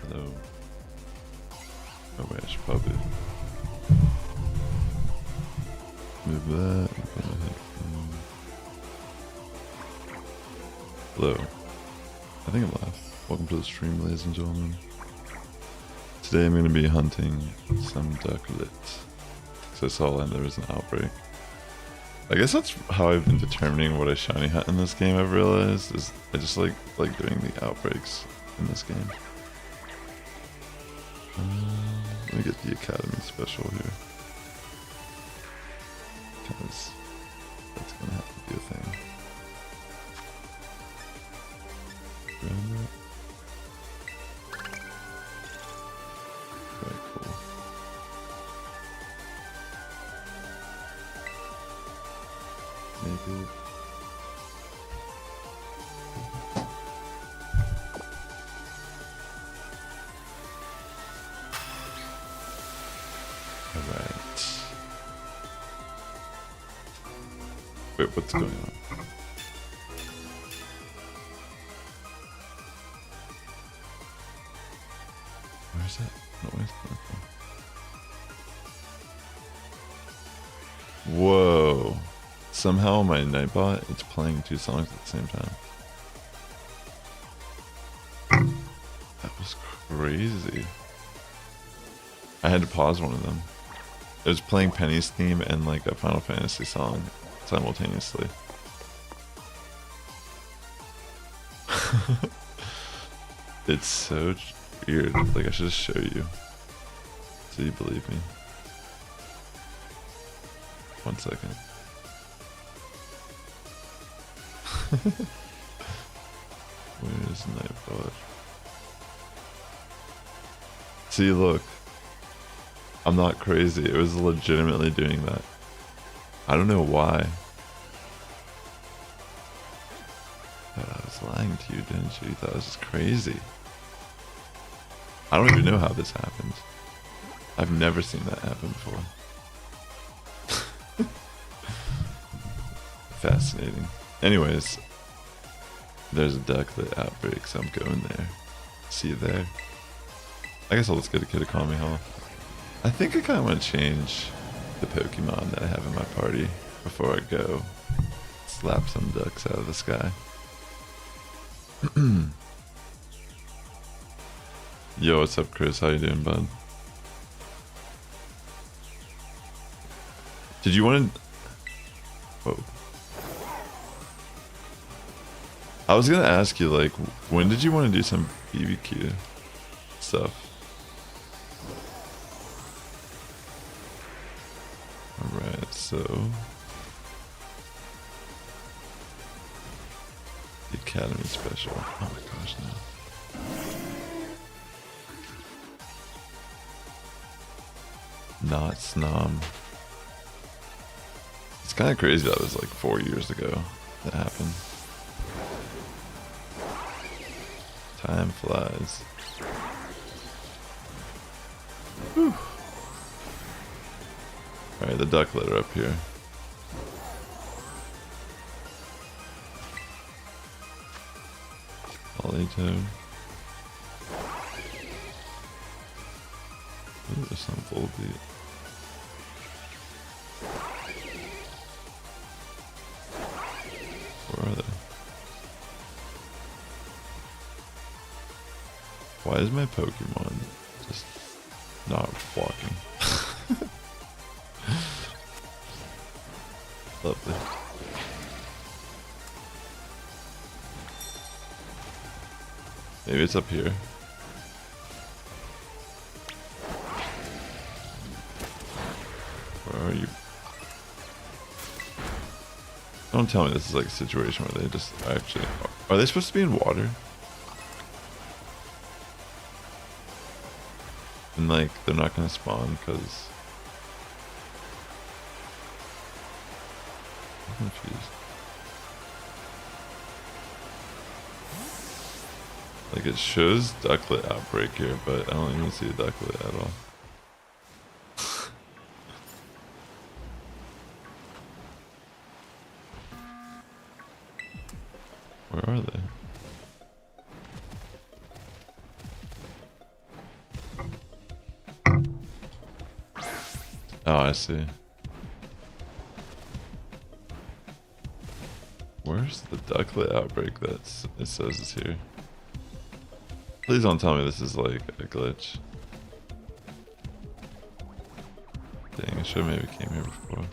Hello. Oh wait, I should probably move that. Hello. I think I'm live. Welcome to the stream, ladies and gentlemen. Today I'm going to be hunting some Ducklett. So I saw there was an outbreak. I guess that's how I've been determining what I shiny hunt in this game. I've realized is I just like doing the outbreaks in this game. Let me get the Academy special here, because that's gonna have to be a thing. Grab it. Very cool. Maybe. Alright. Wait, what's going on? Where's that noise coming from? Whoa. Somehow on my Nightbot, it's playing two songs at the same time. That was crazy. I had to pause one of them. It was playing Penny's theme and like a Final Fantasy song simultaneously. It's so weird. Like I should just show you so you believe me. 1 second. Where's Nightbot? See, look. I'm not crazy. It was legitimately doing that. I don't know why. But I was lying to you, didn't you? You thought I was just crazy. I don't even know how this happened. I've never seen that happen before. Fascinating. Anyways, there's a Ducklett outbreak, so I'm going there. See you there. I guess I'll just get a Kitakami Hall. I think I kind of want to change the Pokemon that I have in my party before I go slap some ducks out of the sky. Yo, what's up, Chris? How you doing, bud? Did you want to... Whoa. I was gonna ask you, like, when did you want to do some BBQ stuff? Alright, so... The Academy special. Oh my gosh, no. Not Snom. It's kind of crazy that was like 4 years ago that happened. Time flies. Whew. Alright, the Ducklett are up here. Polytoad. Ooh, there's some Volbeat. Where are they? Why is my Pokemon just not walking? Lovely. Maybe it's up here. Where are you? Don't tell me this is like a situation where they just actually... Are they supposed to be in water? And like, they're not gonna spawn because... I'm confused. Like, it shows Ducklett outbreak here, but I don't even see a Ducklett at all. Where are they? Oh, I see. Where's the Ducklett outbreak that it says is here? Please don't tell me this is like a glitch. Dang, I should have maybe came here before.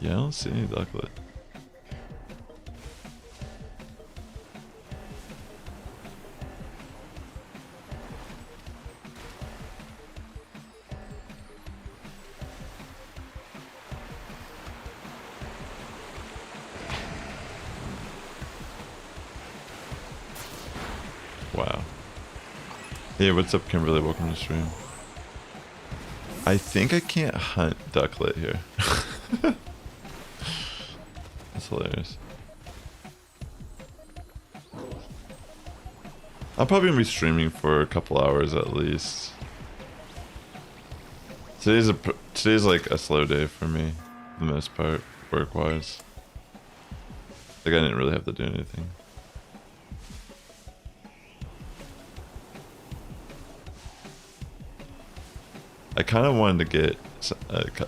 Yeah, I don't see any Ducklett. Wow. Hey, what's up, Kimberly? Welcome to the stream. I think I can't hunt Ducklett here. That's hilarious. I'm probably gonna be streaming for a couple hours at least. Today's like a slow day for me, for the most part, work-wise. Like I didn't really have to do anything. I kind of wanted to get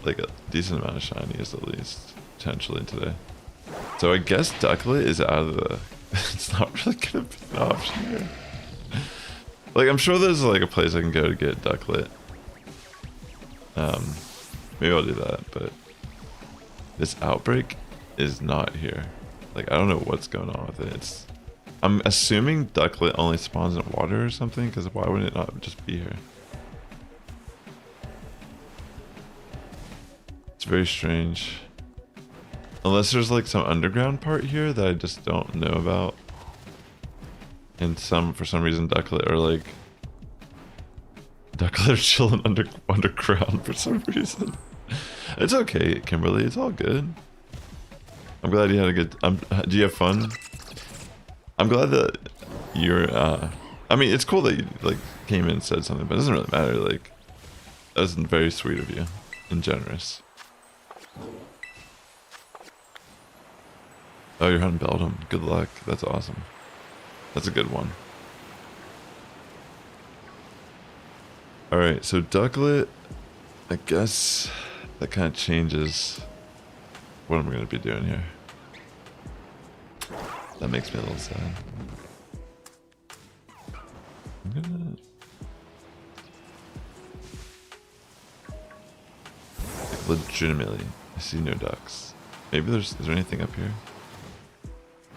like a decent amount of shinies at least, potentially today. So I guess Ducklett is out of the... It's not really gonna be an option here. Like I'm sure there's like a place I can go to get Ducklett. Maybe I'll do that, but this outbreak is not here. Like I don't know what's going on with it. I'm assuming Ducklett only spawns in water or something, because why would it not just be here? It's very strange. Unless there's like some underground part here that I just don't know about. And for some reason Ducklett are like... Ducklett are chilling underground for some reason. It's okay, Kimberly, it's all good. I'm glad you had a good... do you have fun? I'm glad that you're... I mean, it's cool that you like came in and said something, but it doesn't really matter. Like, that was very sweet of you and generous. Oh, you're hunting Beldum. Good luck. That's awesome. That's a good one. Alright, so Ducklett, I guess that kind of changes what I'm going to be doing here. That makes me a little sad. I'm gonna... Like, legitimately, I see no ducks. Maybe is there anything up here?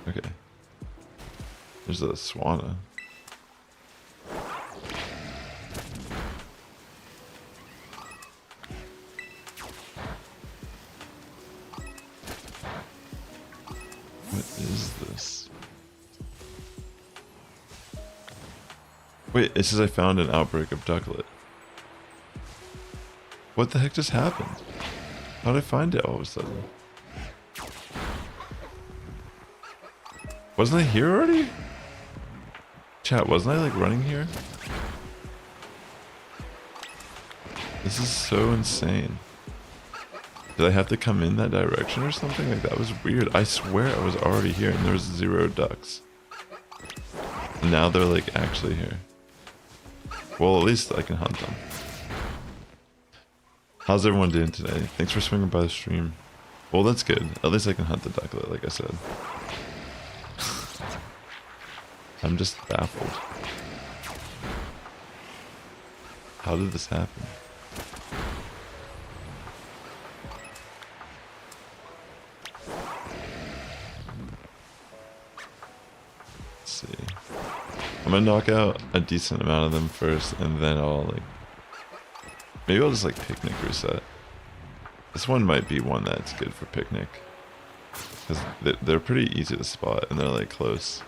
Okay. There's a Swanna. What is this? Wait, it says I found an outbreak of Ducklett. What the heck just happened? How did I find it all of a sudden? Wasn't I here already? Chat, wasn't I like running here? This is so insane. Did I have to come in that direction or something? Like that was weird. I swear I was already here and there was 0 ducks. And now they're like actually here. Well, at least I can hunt them. How's everyone doing today? Thanks for swinging by the stream. Well, that's good. At least I can hunt the Ducklett, like I said. I'm just baffled. How did this happen? Let's see. I'm gonna knock out a decent amount of them first, and then I'll like... Maybe I'll just like picnic reset. This one might be one that's good for picnic. Because they're pretty easy to spot, and they're like close.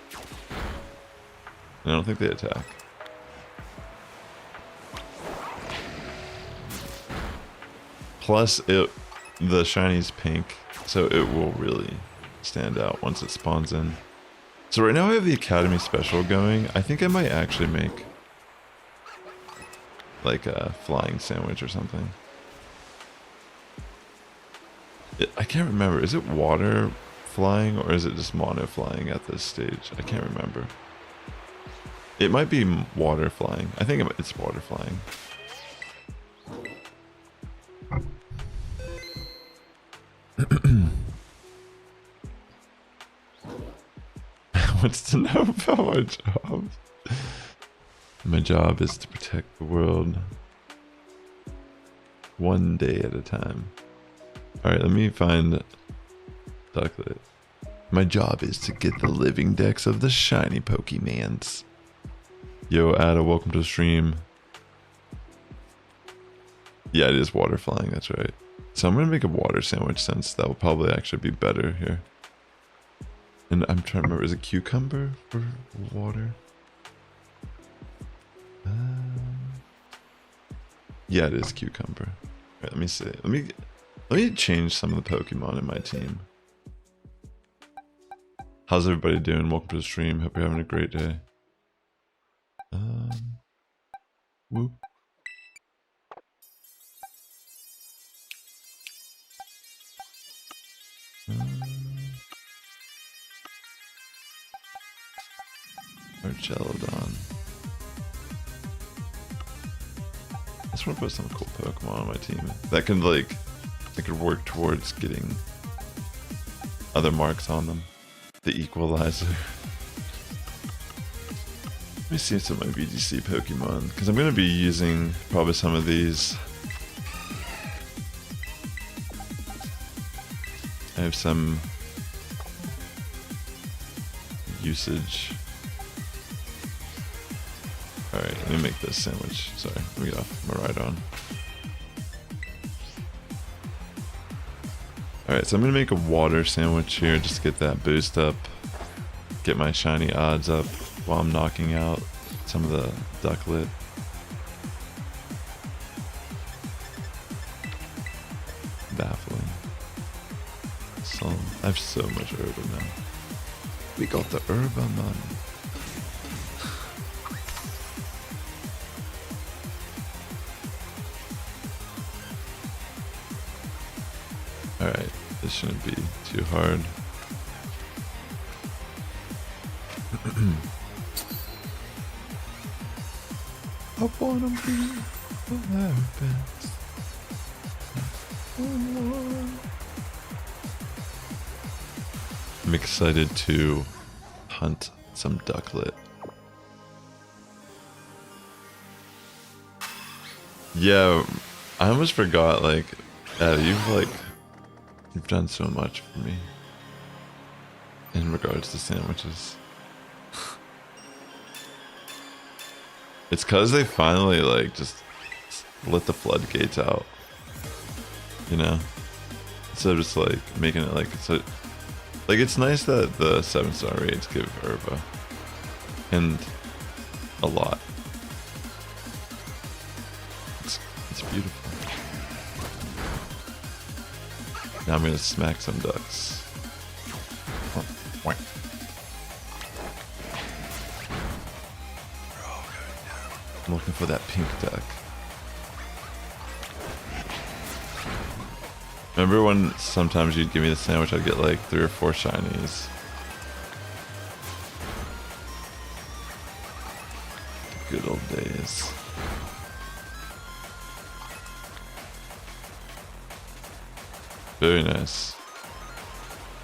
I don't think they attack. Plus, the shiny's pink, so it will really stand out once it spawns in. So right now I have the Academy Special going. I think I might actually make like a flying sandwich or something. I can't remember. Is it water flying or is it just mono flying at this stage? I can't remember. It might be water flying. I think it's water flying. What's to know about my job? My job is to protect the world. One day at a time. Alright, let me find Ducklett. My job is to get the living dex of the shiny Pokemans. Yo, Ada, welcome to the stream. Yeah, it is water flying, that's right. So I'm gonna make a water sandwich since that will probably actually be better here. And I'm trying to remember, is it cucumber for water? Yeah, it is cucumber. Alright, let me see. Let me change some of the Pokemon in my team. How's everybody doing? Welcome to the stream. Hope you're having a great day. Whoop. Archelodon. I just want to put some cool Pokemon on my team that can I could work towards getting other marks on them. The equalizer. Let me see some of my VGC Pokemon, because I'm going to be using probably some of these. I have some usage. Alright, let me make this sandwich. Sorry, let me get off my ride on. Alright, so I'm going to make a water sandwich here just to get that boost up. Get my shiny odds up while I'm knocking out some of the Ducklett. Baffling. So, I have so much herba now. We got the herba, man. Alright, this shouldn't be too hard. I wanna be the best. I'm excited to hunt some Ducklett. Yeah, I almost forgot, you've done so much for me in regards to sandwiches. It's cause they finally just let the floodgates out, you know? Instead of just making it so, it's nice that the 7-star raids give herba, and a lot. It's beautiful. Now I'm gonna smack some ducks. I'm looking for that pink duck. Remember when sometimes you'd give me the sandwich, I'd get 3 or 4 shinies. Good old days. Very nice.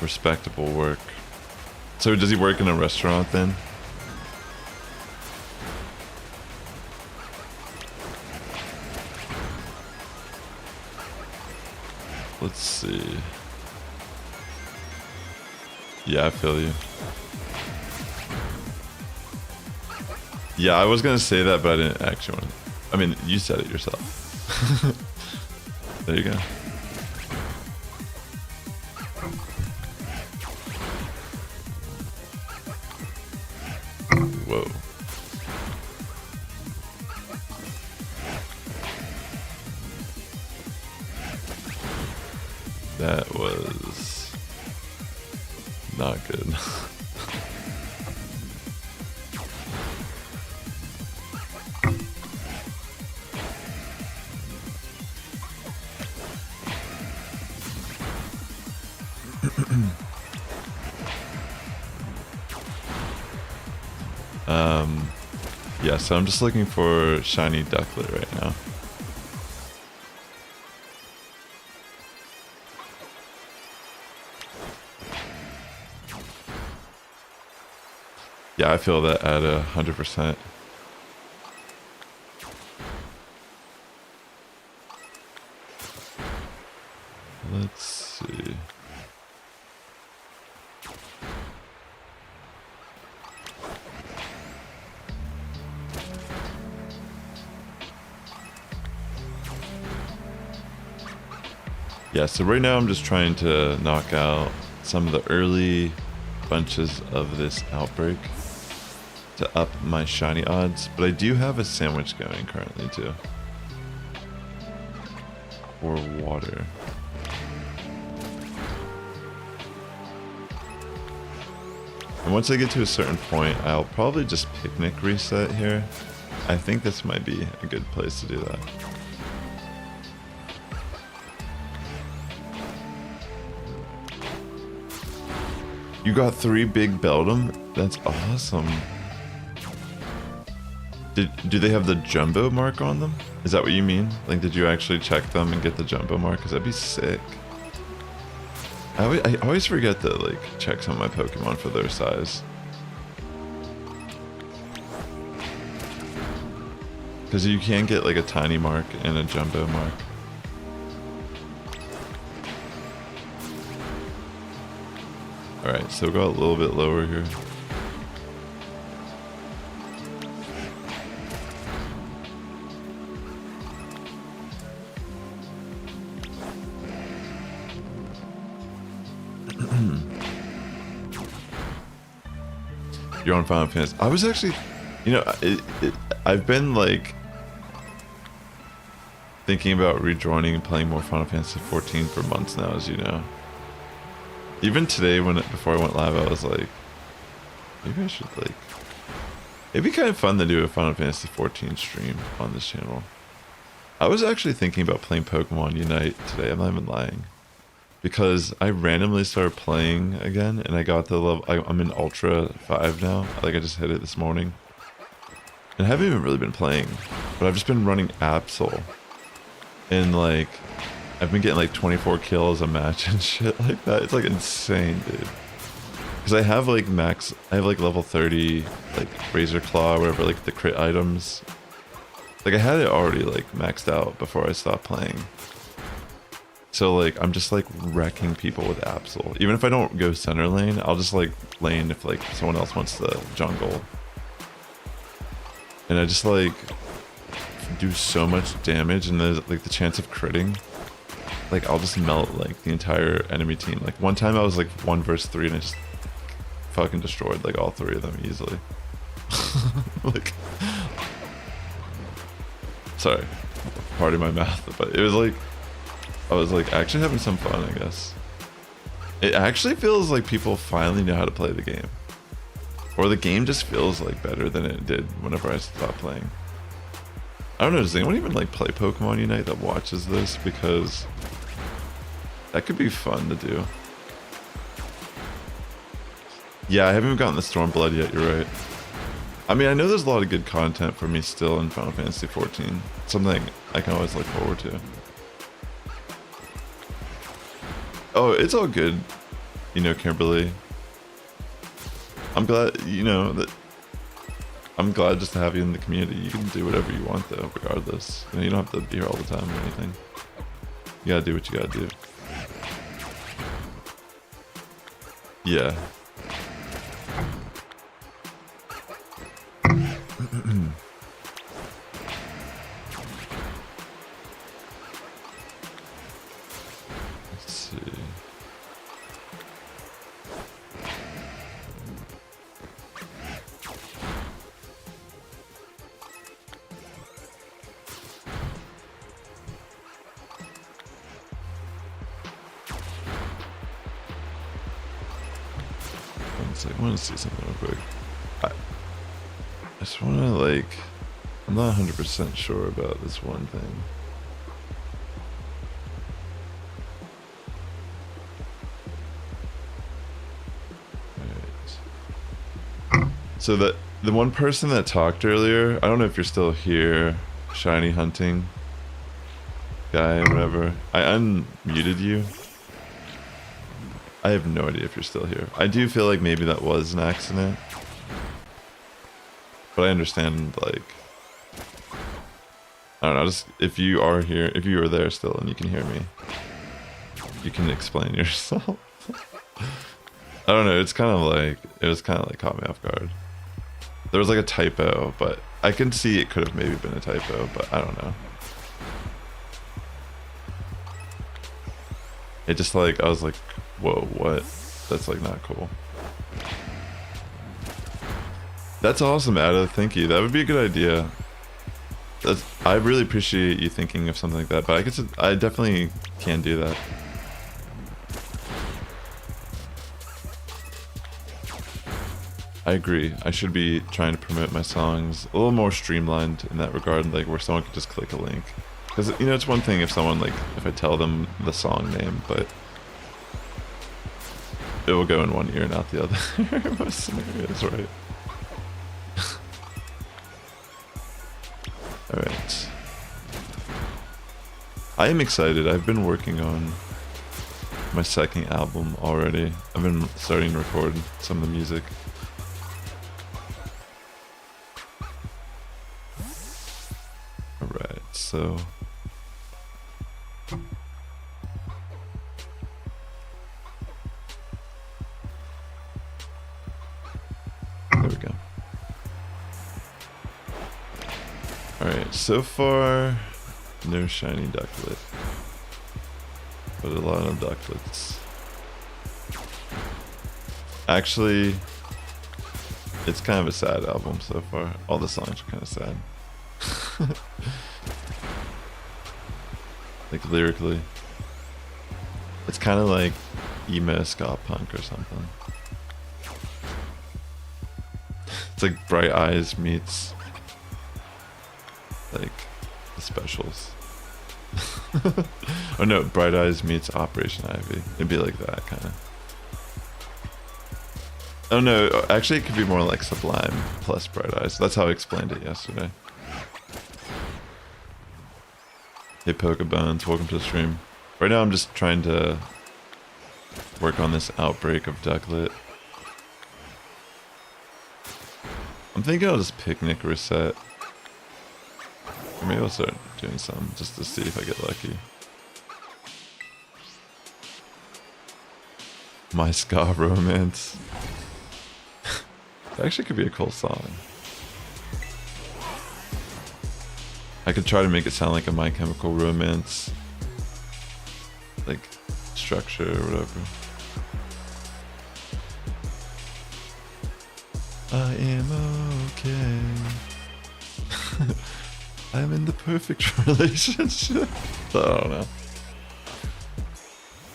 Respectable work. So does he work in a restaurant then? Let's see. Yeah, I feel you. Yeah, I was gonna say that, but I didn't actually want to. I mean, you said it yourself. There you go. Whoa. That was not good. Yeah, so I'm just looking for shiny Ducklett right now. Yeah, I feel that at 100%. Let's see. Yeah, so right now I'm just trying to knock out some of the early bunches of this outbreak to up my shiny odds, but I do have a sandwich going currently too. Or water. And once I get to a certain point, I'll probably just picnic reset here. I think this might be a good place to do that. You got 3 big Beldum? That's awesome. Do they have the jumbo mark on them? Is that what you mean? Like, did you actually check them and get the jumbo mark? Because that'd be sick. I always forget to, like, check some of my Pokemon for their size. Because you can get, like, a tiny mark and a jumbo mark. Alright, so go a little bit lower here. You're on Final Fantasy. I was actually, you know, I've been like thinking about rejoining and playing more Final Fantasy 14 for months now, as you know. Even today, before I went live, I was like, maybe I should like. It'd be kind of fun to do a Final Fantasy 14 stream on this channel. I was actually thinking about playing Pokemon Unite today. I'm not even lying. Because I randomly started playing again, and I got the level. I'm in Ultra 5 now. Like, I just hit it this morning. And I haven't even really been playing, but I've just been running Absol. And, like, I've been getting, like, 24 kills a match and shit like that. It's, like, insane, dude. Because I have, like, level 30, like, Razor Claw, whatever, like, the crit items. Like, I had it already, like, maxed out before I stopped playing. So, like, I'm just, like, wrecking people with Absol. Even if I don't go center lane, I'll just, like, lane if, like, someone else wants the jungle. And I just, like, do so much damage, and there's, like, the chance of critting. Like, I'll just melt, like, the entire enemy team. Like, one time I was, like, 1 versus 3, and I just fucking destroyed, like, all 3 of them easily. Like... Sorry. Pardon my mouth, but it was, like... I was like actually having some fun, I guess. It actually feels like people finally know how to play the game. Or the game just feels like better than it did whenever I stopped playing. I don't know, does anyone even like play Pokemon Unite that watches this? Because that could be fun to do. Yeah, I haven't even gotten the Stormblood yet, you're right. I mean, I know there's a lot of good content for me still in Final Fantasy 14. Something I can always look forward to. Oh, it's all good, you know, Kimberly. I'm glad, you know, that I'm glad just to have you in the community. You can do whatever you want, though, regardless. You know, you don't have to be here all the time or anything. You gotta do what you gotta do. Yeah. Let's see. I want to see something real quick. I just want to, like, I'm not 100% sure about this one thing. Right. So the one person that talked earlier, I don't know if you're still here, shiny hunting guy, whatever. I unmuted you. I have no idea if you're still here. I do feel like maybe that was an accident. but I understand, like, I don't know, just if you are here, if you are there still and you can hear me, you can explain yourself. I don't know, it's kind of like, it was kind of like caught me off guard. There was like a typo, but I can see it could have maybe been a typo, but I don't know. It just like, I was like, whoa, what? That's like not cool. That's awesome, Ada, thank you. That would be a good idea. I really appreciate you thinking of something like that, but I definitely can do that. I agree. I should be trying to promote my songs a little more streamlined in that regard, like where someone could just click a link. Because, you know, it's one thing if someone, like, if I tell them the song name, but it will go in one ear and out the other. Most scenarios, right? Alright. I am excited. I've been working on my second album already. I've been starting to record some of the music. Alright, so... there we go. Alright, so far, no shiny Ducklett, but a lot of Duckletts. Actually, it's kind of a sad album so far. All the songs are kind of sad. Like lyrically. It's kind of like emo ska punk or something. It's like Bright Eyes meets like the specials. Oh no, Bright Eyes meets Operation Ivy. It'd be like that kind of. Oh no, actually it could be more like Sublime plus Bright Eyes. That's how I explained it yesterday. Hey Pokebones, welcome to the stream. Right now I'm just trying to work on this outbreak of Ducklett. I'm thinking I'll just picnic reset. Or maybe I'll start doing some just to see if I get lucky. My Ska Romance. That actually could be a cool song. I could try to make it sound like a My Chemical Romance like structure or whatever. I am okay. I'm in the perfect relationship. I don't know.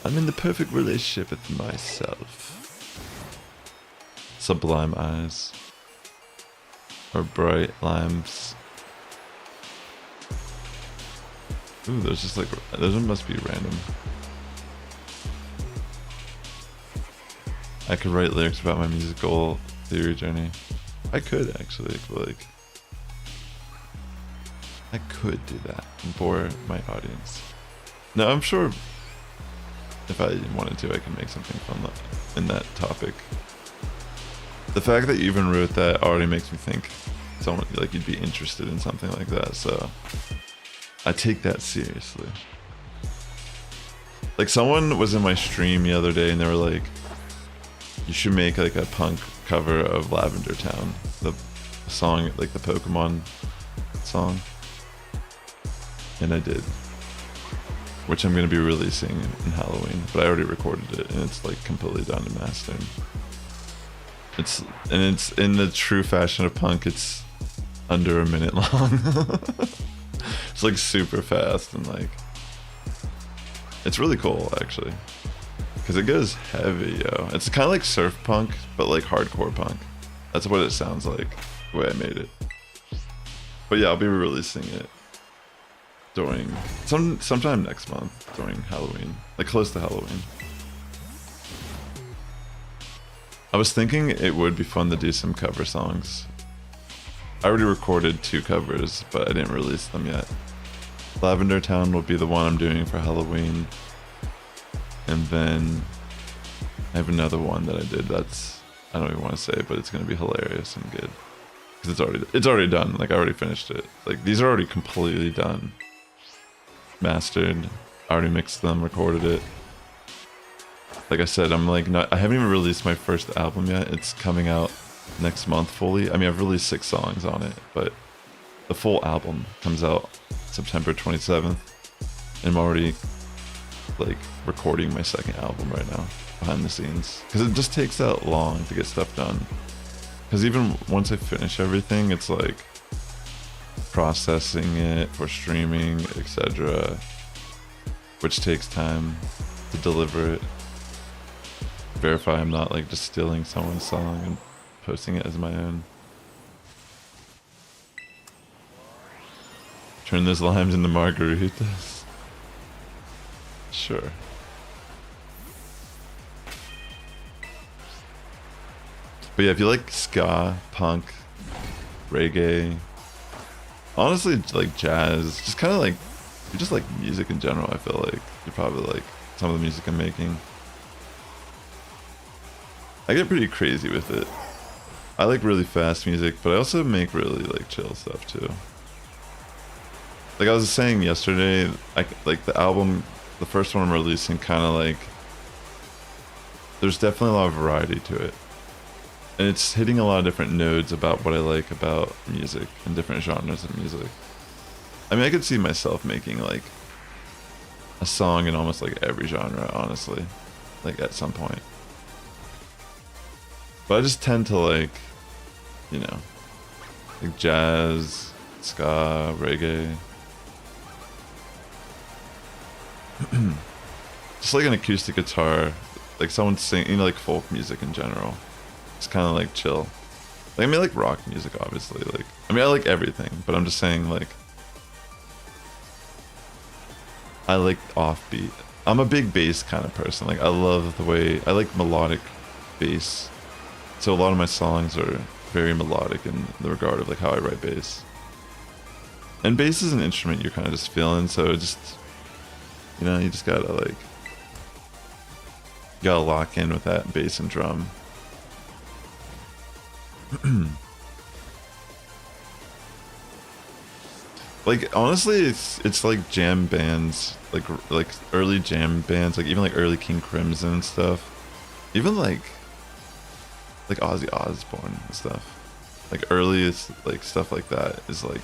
I'm in the perfect relationship with myself. Sublime Eyes. Or Bright Limes. Ooh, there's just like, those must be random. I could write lyrics about my musical theory journey. I could actually, like, I could do that for my audience. No, I'm sure if I wanted to, I can make something fun in that topic. The fact that you even wrote that already makes me think someone, like, you'd be interested in something like that, so I take that seriously. Like, someone was in my stream the other day and they were like, you should make like a punk cover of Lavender Town, the song, like the Pokemon song. And I did, which I'm going to be releasing in Halloween, but I already recorded it and it's like completely done and mastered. It's in the true fashion of punk, it's under a minute long. It's like super fast and like, it's really cool actually. Because it goes heavy, yo. It's kind of like surf punk, but like hardcore punk. That's what it sounds like, the way I made it. But yeah, I'll be releasing it during sometime next month, during Halloween, like close to Halloween. I was thinking it would be fun to do some cover songs. I already recorded 2 covers, but I didn't release them yet. Lavender Town will be the one I'm doing for Halloween. And then I have another one that I did that's, I don't even want to say, but it's going to be hilarious and good. because it's already done. Like I already finished it. Like these are already completely done, mastered. I already mixed them, recorded it. Like I said, I'm like not. I haven't even released my first album yet. It's coming out next month fully. I mean, I've released 6 songs on it, but the full album comes out September 27th, and I'm already like recording my second album right now behind the scenes because it just takes that long to get stuff done. Because even once I finish everything, it's like processing it for streaming, etc., which takes time to deliver it. Verify I'm not like just stealing someone's song and posting it as my own. Turn those limes into margaritas. Sure. But yeah, if you like ska, punk, reggae, honestly like jazz, just kind of like, if you just like music in general, I feel like you probably like some of the music I'm making. I get pretty crazy with it. I like really fast music, but I also make really like chill stuff too. Like I was saying yesterday, like the album, the first one I'm releasing, kind of like, there's definitely a lot of variety to it. And it's hitting a lot of different nodes about what I like about music and different genres of music. I mean, I could see myself making like a song in almost like every genre, honestly, like at some point. But I just tend to like, you know, like jazz, ska, reggae. Just like an acoustic guitar, like someone singing, you know, like folk music in general. It's kind of like chill. Like I mean, like rock music, obviously. Like I mean, I like everything, but I'm just saying, like I like offbeat. I'm a big bass kind of person. Like I love the way I like melodic bass. So a lot of my songs are very melodic in the regard of like how I write bass. And bass is an instrument you're kind of just feeling, so just, you know, you just gotta like, you gotta lock in with that bass and drum. Like honestly, it's like jam bands, like early jam bands, like even like early King Crimson and stuff, even like Ozzy Osbourne and stuff. Like earliest like stuff like that is like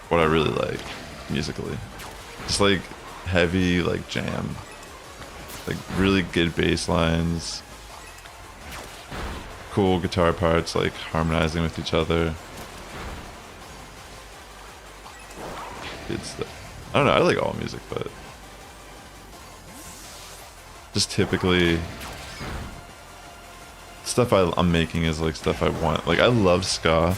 what I really like musically. Just like heavy like jam, like really good bass lines, cool guitar parts like harmonizing with each other. Good stuff. I don't know, I like all music, but just typically stuff I'm making is like stuff I want. Like I love ska,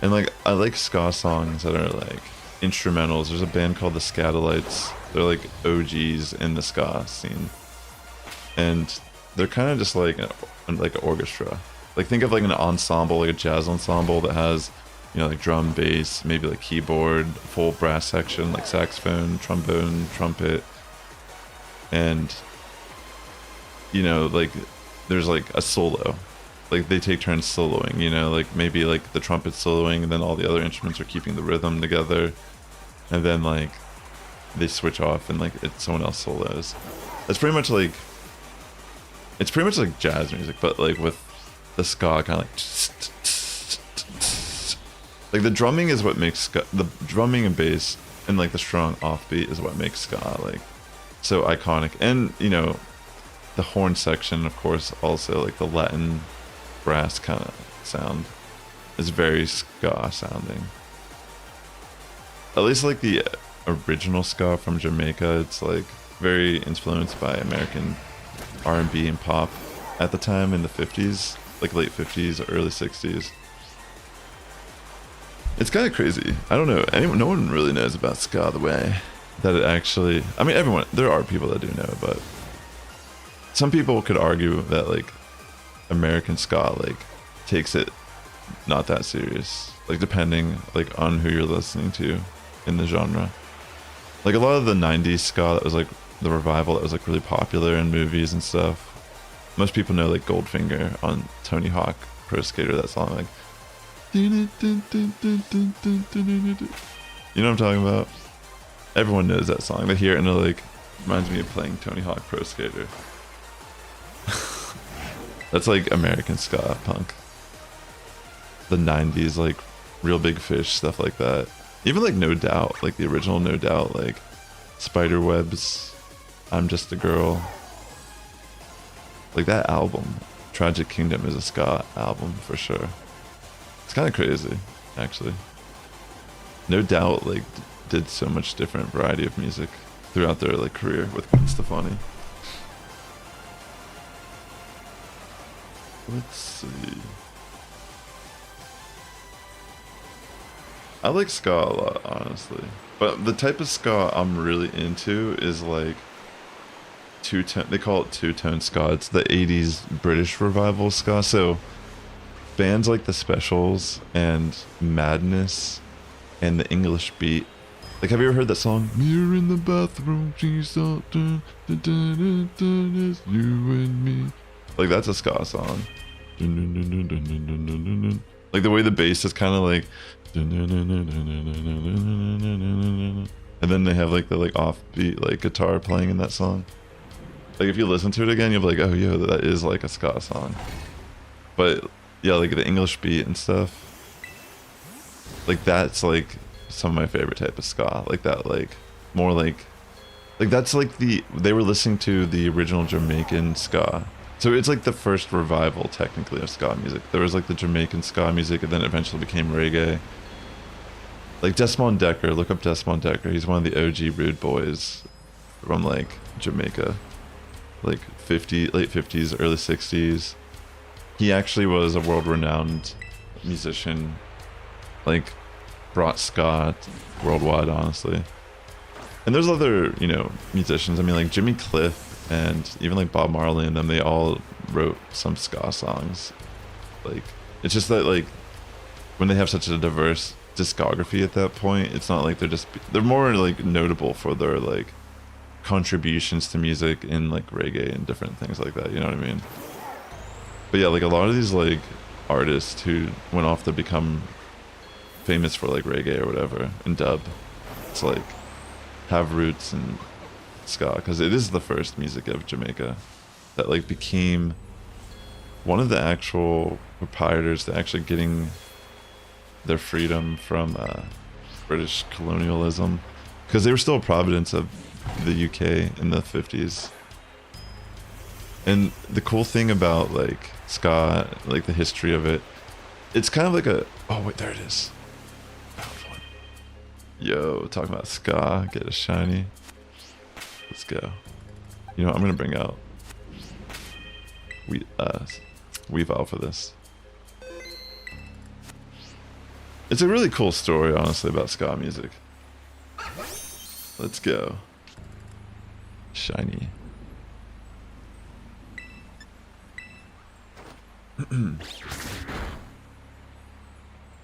and like I like ska songs that are like instrumentals. There's a band called the Scatolites. They're like OGs in the ska scene, and they're kind of just like an orchestra. Like think of like an ensemble, like a jazz ensemble that has, you know, like drum, bass, maybe like keyboard, full brass section, like saxophone, trombone, trumpet, and you know, like there's like a solo. Like they take turns soloing, you know, like maybe like the trumpet soloing and then all the other instruments are keeping the rhythm together, and then like they switch off and like someone else solos. It's pretty much like jazz music, but like with the ska kind of like the drumming is what makes ska, the drumming and bass and like the strong offbeat is what makes ska like so iconic. And you know, the horn section, of course, also like the Latin brass kind of sound is very ska sounding. At least like the original ska from Jamaica, it's like very influenced by American R&B and pop at the time in the 50s, like late 50s or early 60s. It's kind of crazy. I don't know. No one really knows about ska the way that it actually. I mean, everyone. There are people that do know, but some people could argue that like American ska like takes it not that serious. Like depending like on who you're listening to in the genre. Like a lot of the 90s ska that was like the revival that was like really popular in movies and stuff. Most people know like Goldfinger on Tony Hawk Pro Skater, that song like You know what I'm talking about? Everyone knows that song. They hear it and they're like, reminds me of playing Tony Hawk Pro Skater. That's like American ska punk. The 90s, like Real Big Fish, stuff like that. Even like No Doubt, like the original No Doubt, like Spiderwebs, I'm Just a Girl. Like that album, Tragic Kingdom, is a ska album for sure. It's kind of crazy, actually. No Doubt like did so much different variety of music throughout their like career with Gwen Stefani. Let's see. I like ska a lot, honestly. But the type of ska I'm really into is like two-tone. They call it two-tone ska. It's the 80s British revival ska. So bands like the Specials and Madness and the English Beat. Like, have you ever heard that song? Mirror in the bathroom, she's so dun, dun, dun, dun, dun, it's you and me. Like, that's a ska song. Dun, dun, dun, dun, dun, dun, dun, dun, dun. Like the way the bass is kind of like, dun, dun, dun, dun, dun, dun, dun, dun, dun, dun, dun. And then they have like the like offbeat like guitar playing in that song. Like if you listen to it again, you'll be like, oh yo, that is like a ska song. But yeah, like the English Beat and stuff. Like that's like some of my favorite type of ska. Like that, like more like that's like they were listening to the original Jamaican ska. So it's like the first revival technically of ska music. There was like the Jamaican ska music and then eventually became reggae. Like Desmond Decker, look up Desmond Decker. He's one of the OG Rude Boys from like Jamaica. Like late 50s, early 60s. He actually was a world-renowned musician. Like brought ska worldwide, honestly. And there's other, you know, musicians. I mean, like Jimmy Cliff and even like Bob Marley and them, they all wrote some ska songs. Like, it's just that like when they have such a diverse discography at that point, it's not like they're more like notable for their like contributions to music in like reggae and different things like that, you know what I mean? But yeah, like a lot of these like artists who went off to become famous for like reggae or whatever and dub, it's like have roots in ska, because it is the first music of Jamaica that like became one of the actual proprietors to actually getting their freedom from British colonialism, because they were still a province of the UK in the 50s. And the cool thing about like ska, like the history of it, it's kind of like a, oh wait, there it is. Yo, talking about ska, get a shiny. Let's go. You know what, I'm gonna bring out Weavile for this. It's a really cool story, honestly, about ska music. Let's go. Shiny.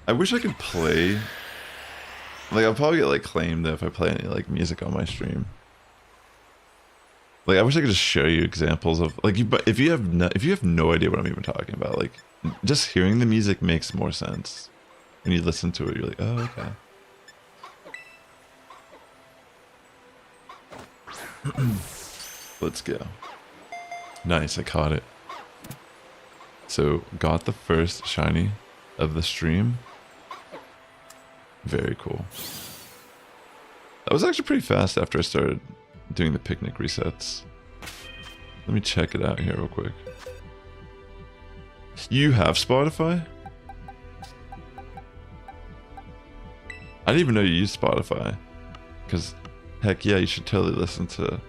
I wish I could play. Like, I'll probably get like claimed if I play any like music on my stream. Like, I wish I could just show you examples of like but if you have no idea what I'm even talking about, like just hearing the music makes more sense. When you listen to it, you're like, oh, okay. Let's go. Nice, I caught it. So, got the first shiny of the stream. Very cool. That was actually pretty fast after I started doing the picnic resets. Let me check it out here real quick. You have Spotify? I didn't even know you used Spotify. Because, heck yeah, you should totally listen to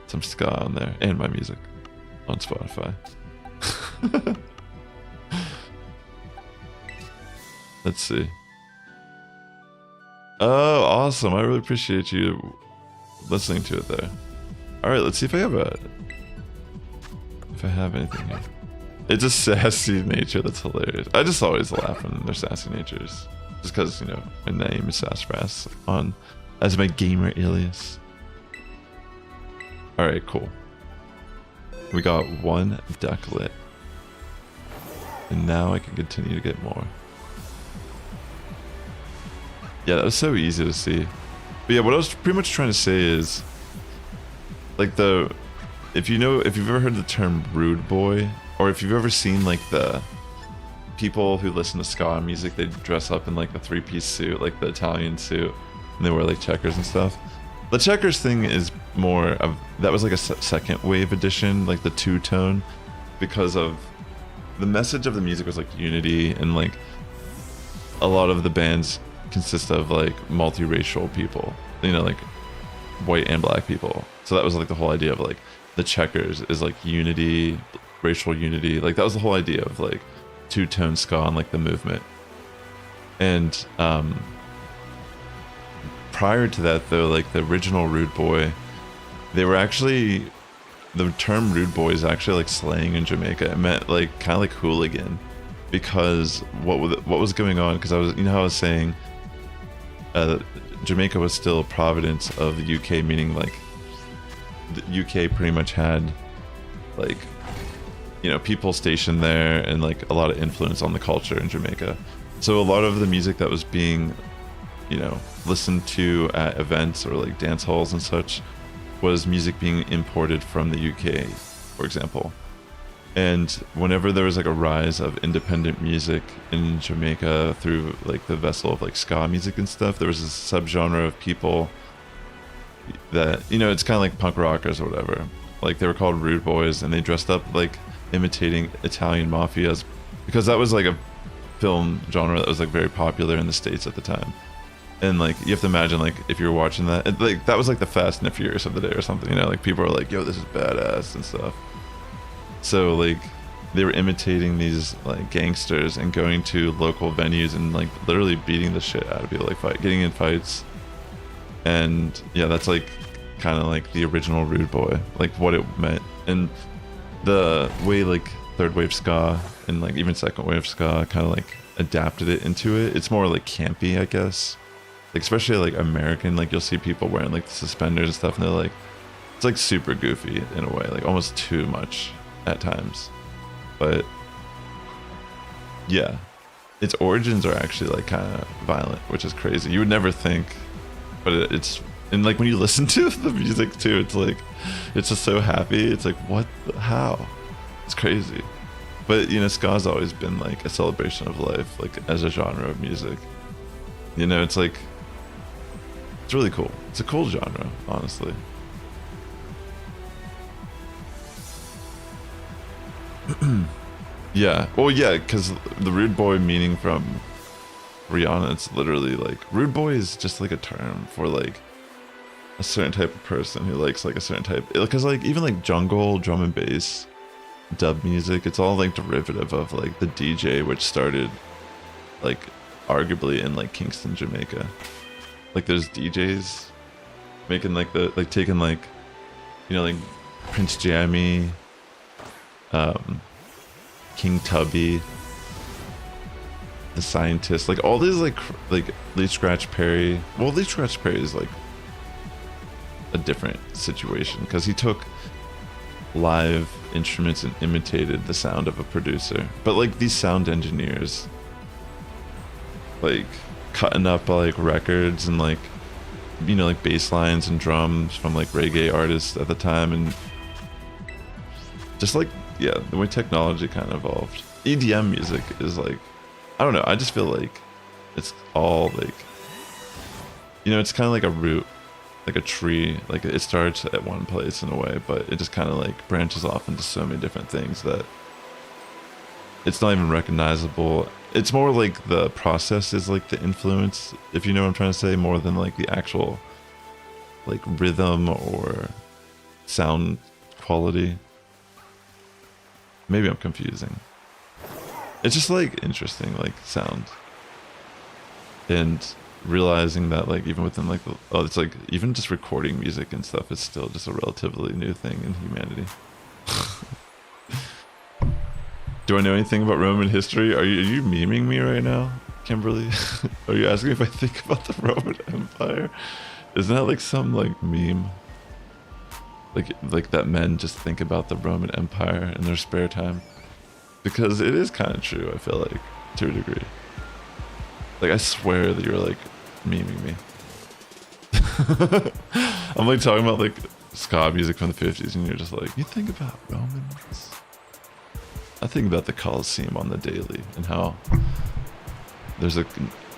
some ska on there. And my music on Spotify. Let's see. Oh, awesome. I really appreciate you listening to it there. Alright, let's see if I have anything here. It's a sassy nature that's hilarious. I just always laugh when they're sassy natures. Just because, you know, my name is Sassifrass as my gamer alias. Alright, cool. We got one Ducklett. And now I can continue to get more. Yeah, that was so easy to see. But yeah, what I was pretty much trying to say is, like if you've ever heard the term rude boy, or if you've ever seen like the people who listen to ska music, they dress up in like the 3-piece suit, like the Italian suit, and they wear like checkers and stuff. The checkers thing is more of, that was like a second wave edition, like the two-tone, because of the message of the music was like unity, and like a lot of the bands consist of like multiracial people, you know, like white and black people. So that was like the whole idea of like the checkers is like unity, racial unity. Like that was the whole idea of like two-tone ska and like the movement. And prior to that though, like the original Rude Boy, they were actually, the term rude boy is actually like slang in Jamaica. It meant like kind of like hooligan, because what was going on, because I was, you know how I was saying Jamaica was still a province of the UK, meaning like the UK pretty much had like, you know, people stationed there and like a lot of influence on the culture in Jamaica. So a lot of the music that was being, you know, listened to at events or like dance halls and such was music being imported from the UK, for example. And whenever there was like a rise of independent music in Jamaica through like the vessel of like ska music and stuff, there was a subgenre of people that, you know, it's kind of like punk rockers or whatever. Like they were called rude boys, and they dressed up like imitating Italian mafias, because that was like a film genre that was like very popular in the States at the time. And like you have to imagine, like if you're watching that, like that was like the Fast and the Furious of the day or something, you know, like people are like, yo, this is badass and stuff. So like they were imitating these like gangsters and going to local venues and like literally beating the shit out of people, like getting in fights. And yeah, that's like kind of like the original rude boy, like what it meant. And the way like third wave ska and like even second wave ska kind of like adapted it into it, it's more like campy, I guess. Like especially like American, like you'll see people wearing like the suspenders and stuff, and they're like, it's like super goofy in a way, like almost too much at times. But yeah, its origins are actually like kind of violent, which is crazy. You would never think, but it's, and like when you listen to the music too, it's like, it's just so happy. It's like, what, how? It's crazy. But you know, ska's always been like a celebration of life, like as a genre of music. You know, it's like, it's really cool. It's a cool genre, honestly. Yeah. Well, yeah, because the rude boy meaning from Rihanna, it's literally like, rude boy is just like a term for like a certain type of person who likes like a certain type. Because like even like jungle, drum and bass, dub music, it's all like derivative of like the DJ, which started like arguably in like Kingston, Jamaica. Like there's DJs making like the, like taking like, you know, like Prince Jammy, King Tubby, The Scientist, like all these like Lee Scratch Perry. Well, Lee Scratch Perry is like a different situation because he took live instruments and imitated the sound of a producer. But like these sound engineers, like cutting up like records and like, you know, like bass lines and drums from like reggae artists at the time, and just like, yeah, the way technology kind of evolved. EDM music is like, I don't know, I just feel like it's all like, you know, it's kind of like a root, like a tree, like it starts at one place in a way, but it just kind of like branches off into so many different things that it's not even recognizable. It's more like the process is like the influence, if you know what I'm trying to say, more than like the actual like rhythm or sound quality. Maybe I'm confusing. It's just like interesting, like sound, and realizing that like even within like it's like even just recording music and stuff is still just a relatively new thing in humanity. Do I know anything about Roman history? Are you memeing me right now, Kimberly? Are you asking if I think about the Roman Empire? Isn't that like some like meme? Like that men just think about the Roman Empire in their spare time? Because it is kind of true, I feel like, to a degree. Like I swear that you're like memeing me. I'm like talking about like ska music from the 50s and you're just like, you think about Romans? I think about the Colosseum on the daily and how there's a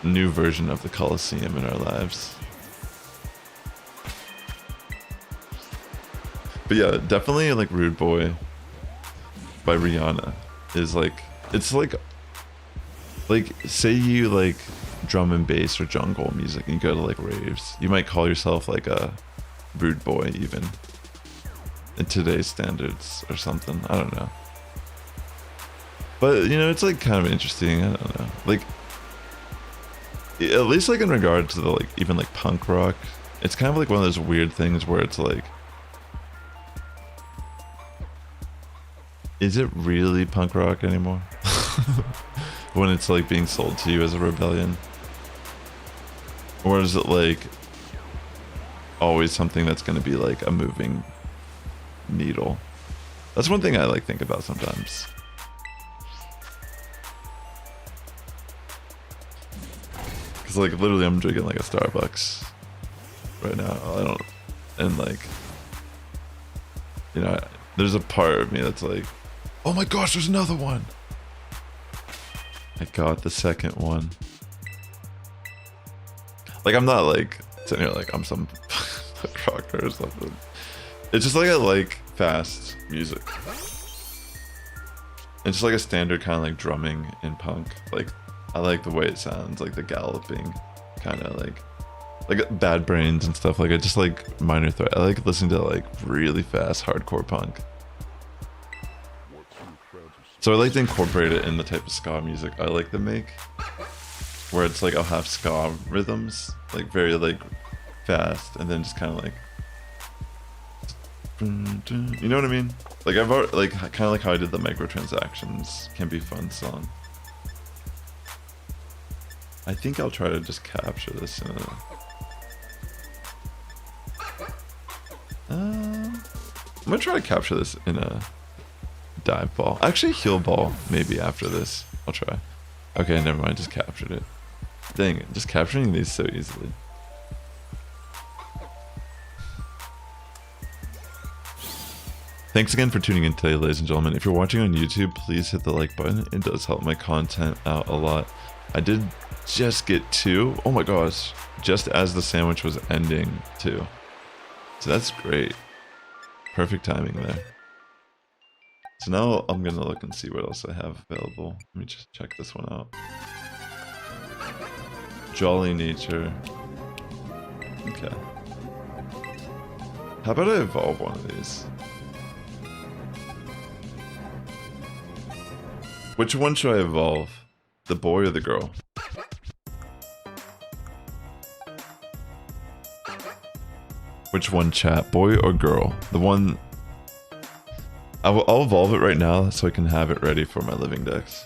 new version of the Colosseum in our lives. But yeah, definitely like Rude Boy by Rihanna is like, it's like say you like drum and bass or jungle music and you go to like raves, you might call yourself like a rude boy even in today's standards or something. I don't know, but you know, it's like kind of interesting. I don't know, like at least like in regard to the like even like punk rock, it's kind of like one of those weird things where it's like, is it really punk rock anymore? When it's like being sold to you as a rebellion? Or is it like always something that's going to be like a moving needle? That's one thing I like think about sometimes. Cause like literally I'm drinking like a Starbucks right now. I don't, and like, you know, there's a part of me that's like, oh my gosh, there's another one. I got the second one. Like I'm not like sitting here like I'm some rocker or something. It's just like I like fast music. It's just like a standard kind of like drumming in punk. Like I like the way it sounds, like the galloping kind of like Bad Brains and stuff. Like I just like Minor Threat. I like listening to like really fast hardcore punk. So I like to incorporate it in the type of ska music I like to make, where it's like I'll have ska rhythms, like very like fast, and then just kind of like, you know what I mean? Like I've already, like kind of like how I did the Microtransactions Can Be Fun song. I think I'll try to just capture this in a. I'm gonna try to capture this in a dive ball. Actually, heal ball maybe after this. I'll try. Okay, never mind. Just captured it. Dang it! Just capturing these so easily. Thanks again for tuning in today, ladies and gentlemen. If you're watching on YouTube, please hit the like button. It does help my content out a lot. I did just get 2. Oh my gosh! Just as the sandwich was ending too. So that's great. Perfect timing there. So now I'm gonna look and see what else I have available. Let me just check this one out. Jolly Nature. Okay. How about I evolve one of these? Which one should I evolve? The boy or the girl? Which one, chat? Boy or girl? The one... I'll evolve it right now so I can have it ready for my Living Dex.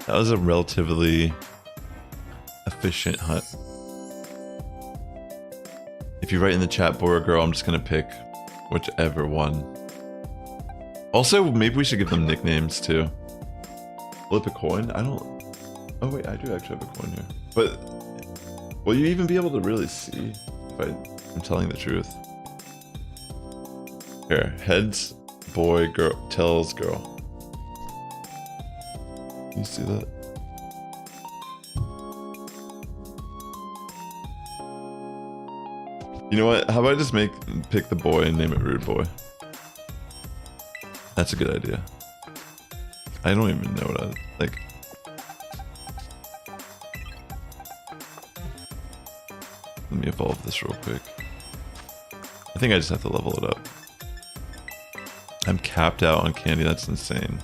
That was a relatively efficient hunt. If you write in the chat boy or girl, I'm just gonna pick whichever one. Also, maybe we should give them nicknames too. Flip a coin? I don't... Oh wait, I do actually have a coin here. But... will you even be able to really see if I'm telling the truth? Here, heads, boy, girl, tails, girl. You see that? You know what? How about I just pick the boy and name it Rude Boy? That's a good idea. I don't even know what I like. Let me evolve this real quick. I think I just have to level it up. I'm capped out on candy, that's insane.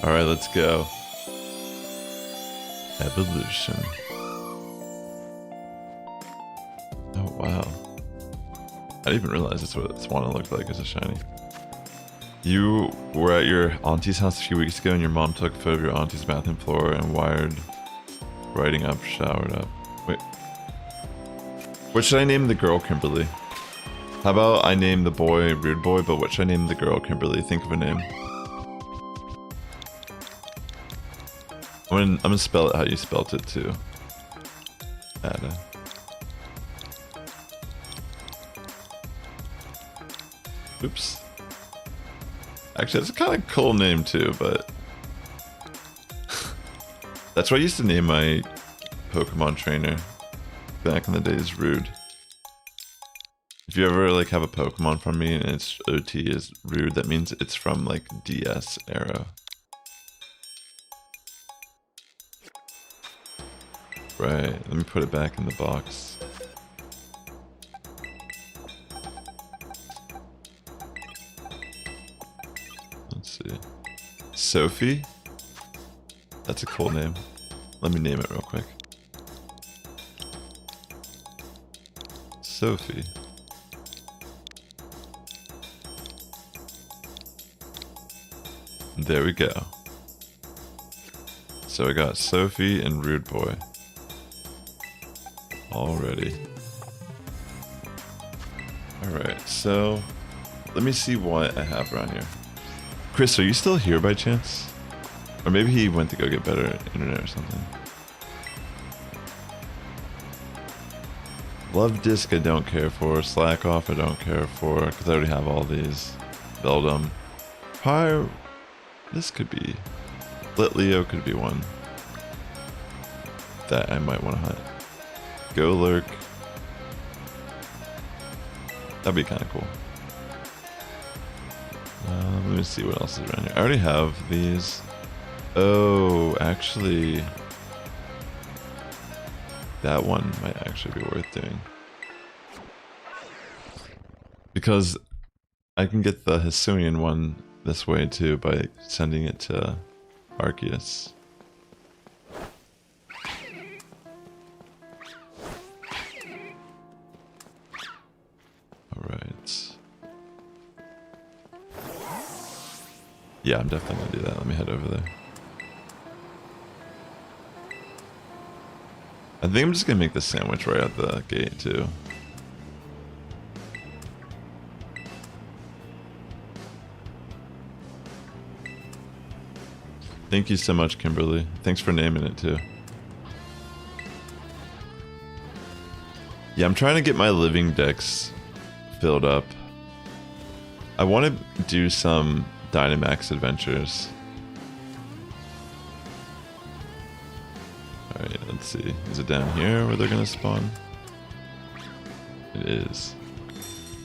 Alright, let's go. Evolution. Oh wow. I didn't even realize that's what Swanna looked like as a shiny. You were at your auntie's house a few weeks ago and your mom took a photo of your auntie's bathroom floor and wired writing up, showered up. What should I name the girl, Kimberly? How about I name the boy Rude Boy, but what should I name the girl, Kimberly? Think of a name. I'm gonna spell it how you spelt it too. Ada. Oops. Actually, that's a kind of cool name too, but that's what I used to name my Pokemon trainer back in the days, Rude. If you ever like have a Pokemon from me and its OT is Rude, that means it's from like DS era. Right, let me put it back in the box. Let's see. Sophie? That's a cool name. Let me name it real quick. Sophie. There we go. So I got Sophie and Rude Boy. Already. Alright, so let me see what I have around here. Chris, are you still here by chance? Or maybe he went to go get better internet or something. Love Disc I don't care for. Slack Off I don't care for, because I already have all these. Beldum. Pyre... This could be... Lit Leo could be one that I might want to hunt. Go Lurk. That'd be kind of cool. Let me see what else is around here. I already have these. Oh, actually, that one might actually be worth doing. Because I can get the Hisuian one this way too by sending it to Arceus. Alright. Yeah, I'm definitely gonna do that. Let me head over there. I think I'm just gonna make the sandwich right out the gate too. Thank you so much, Kimberly. Thanks for naming it too. Yeah, I'm trying to get my living dex filled up. I want to do some Dynamax adventures. Alright, let's see. Is it down here where they're gonna spawn? It is.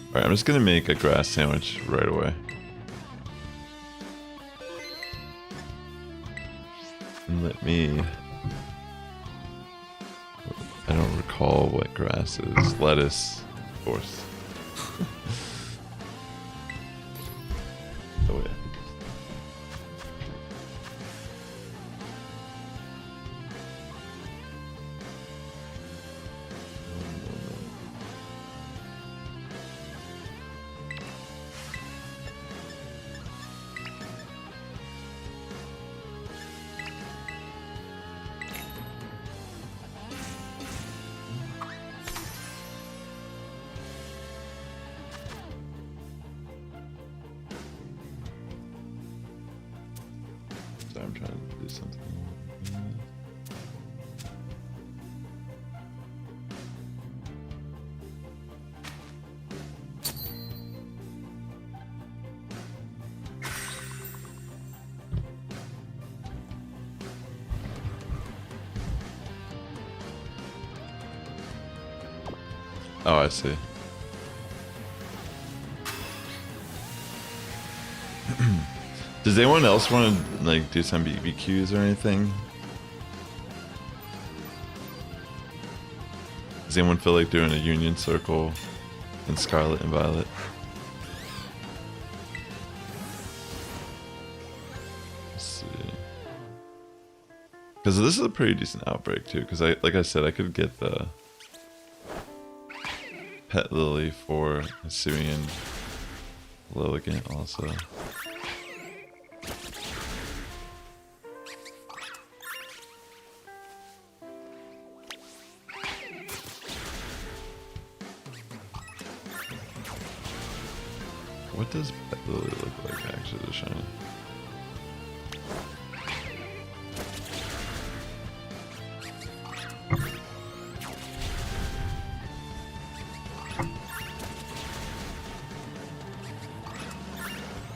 Alright, I'm just gonna make a grass sandwich right away. And let me... I don't recall what grass is. Lettuce, of course. Oh yeah. I'm trying to do something. Oh, I see. Does anyone else want to like do some BBQs or anything? Does anyone feel like doing a Union Circle in Scarlet and Violet? Let's see. Because this is a pretty decent outbreak too. Because like I said, I could get the Pet Lily for Hisuian Lilligant also. What does Pet Lily look like actually to shine?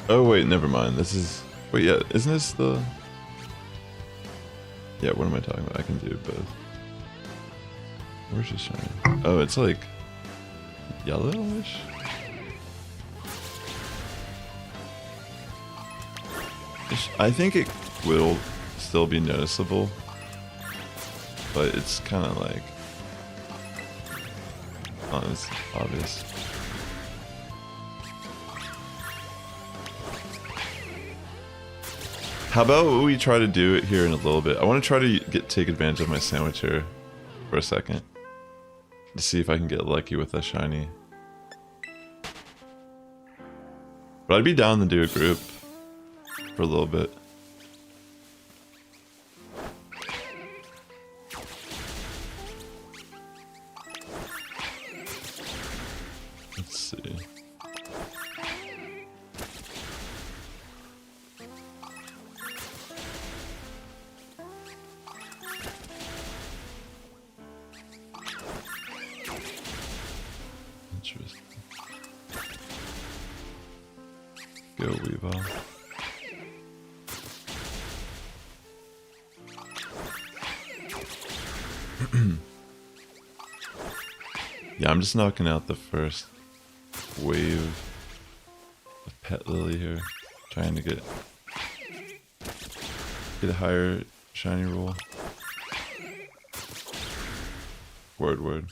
Oh wait, never mind. This is... Wait, yeah, isn't this the... Yeah, what am I talking about? I can do both. Where's it shining? Oh, it's like... yellowish? I think it will still be noticeable. But it's kind of like... Oh, it's obvious. How about we try to do it here in a little bit? I want to try to take advantage of my sandwich here for a second. To see if I can get lucky with a shiny. But I'd be down to do a group for a little bit. Let's see. Interesting. Go Weavile. Yeah, I'm just knocking out the first wave of Pet Lily here, trying to get a higher shiny roll. Word.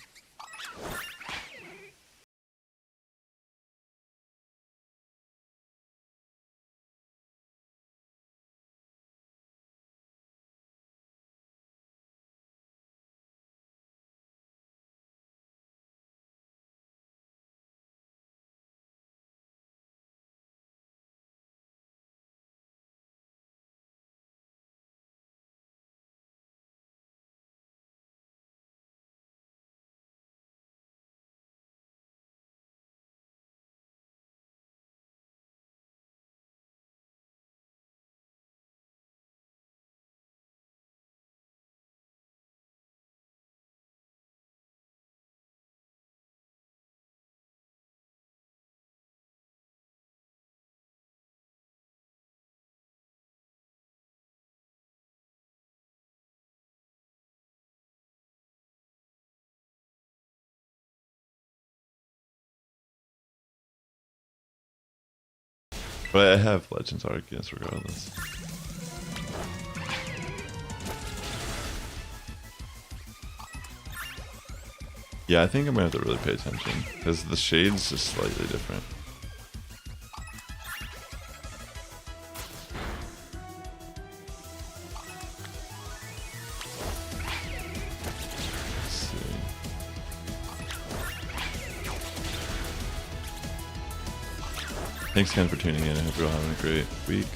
But I have Legends Arceus regardless. Yeah, I think I'm gonna have to really pay attention because the shade's just slightly different. Let's see. Thanks again for tuning in. I hope you're all having a great week.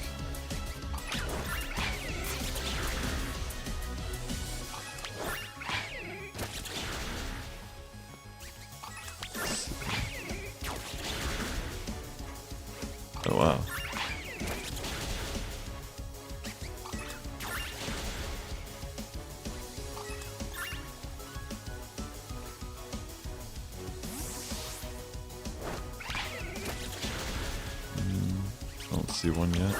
Oh wow. I don't see one yet.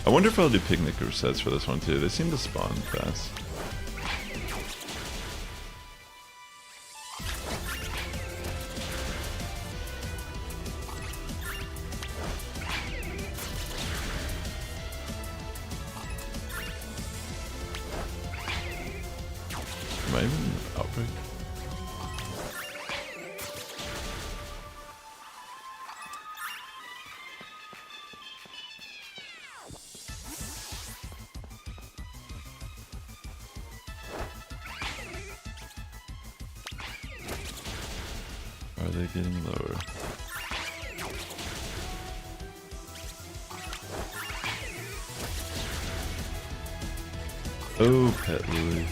I wonder if I'll do picnic resets for this one too. They seem to spawn fast. Am I even in Outbreak? Are they getting lower? Oh, Pet Lily.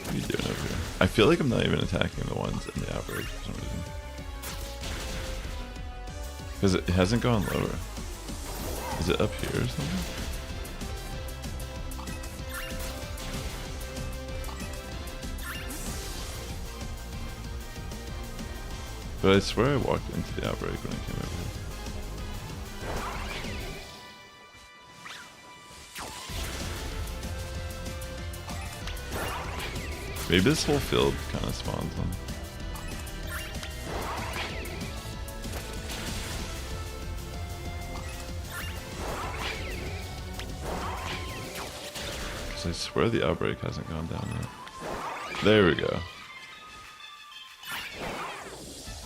What are you doing over here? I feel like I'm not even attacking the ones in the outbreak for some reason. Because it hasn't gone lower. Is it up here or something? But I swear I walked into the outbreak when I came over here. Maybe this whole field kind of spawns them. Because I swear the outbreak hasn't gone down yet. There we go.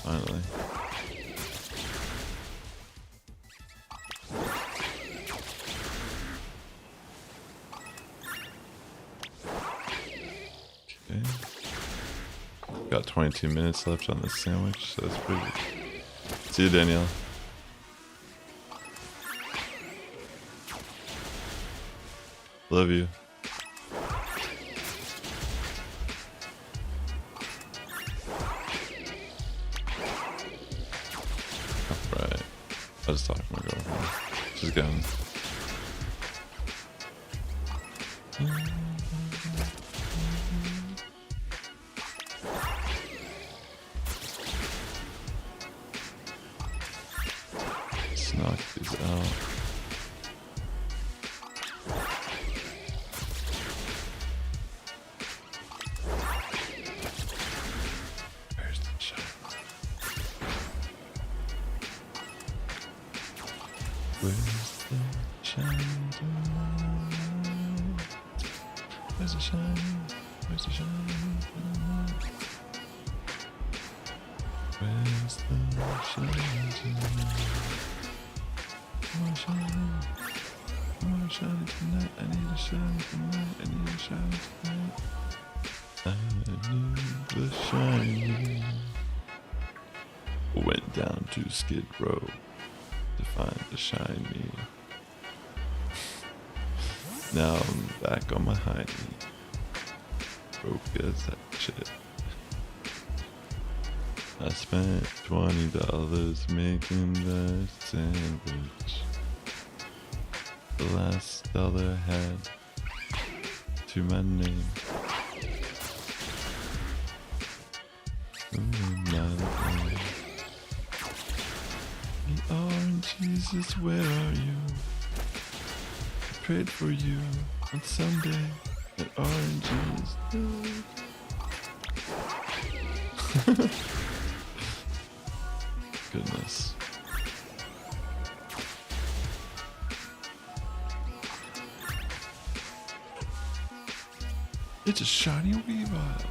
Finally. Okay. Got 22 minutes left on this sandwich, so that's pretty good. See you, Danielle. Love you. Alright. I was talking to my girlfriend. She's gone. Let's knock these out. Where's the shot? Where's the shine? Where's the shine? Where's the shine? Where's the shine? I wanna shine. I wanna shine tonight. I need a shine tonight. I need a shine tonight. I need the shine. Went down to Skid Row to find the shiny. Now I'm back on my high knee. Broke as that shit. I spent $20 making that sandwich. The last dollar I had to my name. The orange Jesus, where are you? I prayed for you on Sunday at Orange's. Goodness. It's a shiny Weavile.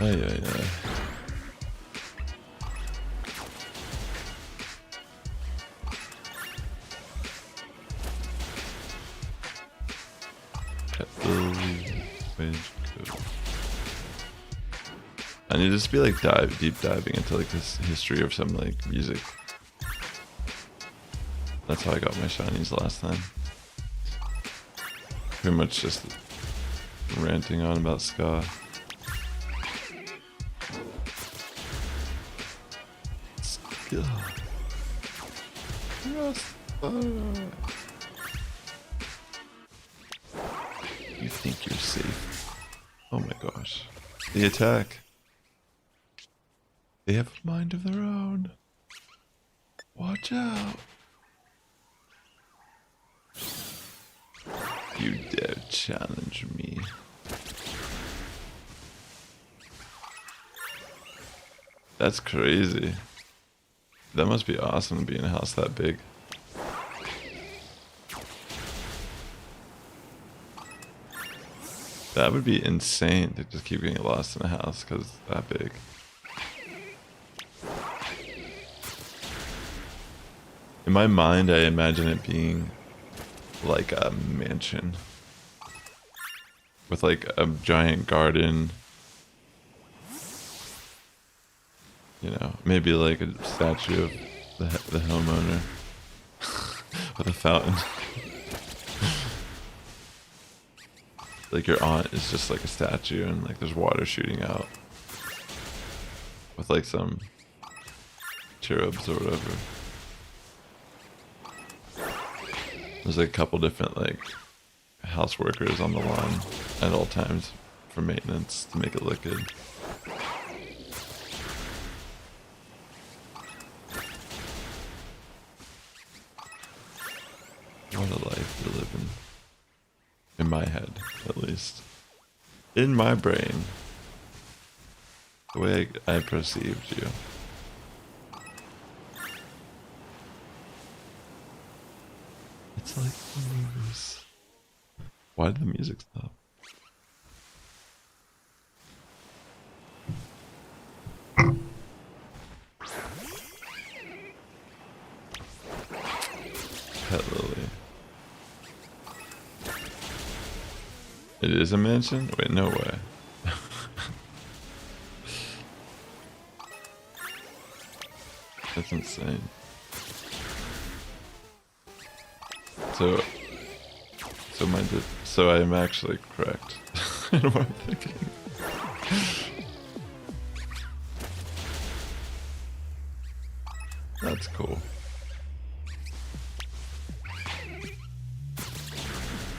Ay, ay, ay. I need to just be like deep diving into like this history of some like music. That's how I got my shinies last time. Pretty much just ranting on about ska. Ska. You think you're safe? Oh my gosh. The attack. They have a mind of their own. Watch out. You dare challenge me. That's crazy. That must be awesome to be in a house that big. That would be insane to just keep getting lost in a house because it's that big. In my mind, I imagine it being like a mansion with like a giant garden. You know, maybe like a statue of the homeowner with a fountain. Like your aunt is just like a statue and like there's water shooting out. With like some cherubs or whatever. There's like a couple different like house workers on the lawn at all times for maintenance to make it look good. What a life you're living. In my head, at least. In my brain. The way I perceived you. It's like the movies. Why did the music stop? Pet Lily. It is a mansion? Wait, no way. That's insane. So I am actually correct in what I'm thinking. That's cool.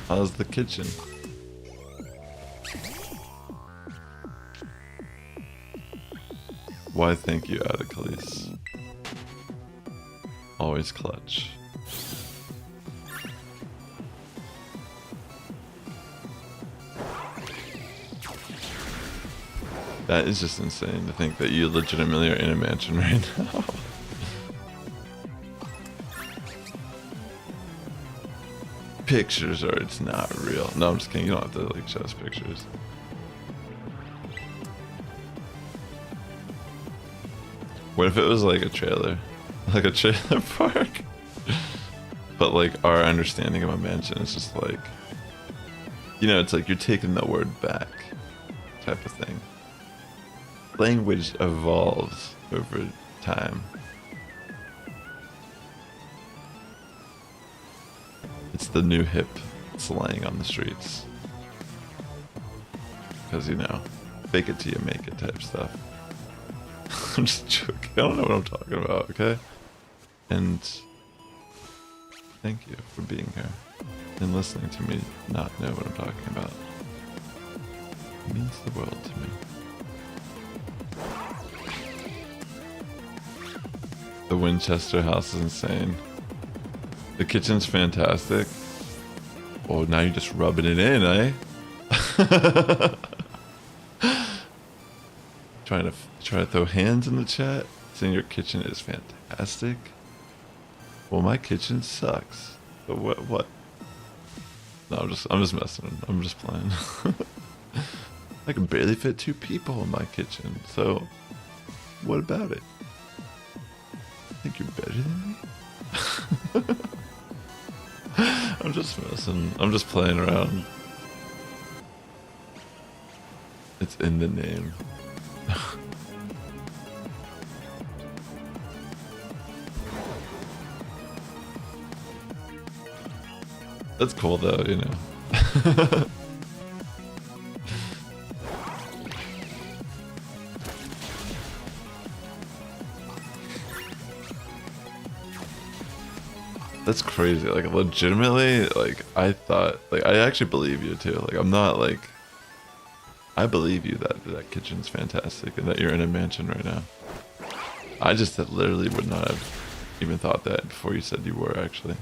How's the kitchen? Why thank you, Adakalis. Always clutch. That is just insane to think that you legitimately are in a mansion right now. Pictures or it's not real. No, I'm just kidding. You don't have to like show us pictures. What if it was like a trailer? Like a trailer park? But like our understanding of a mansion is just like, you know, it's like you're taking the word back type of thing. Language evolves over time. It's the new hip slang on the streets. Because, you know, fake it till you make it type stuff. I'm just joking. I don't know what I'm talking about, okay? And thank you for being here and listening to me not know what I'm talking about. It means the world to me. The Winchester house is insane. The kitchen's fantastic. Oh, now you're just rubbing it in, eh? Trying to throw hands in the chat, saying your kitchen is fantastic. Well, my kitchen sucks. But what? No, I'm just messing. I'm just playing. I can barely fit 2 people in my kitchen. So, what about it? Think you're better than me? I'm just messing. I'm just playing around. It's in the name. That's cool though, you know. That's crazy. Like legitimately, like I thought, like I actually believe you too. Like I'm not like, I believe you that kitchen's fantastic and that you're in a mansion right now. I just literally would not have even thought that before you said you were actually.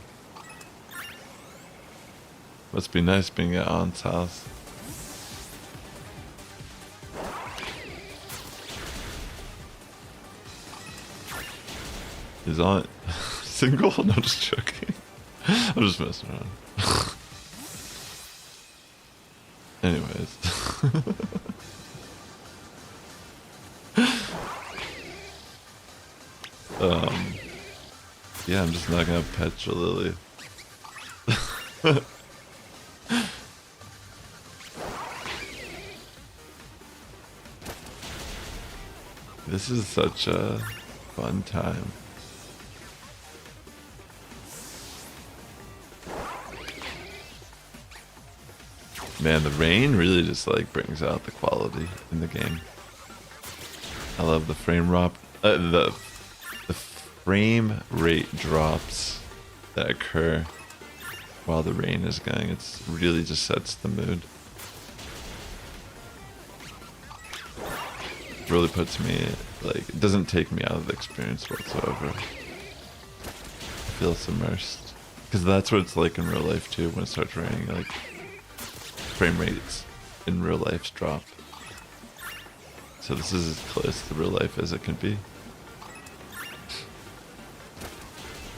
Must be nice being at Aunt's house. Is Aunt single? No, just joking. I'm just messing around. Anyways. Yeah, I'm just not gonna pet your Lily. This is such a fun time. Man, the rain really just like brings out the quality in the game. I love the the frame rate drops that occur while the rain is going. It's really just sets the mood. Really puts me, like, it doesn't take me out of the experience whatsoever. I feel immersed. Because that's what it's like in real life too, when it starts raining, like, frame rates in real life drop. So this is as close to real life as it can be.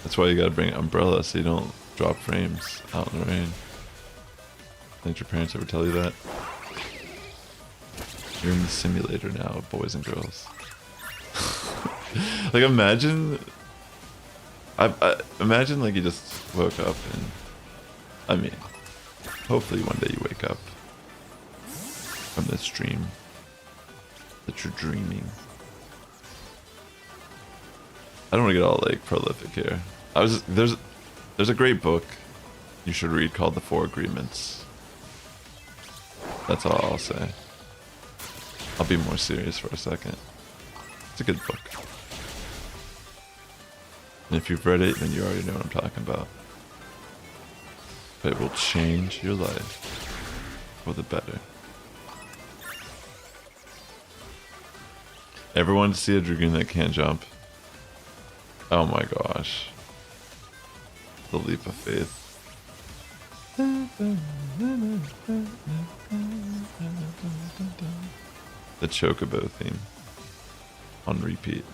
That's why you gotta bring an umbrella so you don't drop frames out in the rain. Didn't your parents ever tell you that? You're in the simulator now of boys and girls. Like imagine I imagine like you just woke up and I mean hopefully one day you wake up from this dream that you're dreaming. I don't want to get all like prolific here. There's a great book you should read called The Four Agreements. That's all I'll say. I'll be more serious for a second. It's a good book. And if you've read it, then you already know what I'm talking about. But it will change your life for the better. Ever wanted to see a dragoon that can't jump? Oh my gosh. The leap of faith. The Chocobo theme on repeat.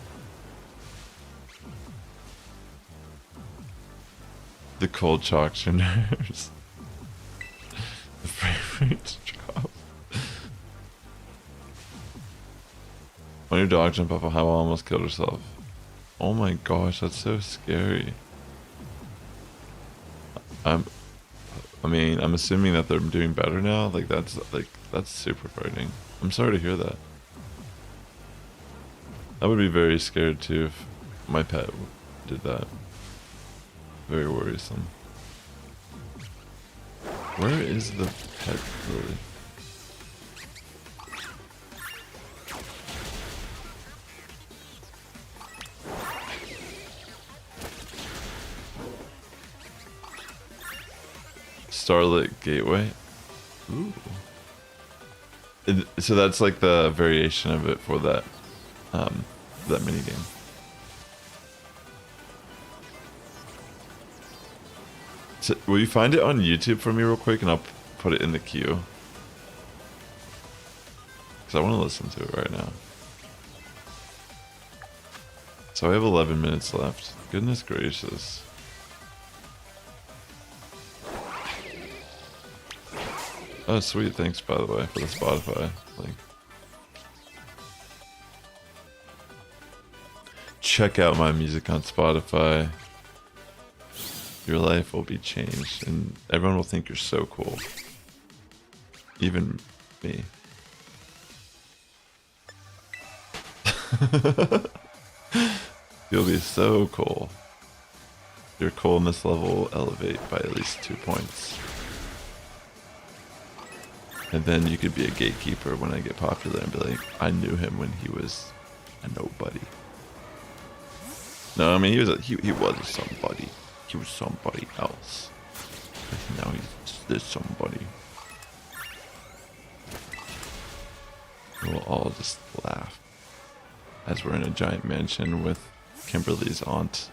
The cold chalks your nerves. The frame rates drop. When your dog jumped up a hill, almost killed herself. Oh my gosh, that's so scary. I'm assuming that they're doing better now. Like that's super frightening. I'm sorry to hear that. I would be very scared too if my pet did that. Very worrisome. Where is the pet really? Starlit Gateway. Ooh. So that's like the variation of it for that that mini game. So will you find it on YouTube for me real quick, and I'll put it in the queue because I want to listen to it right now. So I have 11 minutes left. Goodness gracious. Oh sweet, thanks by the way for the Spotify link. Check out my music on Spotify. Your life will be changed and everyone will think you're so cool. Even me. You'll be so cool. Your coolness level will elevate by at least 2 points. And then you could be a gatekeeper when I get popular and be like, I knew him when he was a nobody. No, I mean he was somebody. He was somebody else. But now there's somebody. We'll all just laugh as we're in a giant mansion with Kimberly's aunt,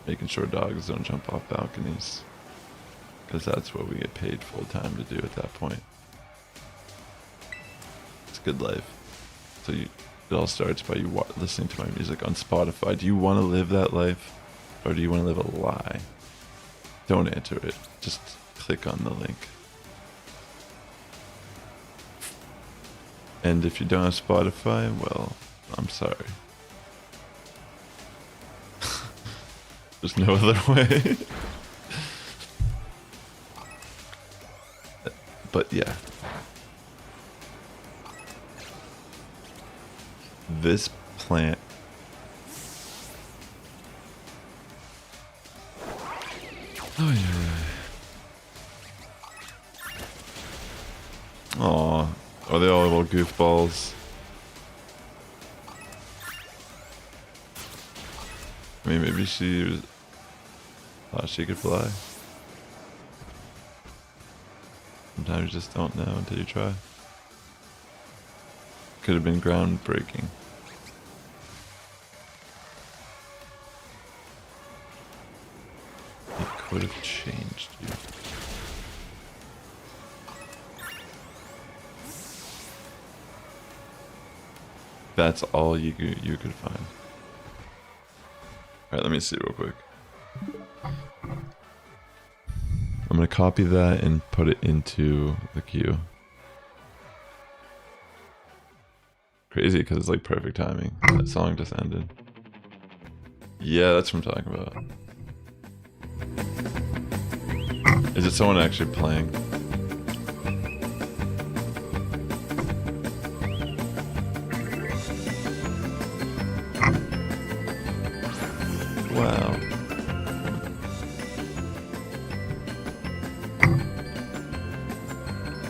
making sure dogs don't jump off balconies. because that's what we get paid full time to do at that point. It's a good life. So it all starts by you listening to my music on Spotify. Do you want to live that life, or do you want to live a lie? Don't answer it. Just click on the link. And if you don't have Spotify, well, I'm sorry. There's no other way. But yeah. This plant. Oh yeah. Aw. Are they all little goofballs? I mean, maybe she thought she could fly. Sometimes you just don't know until you try. Could have been groundbreaking. It could have changed you. That's all you could find. Alright, let me see real quick. I'm gonna copy that and put it into the queue. Crazy because it's like perfect timing. That song just ended. Yeah, that's what I'm talking about. Is it someone actually playing? Wow.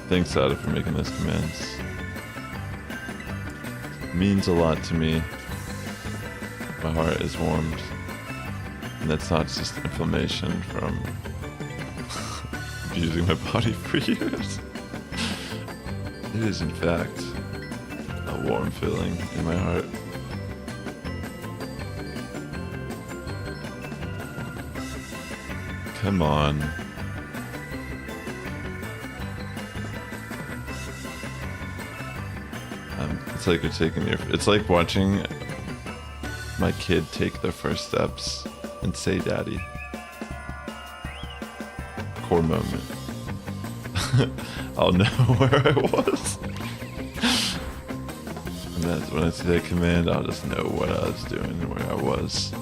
Thanks, Sada, for making those commands. Means a lot to me. My heart is warmed. And that's not just inflammation from abusing my body for years. It is, in fact, a warm feeling in my heart. Come on. It's like you're taking your... It's like watching my kid take their first steps and say daddy. Core moment. I'll know where I was. And that's when I see that command, I'll just know what I was doing and where I was.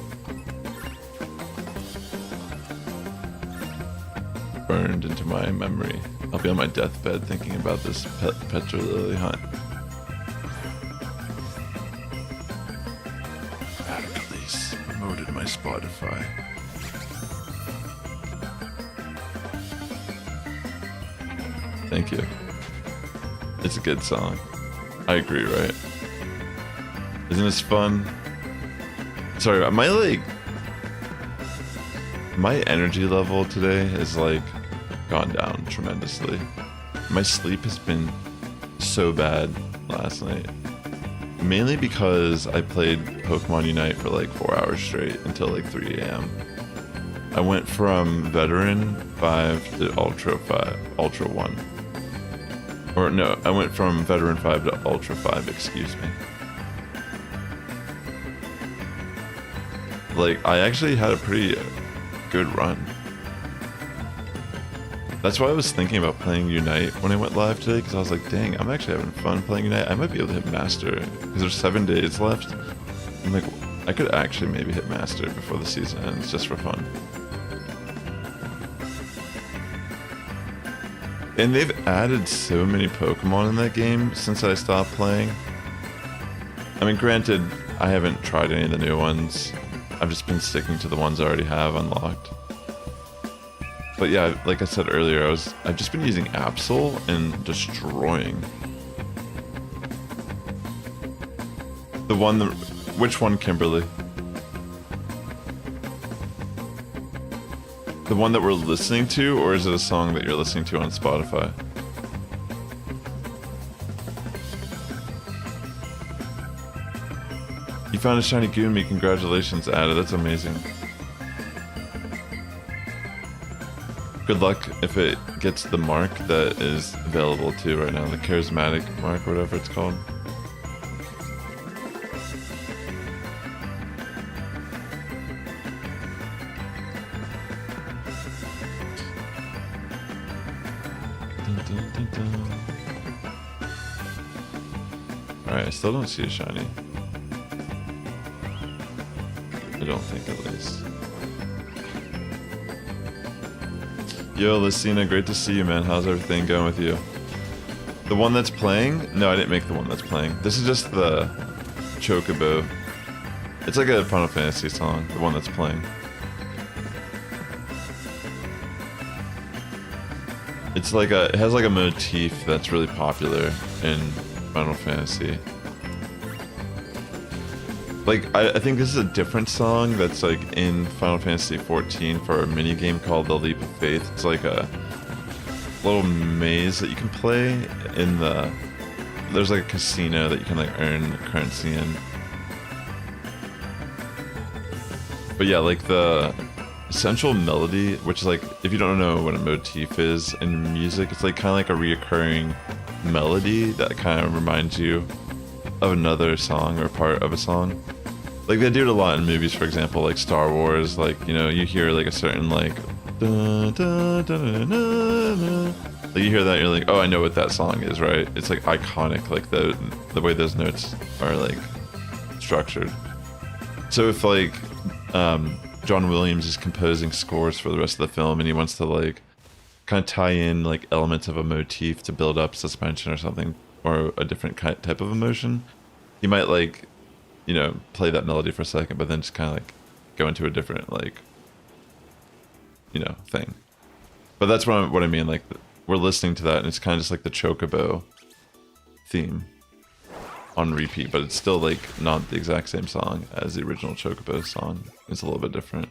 Burned into my memory. I'll be on my deathbed thinking about this Petra Lily hunt. Radically promoted my Spotify. Thank you. It's a good song. I agree, right? Isn't this fun? Sorry, my energy level today is like gone down tremendously. My sleep has been so bad last night. Mainly because I played Pokemon Unite for like 4 hours straight until like 3 a.m. I went from Veteran 5 to Ultra 1. Or no, I went from Veteran 5 to Ultra 5, excuse me. Like, I actually had a pretty good run. That's why I was thinking about playing Unite when I went live today, because I was like, dang, I'm actually having fun playing Unite. I might be able to hit Master, because there's 7 days left. I'm like, I could actually maybe hit Master before the season ends, just for fun. And they've added so many Pokemon in that game since I stopped playing. I mean, granted, I haven't tried any of the new ones. I've just been sticking to the ones I already have unlocked. But yeah, like I said earlier, I've just been using Absol and destroying. The one that... Which one, Kimberly? The one that we're listening to, or is it a song that you're listening to on Spotify? You found a shiny Goomy, congratulations, Ada, that's amazing. Good luck if it gets the mark that is available too right now, the charismatic mark or whatever it's called. Alright, I still don't see a shiny. I don't think, at least. Yo, Lucina, great to see you, man. How's everything going with you? The one that's playing? No, I didn't make the one that's playing. This is just the Chocobo. It's like a Final Fantasy song, the one that's playing. It's like it has like a motif that's really popular in Final Fantasy. Like, I think this is a different song that's like in Final Fantasy 14 for a mini game called The Leap of Faith. It's like a little maze that you can play in the... There's like a casino that you can like earn currency in. But yeah, like the essential melody, which is like, if you don't know what a motif is in music, it's like kind of like a reoccurring melody that kind of reminds you of another song or part of a song. Like they do it a lot in movies, for example, like Star Wars. Like, you know, you hear like a certain like da, da, da, da, da, da. Like you hear that, you're like, oh, I know what that song is, right? It's like iconic, like the way those notes are like structured. So if like John Williams is composing scores for the rest of the film and he wants to like kind of tie in like elements of a motif to build up suspension or something, or a different type of emotion, he might like, you know, play that melody for a second, but then just kind of like go into a different like, you know, thing. But that's what I mean. Like we're listening to that, and it's kind of just like the Chocobo theme on repeat, but it's still like not the exact same song as the original Chocobo song. It's a little bit different.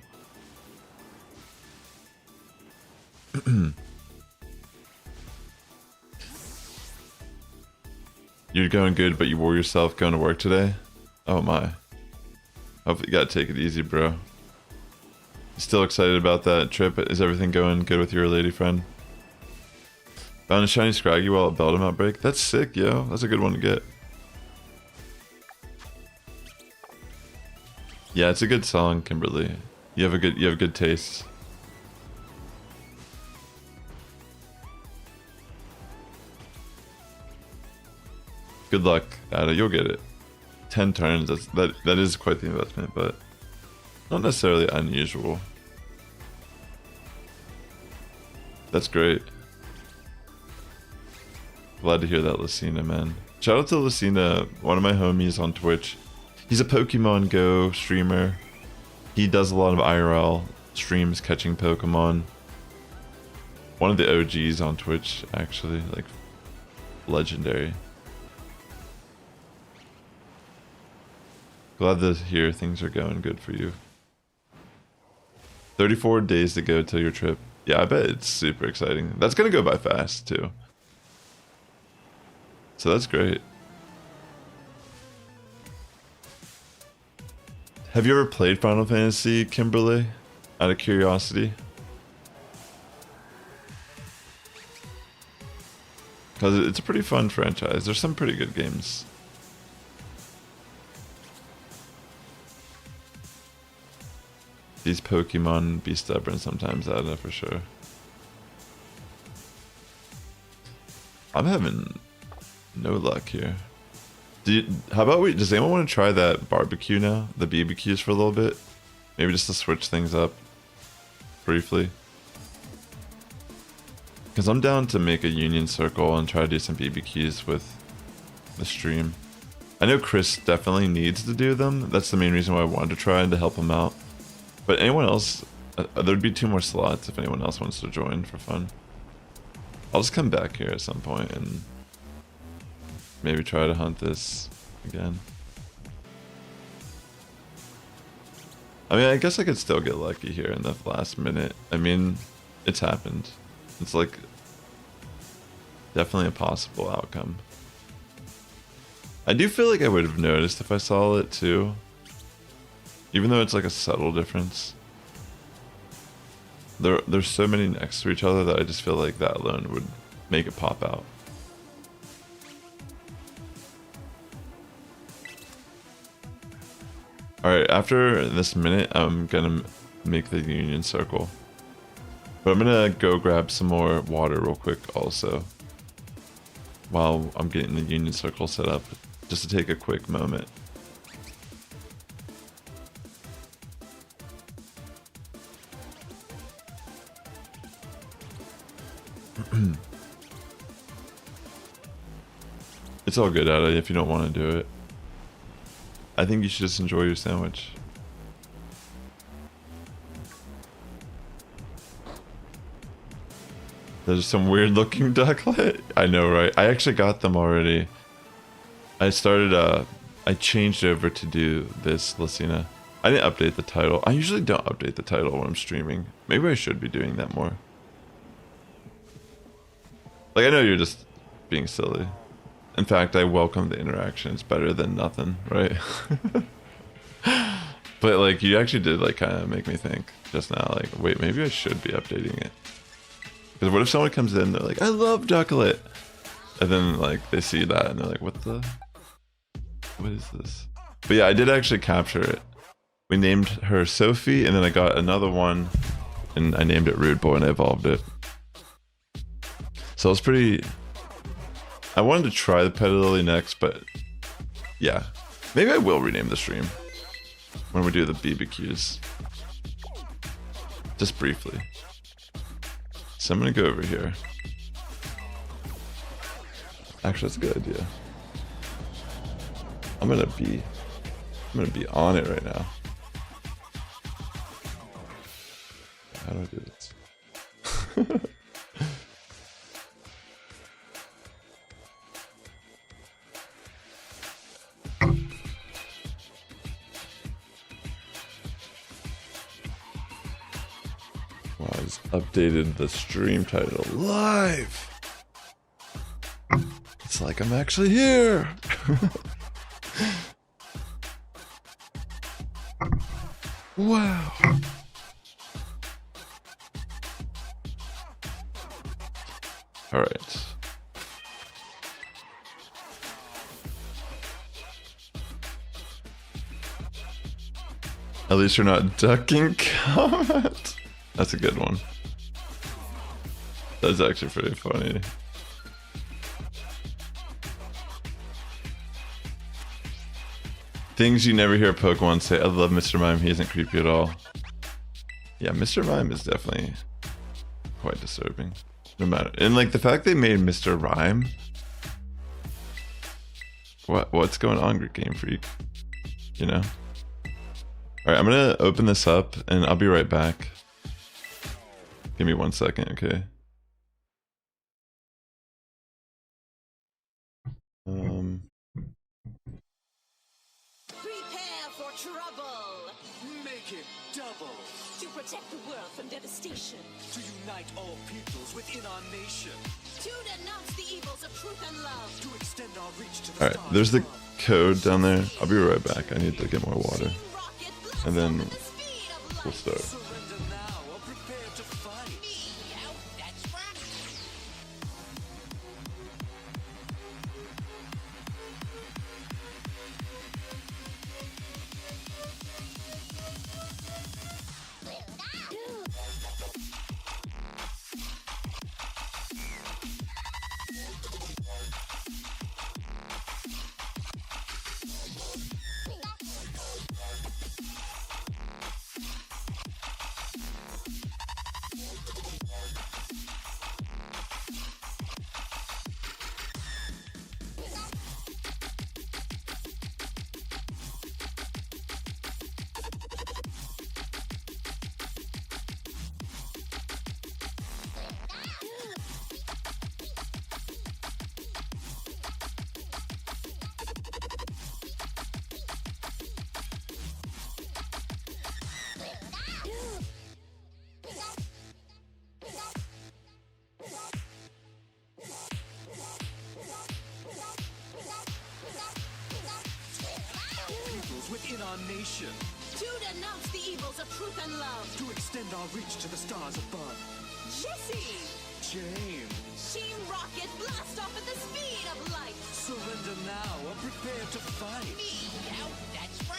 You're going good, but you wore yourself going to work today? Oh my. Hope you gotta take it easy, bro. Still excited about that trip? Is everything going good with your lady friend? Found a shiny Scraggy while at Beldum Outbreak? That's sick, yo. That's a good one to get. Yeah, it's a good song, Kimberly. You have good taste. Good luck, Ada. You'll get it. 10 turns. That is quite the investment, but not necessarily unusual. That's great. Glad to hear that, Lucina, man. Shout out to Lucina, one of my homies on Twitch. He's a Pokemon Go streamer. He does a lot of IRL streams catching Pokemon. One of the OGs on Twitch, actually, like legendary. Glad to hear things are going good for you. 34 days to go till your trip. Yeah, I bet it's super exciting. That's gonna go by fast too. So that's great. Have you ever played Final Fantasy, Kimberly? Out of curiosity? Because it's a pretty fun franchise. There's some pretty good games. These Pokemon be stubborn sometimes, Ada, for sure. I'm having no luck here. How about does anyone want to try that barbecue now? The BBQs for a little bit? Maybe just to switch things up briefly. Because I'm down to make a union circle and try to do some BBQs with the stream. I know Chris definitely needs to do them. That's the main reason why I wanted to try and to help him out. But anyone else, there'd be 2 more slots if anyone else wants to join for fun. I'll just come back here at some point and maybe try to hunt this again. I mean, I guess I could still get lucky here in the last minute. I mean, it's happened. It's like definitely a possible outcome. I do feel like I would have noticed if I saw it too. Even though it's like a subtle difference. There's so many next to each other that I just feel like that alone would make it pop out. Alright, after this minute, I'm gonna make the union circle. But I'm gonna go grab some more water real quick also, while I'm getting the union circle set up, just to take a quick moment. It's all good, Ada, if you don't want to do it. I think you should just enjoy your sandwich. There's some weird looking Ducklett. I know, right? I actually got them already. I changed over to do this, Lucina. I didn't update the title. I usually don't update the title when I'm streaming. Maybe I should be doing that more. Like, I know you're just being silly. In fact, I welcome the interaction. It's better than nothing, right? But like, you actually did like kind of make me think just now, like, wait, maybe I should be updating it. Because what if someone comes in, they're like, I love Ducklett, and then like they see that and they're like, what is this? But yeah, I did actually capture it. We named her Sophie, and then I got another one, and I named it Rude Boy, and I evolved it. So it's pretty. I wanted to try the Petalily next, but yeah, maybe I will rename the stream when we do the BBQs. Just briefly. So I'm gonna go over here. Actually, that's a good idea. I'm gonna be on it right now. How do I do this? Wow, I just updated the stream title live. It's like I'm actually here. Wow. All right. At least you're not ducking comment. That's a good one. That's actually pretty funny. Things you never hear Pokemon say. I love Mr. Mime. He isn't creepy at all. Yeah, Mr. Mime is definitely quite disturbing. No matter, and like the fact they made Mr. Rhyme. What's going on, Gamefreak? You know. All right, I'm gonna open this up, and I'll be right back. Give me 1 second, okay? Prepare for trouble. Make it double. To protect the world from devastation. To unite all peoples within our nation. To denounce the evils of truth and love. To extend our reach to the All right, there's the code down there. I'll be right back. I need to get more water, and then we'll start. Surrender now or prepare to fight. Within our nation, To denounce the evils of truth and love. To extend our reach to the stars above. Jesse! James. Team Rocket, blast off at the speed of light. Surrender now or prepare to fight. Meow, that's right.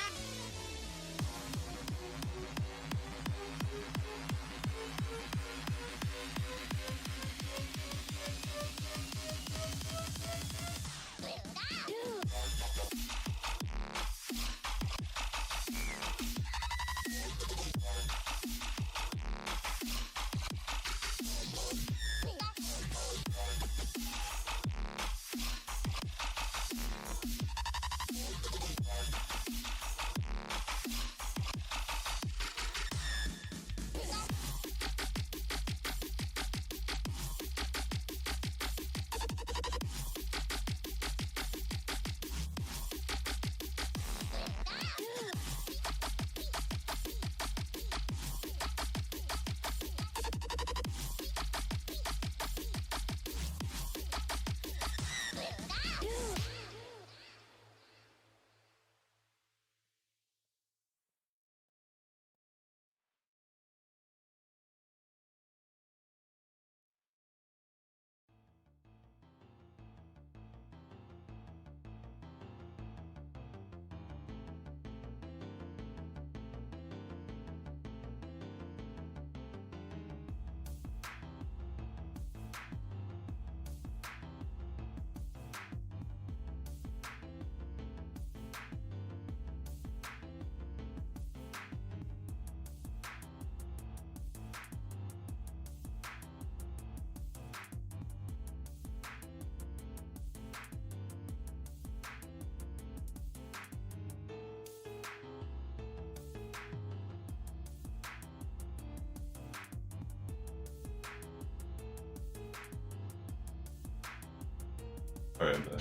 Alright, I'm back.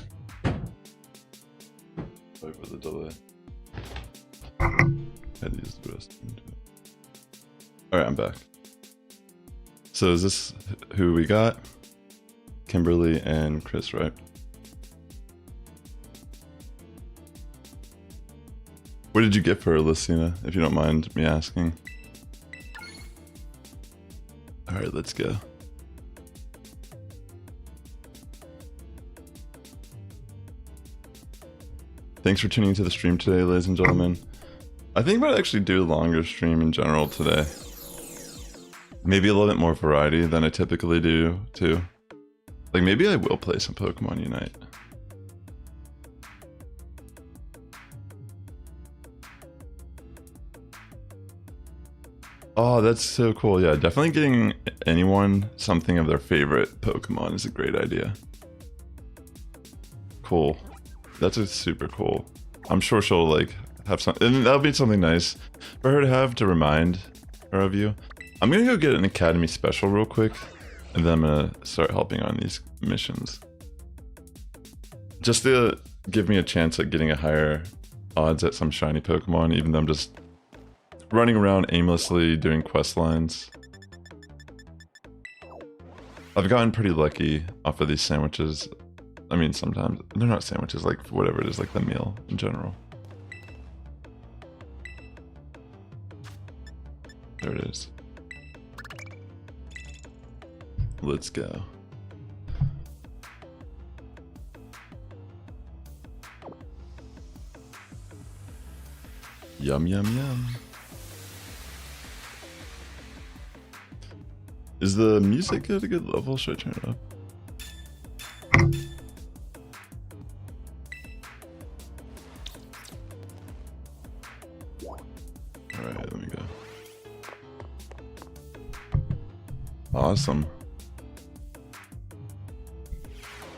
Sorry for the delay. Had to use the rest. Alright, I'm back. So is this who we got? Kimberly and Chris, right? What did you get for her, Lucina, if you don't mind me asking? Alright, let's go. Thanks for tuning into the stream today, ladies and gentlemen. I think I might actually do a longer stream in general today. Maybe a little bit more variety than I typically do, too. Like, maybe I will play some Pokemon Unite. Oh, that's so cool. Yeah, definitely getting anyone something of their favorite Pokemon is a great idea. Cool. That's a super cool. I'm sure she'll like have some, and that'll be something nice for her to have to remind her of you. I'm gonna go get an Academy special real quick, and then I'm gonna start helping on these missions. Just to give me a chance at getting a higher odds at some shiny Pokemon, even though I'm just running around aimlessly doing quest lines. I've gotten pretty lucky off of these sandwiches. I mean, sometimes they're not sandwiches, like whatever it is, like the meal in general. There it is. Let's go. Yum, yum, yum. Is the music at a good level? Should I turn it up? Alright, let me go. Awesome.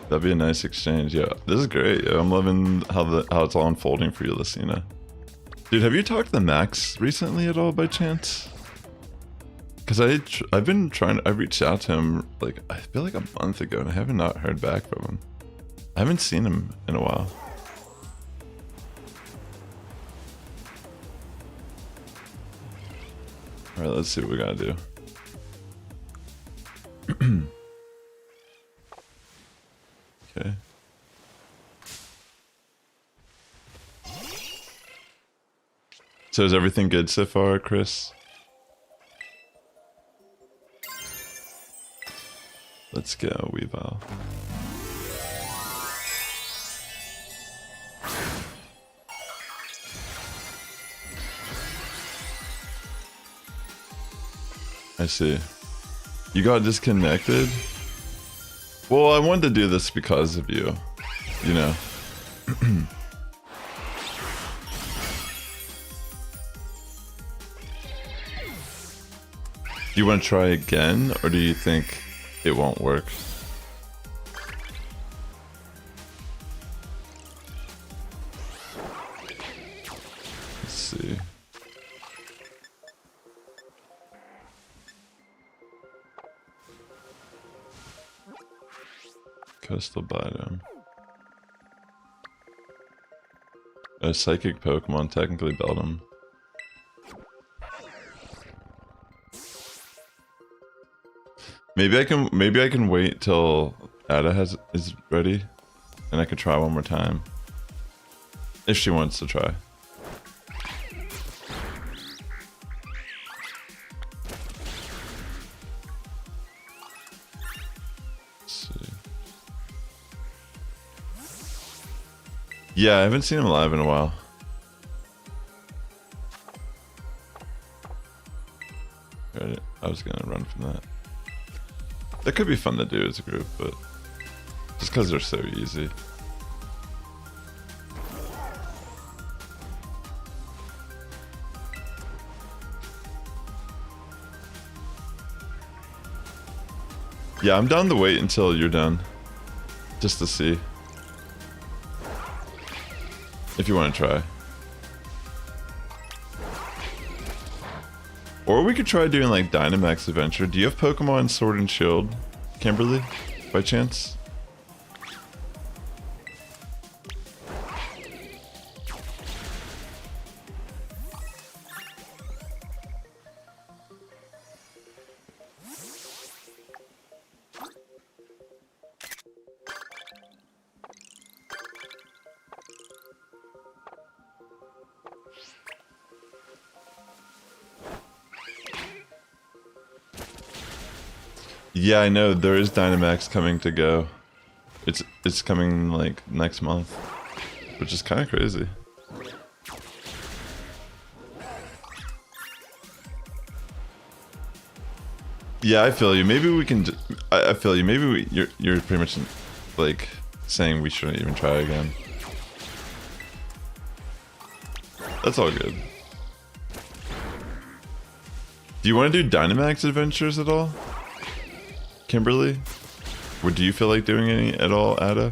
That'd be a nice exchange. Yeah, this is great. I'm loving how it's all unfolding for you, Lucina. Dude, have you talked to the Max recently at all by chance? Because I've been trying. I reached out to him like I feel like a month ago, and I haven't not heard back from him. I haven't seen him in a while. All right, let's see what we gotta do. Okay. So is everything good so far, Chris? Let's go, Weavile. I see. You got disconnected? Well, I wanted to do this because of you. You know. Do you want to try again, or do you think it won't work? Let's see. Coastal Biome. A psychic Pokemon, technically Beldum. Maybe I can wait till Ada is ready, and I could try one more time. If she wants to try. Let's see. Yeah, I haven't seen him live in a while. Right, I was gonna run from that. That could be fun to do as a group, but just because they're so easy. Yeah, I'm down to wait until you're done, just to see if you want to try. Or we could try doing like Dynamax Adventure. Do you have Pokemon Sword and Shield, Kimberly, by chance? Yeah, I know there is Dynamax coming to go. It's coming like next month, which is kind of crazy. Yeah, I feel you. Maybe we can. I feel you. Maybe you're pretty much like saying we shouldn't even try again. That's all good. Do you want to do Dynamax Adventures at all, Kimberly? Or do you feel like doing any at all, Ada?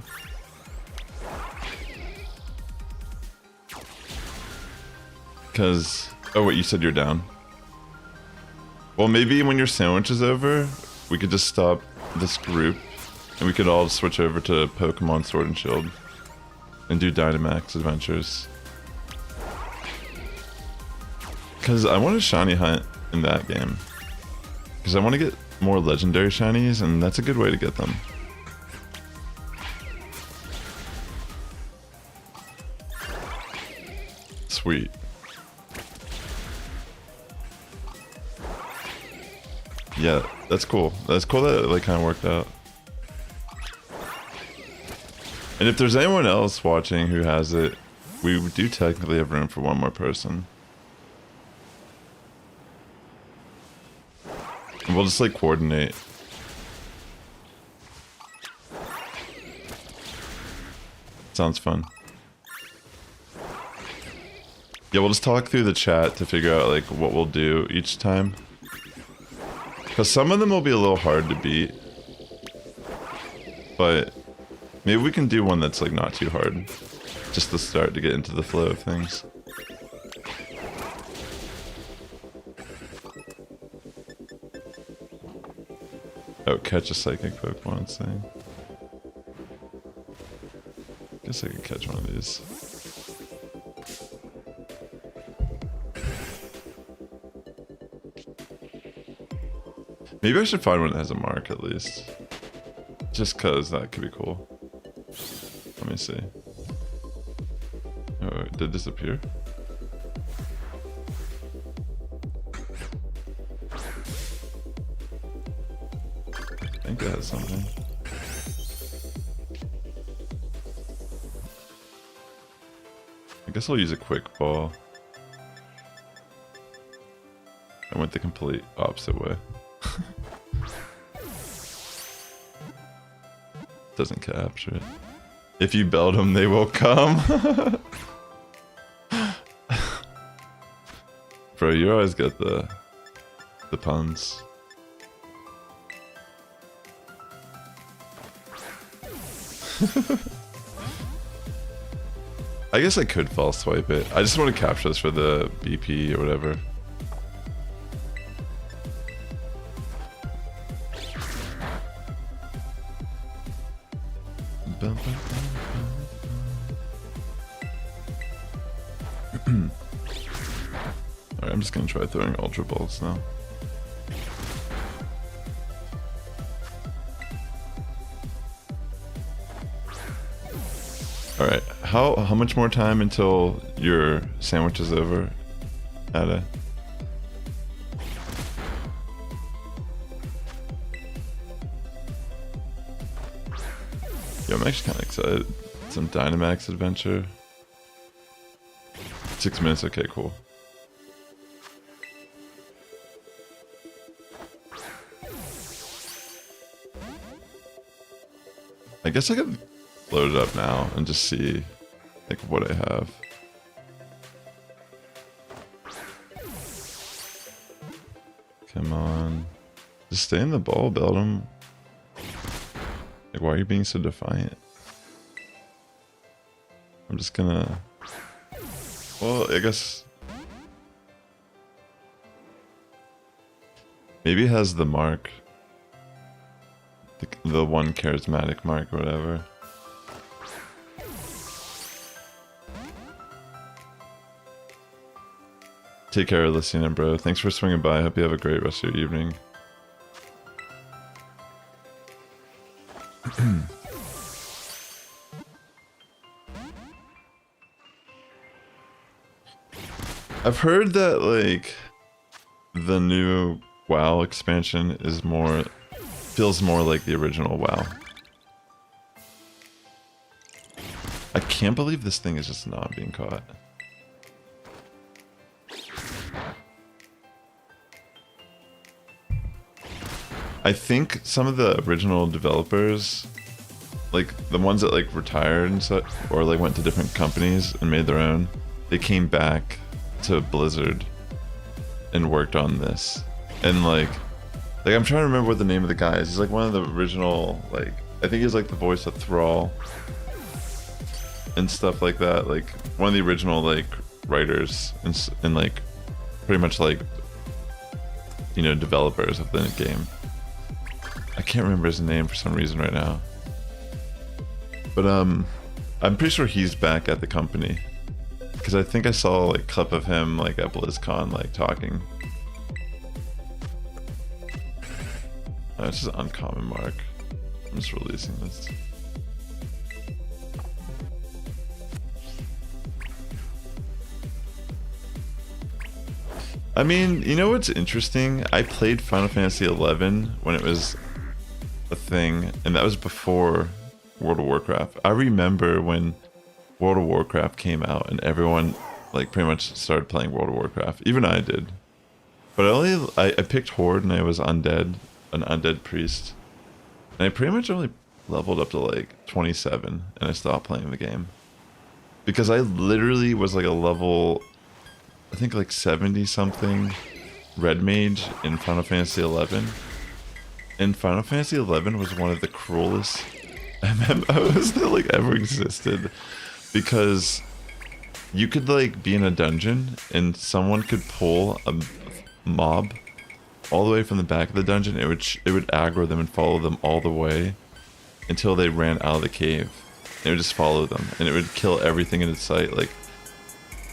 Because... Oh wait, you said you're down. Well, maybe when your sandwich is over, we could just stop this group and we could all switch over to Pokemon Sword and Shield and do Dynamax Adventures. Because I want to shiny hunt in that game. Because I want to get more legendary shinies, and that's a good way to get them. Sweet. Yeah, that's cool. That's cool that it like kind of worked out. And if there's anyone else watching who has it, we do technically have room for one more person. And we'll just like coordinate. Sounds fun. Yeah, we'll just talk through the chat to figure out like what we'll do each time. Because some of them will be a little hard to beat. But maybe we can do one that's like not too hard. Just to start to get into the flow of things. Oh, catch a psychic Pokemon thing. Guess I could catch one of these. Maybe I should find one that has a mark at least. Just cause that could be cool. Let me see. Oh, it did disappear? has something. I guess I'll use a quick ball. I went the complete opposite way. Doesn't capture it. If you belt them, they will come. Bro, you always get the puns. I guess I could false swipe it. I just want to capture this for the BP or whatever. Alright, I'm just gonna try throwing Ultra Balls now. Alright, how much more time until your sandwich is over, Ada? Yo, I'm actually kind of excited. Some Dynamax adventure. 6 minutes, okay, cool. I guess I could load it up now and just see like what I have. Come on. Just stay in the ball, belt him. Like, why are you being so defiant? I'm just gonna... Well, I guess... Maybe it has the mark. The one charismatic mark or whatever. Take care, Lucina, bro. Thanks for swinging by. Hope you have a great rest of your evening. I've heard that, like, the new WoW expansion is more... feels more like the original WoW. I can't believe this thing is just not being caught. I think some of the original developers, like the ones that like retired and such, or like went to different companies and made their own, they came back to Blizzard and worked on this. And like I'm trying to remember what the name of the guy is. He's like one of the original, like, I think he's like the voice of Thrall and stuff like that. Like one of the original like writers and like pretty much like, you know, developers of the game. I can't remember his name for some reason right now. But I'm pretty sure he's back at the company. Because I think I saw like a clip of him like at BlizzCon like talking. It's just an uncommon mark. I'm just releasing this. I mean, you know what's interesting? I played Final Fantasy XI when it was a thing, and that was before World of Warcraft. I remember when World of Warcraft came out and everyone like pretty much started playing World of Warcraft. Even I did. But I picked Horde and I was undead, an undead priest. And I pretty much only leveled up to like 27 and I stopped playing the game. Because I literally was like a level, I think like 70 something red mage in Final Fantasy XI. And Final Fantasy XI was one of the cruelest MMOs that like ever existed, because you could like be in a dungeon and someone could pull a mob all the way from the back of the dungeon. It would aggro them and follow them all the way until they ran out of the cave. It would just follow them and it would kill everything in its sight. Like,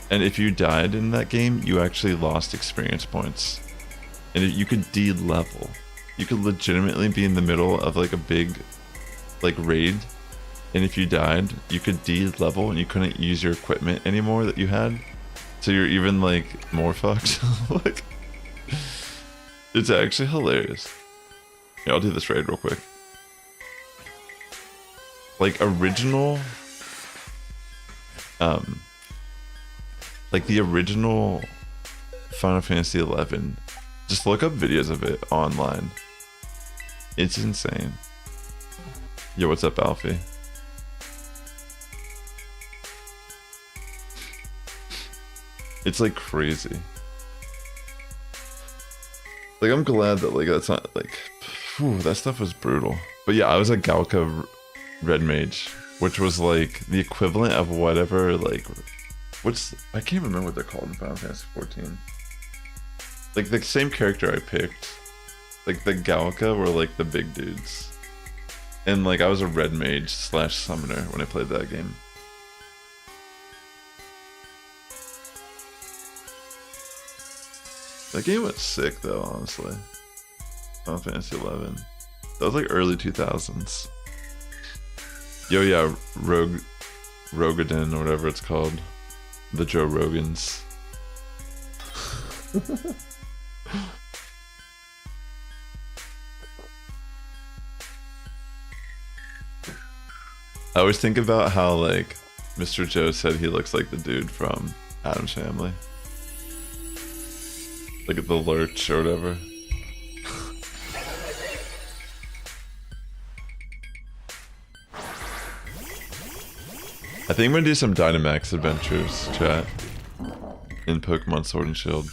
and if you died in that game, you actually lost experience points, and you could de-level. You could legitimately be in the middle of like a big like raid, and if you died, you could de-level and you couldn't use your equipment anymore that you had. So you're even like more fucked. Like, it's actually hilarious. Yeah, I'll do this raid real quick. like original, like the original Final Fantasy 11. Just look up videos of it online. It's insane. Yo, what's up, Alfie? It's like crazy. Like, I'm glad that like that's not like, whew, that stuff was brutal. But yeah, I was a Galka Red Mage, which was like the equivalent of whatever, like, I can't remember what they're called in Final Fantasy 14. Like the same character I picked, like the Galka were like the big dudes. And like I was a Red Mage / Summoner when I played that game. That game was sick though, honestly. Final Fantasy 11. That was like early 2000s. Yo, yeah, Rogadin or whatever it's called. The Joe Rogans. I always think about how like Mr. Joe said he looks like the dude from Addams Family. Like the Lurch or whatever. I think I'm gonna do some Dynamax adventures, chat, in Pokemon Sword and Shield.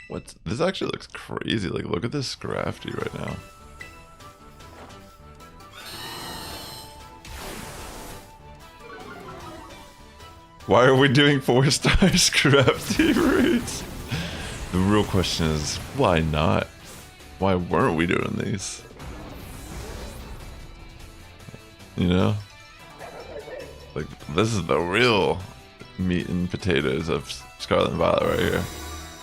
What? This actually looks crazy. Like, look at this Scrafty right now. Why are we doing 4-star Scrafty raids? The real question is, why not? Why weren't we doing these? You know? Like, this is the real meat and potatoes of Scarlet and Violet right here.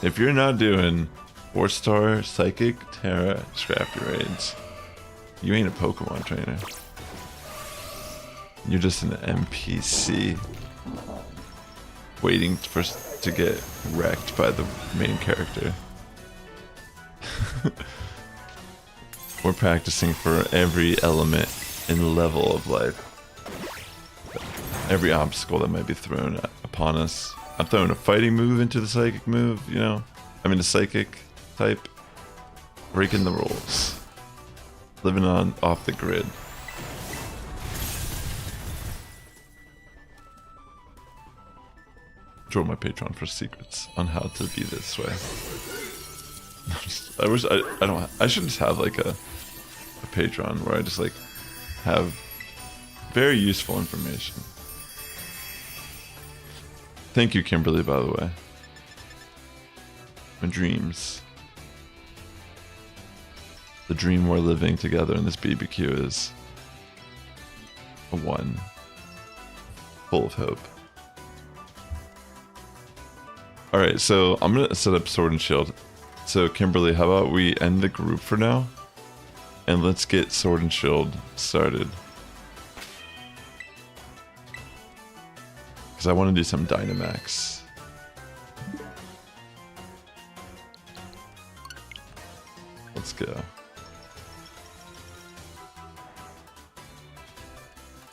If you're not doing 4-star Psychic Terra Scrafty raids, you ain't a Pokemon trainer. You're just an NPC waiting to get wrecked by the main character. We're practicing for every element and level of life. Every obstacle that might be thrown upon us. I'm throwing a fighting move into the psychic move, you know? I mean, the psychic type. Breaking the rules. Living off the grid. Join my Patreon for secrets on how to be this way. I wish I should just have like a Patreon where I just like have very useful information. Thank you, Kimberly, by the way. My dreams. The dream we're living together in this BBQ is a one. Full of hope. Alright, so I'm gonna set up Sword and Shield. So Kimberly, how about we end the group for now? And let's get Sword and Shield started. Because I want to do some Dynamax. Let's go.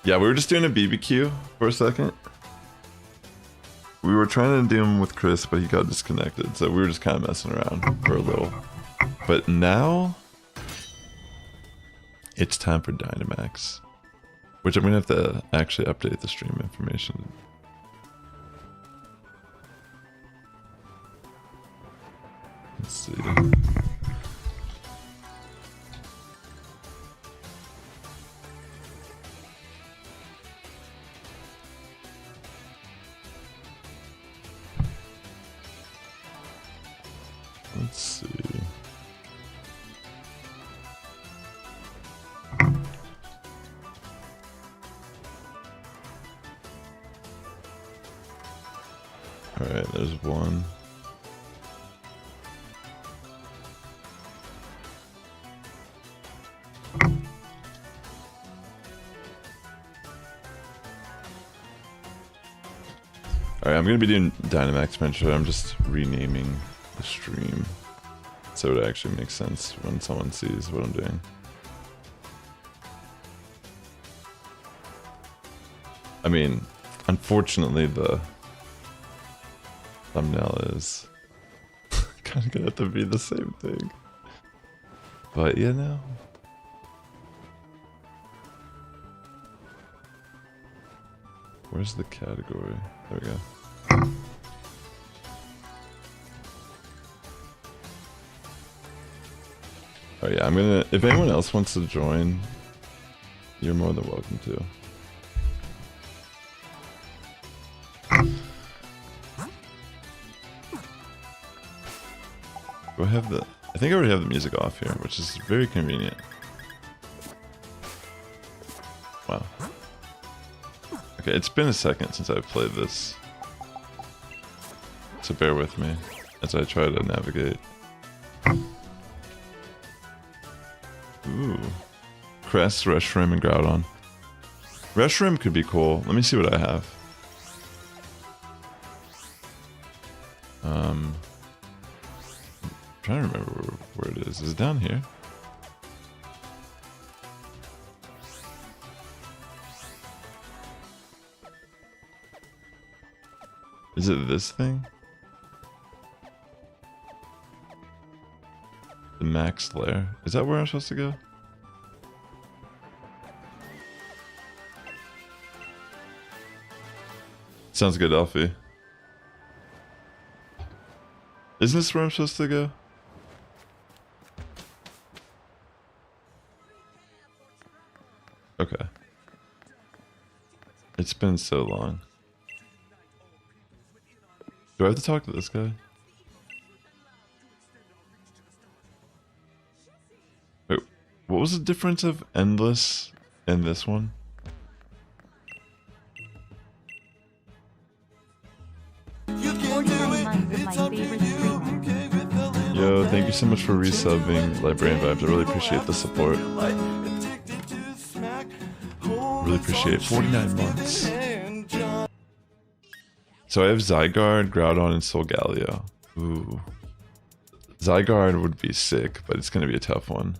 Yeah, we were just doing a BBQ for a second. We were trying to do him with Chris, but he got disconnected, so we were just kind of messing around for a little. But now, it's time for Dynamax, which I'm going to have to actually update the stream information. Let's see. Let's see. Alright, there's one. Alright, I'm going to be doing Dynamax Venture. I'm just renaming the stream so it actually makes sense when someone sees what I'm doing. I mean, unfortunately, the thumbnail is kind of gonna have to be the same thing. But you know. Where's the category? There we go. Oh yeah, I'm gonna, if anyone else wants to join, you're more than welcome to. Do I have the, I think I already have the music off here, which is very convenient. Wow. Okay, it's been a second since I've played this, so bear with me as I try to navigate. Ooh. Crest, Reshiram, and Groudon. Reshiram could be cool. Let me see what I have. I'm trying to remember where it is. Is it down here? Is it this thing? The max lair? Is that where I'm supposed to go? Sounds good, Alfie. Isn't this where I'm supposed to go? Okay. It's been so long. Do I have to talk to this guy? Wait, what was the difference of Endless and this one? Yo, thank you so much for resubbing Librarian Vibes. I really appreciate the support. Really appreciate it. 49 months. So I have Zygarde, Groudon, and Solgaleo. Ooh. Zygarde would be sick, but it's going to be a tough one.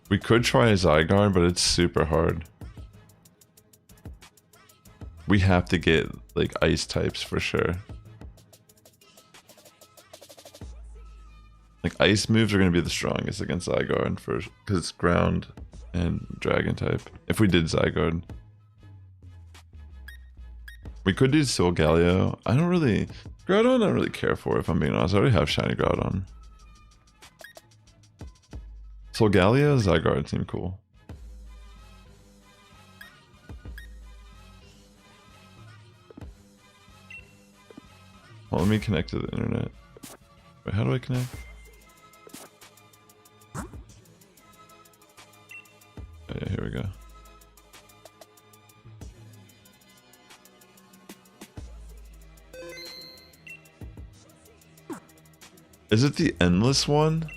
We could try a Zygarde, but it's super hard. We have to get, like, ice types for sure. Like, ice moves are going to be the strongest against Zygarde because it's ground and dragon type. If we did Zygarde. We could do Solgaleo. I don't really... Groudon I don't really care for, if I'm being honest. I already have Shiny Groudon. Solgaleo, Zygarde seem cool. Well, let me connect to the internet. Wait, how do I connect? Oh yeah, here we go. Is it the endless one?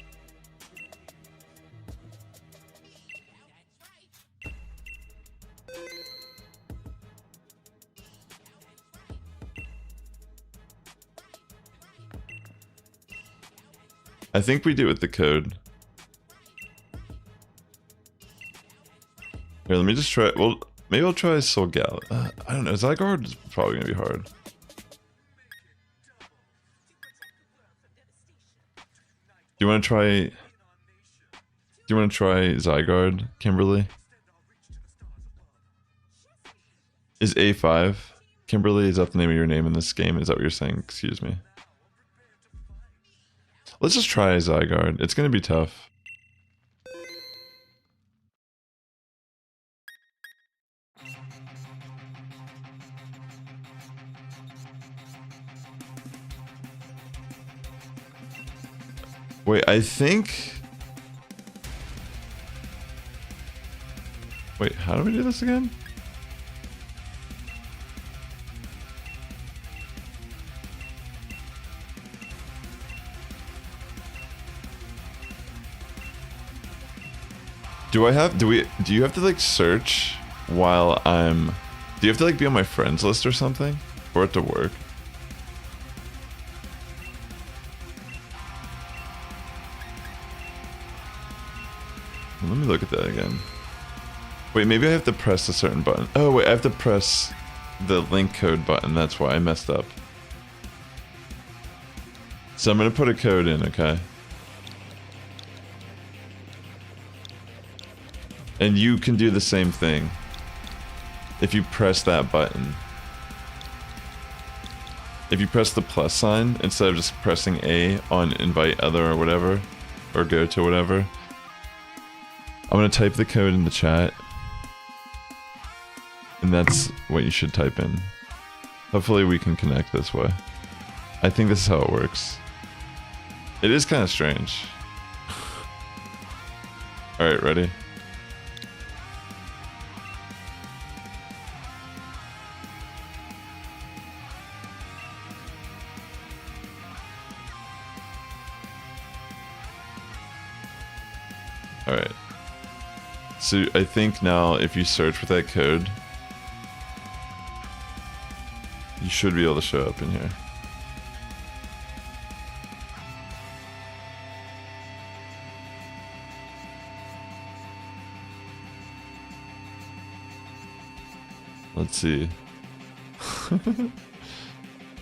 I think we do it with the code. Here, let me just try. Well, maybe I'll try Solgaleo. I don't know. Zygarde is probably gonna be hard. Do you want to try? Do you want to try Zygarde, Kimberly? Is A5 Kimberly? Is that the name of your name in this game? Is that what you're saying? Excuse me. Let's just try Zygarde. It's gonna be tough. Wait, I think... Wait, how do we do this again? Do you have to like search while I'm... Do you have to like be on my friends list or something for it to work? Let me look at that again. Wait, maybe I have to press a certain button. Oh wait, I have to press the link code button. That's why I messed up. So I'm gonna put a code in, okay? And you can do the same thing if you press that button. If you press the plus sign instead of just pressing A on invite other or whatever, or go to whatever, I'm gonna type the code in the chat, and that's what you should type in. Hopefully we can connect this way. I think this is how it works. It is kind of strange. Alright, ready? Alright. So I think now if you search with that code, you should be able to show up in here. Let's see.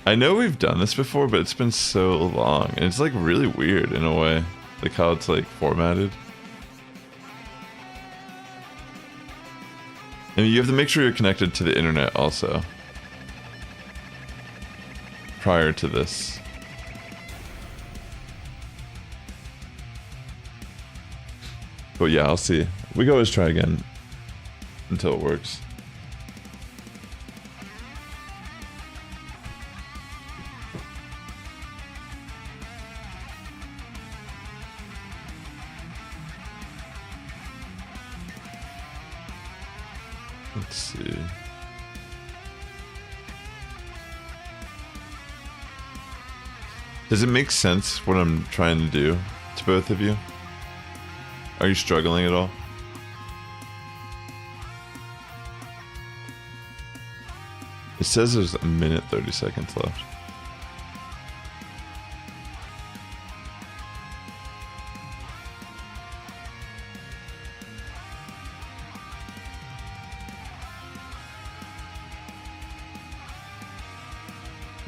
I know we've done this before, but it's been so long, and it's like really weird in a way, like how it's like formatted. And you have to make sure you're connected to the internet also prior to this. But yeah, I'll see. We can always try again until it works. Let's see. Does it make sense what I'm trying to do to both of you? Are you struggling at all? It says there's a minute 30 seconds left.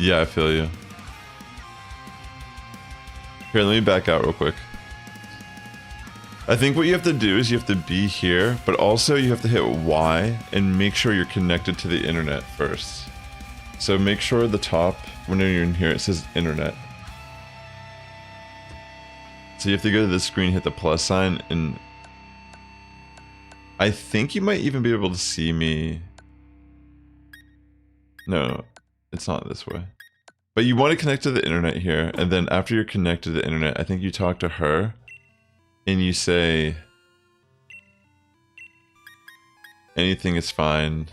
Yeah, I feel you. Here, let me back out real quick. I think what you have to do is you have to be here, but also you have to hit Y and make sure you're connected to the internet first. So make sure at the top, whenever you're in here, it says internet. So you have to go to this screen, hit the plus sign, and I think you might even be able to see me. No, it's not this way. But you want to connect to the internet here, and then after you're connected to the internet, I think you talk to her, and you say, anything is fine.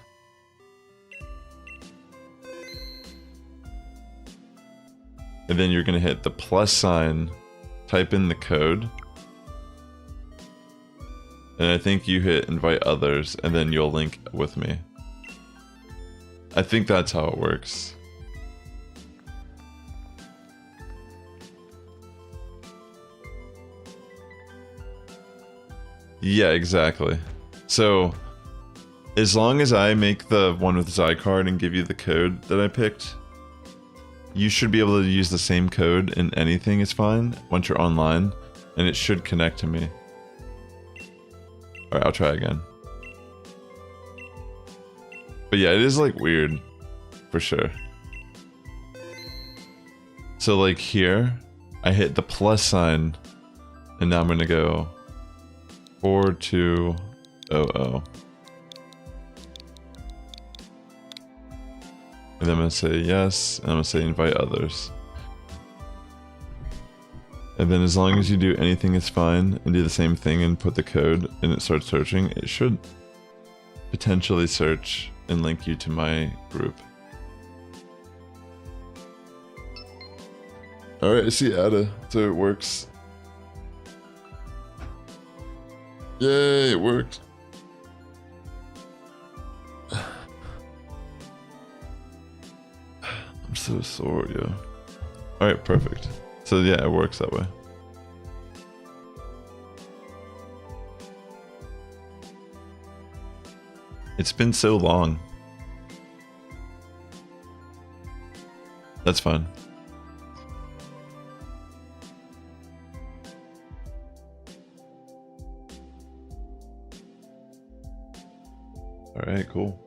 And then you're going to hit the plus sign, type in the code, and I think you hit invite others, and then you'll link with me. I think that's how it works. Yeah, exactly. So, as long as I make the one with Zycard and give you the code that I picked, you should be able to use the same code and anything is fine once you're online, and it should connect to me. Alright, I'll try again. But yeah, it is like weird, for sure. So like here, I hit the plus sign, and now I'm gonna go 4200. And then I'm gonna say yes, and I'm gonna say invite others. And then as long as you do anything is fine and do the same thing and put the code and it starts searching, it should potentially search and link you to my group. Alright, I see Ada, so it works. Yay, it worked. I'm so sore, yo. Alright, perfect. So yeah, it works that way. It's been so long. That's fine. All right, cool.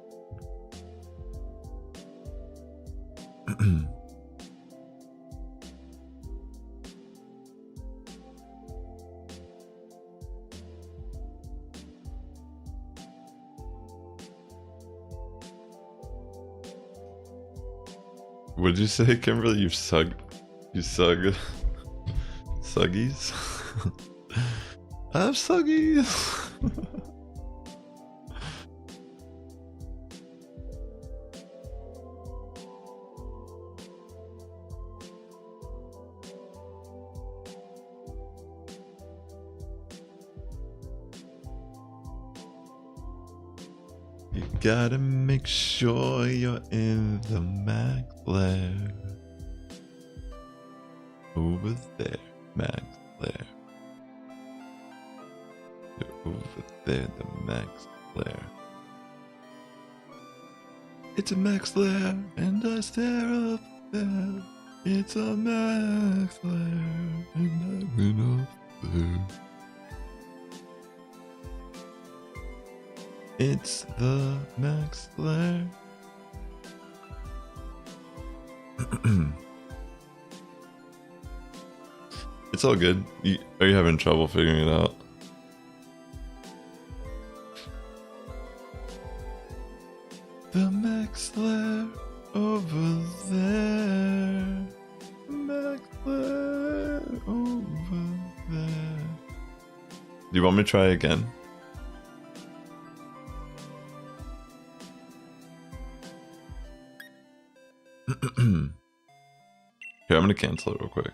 What did you say, Kimberly? You sug, suggies? I have suggies. You gotta make sure you're in the max lair. Over there, max lair. You're over there, the max lair. It's a max lair, and I stare up there. It's a max lair, and I went up there. It's the max lair. It's all good. Are you having trouble figuring it out? The max lair over there. Max lair over there. Do you want me to try again? Here, I'm gonna cancel it real quick.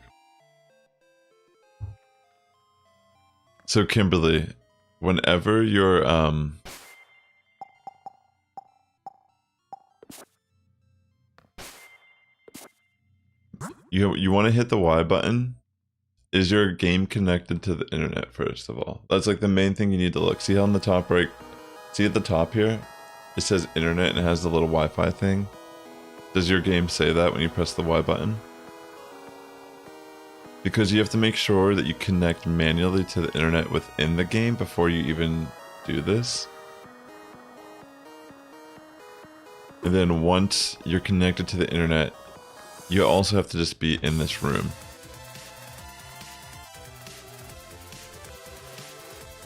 So Kimberly, whenever you're you want to hit the Y button. Is your game connected to the internet first of all? That's like the main thing you need to look. See how on the top right, see at the top here, it says internet and it has the little Wi-Fi thing. Does your game say that when you press the Y button? Because you have to make sure that you connect manually to the internet within the game before you even do this. And then once you're connected to the internet, you also have to just be in this room.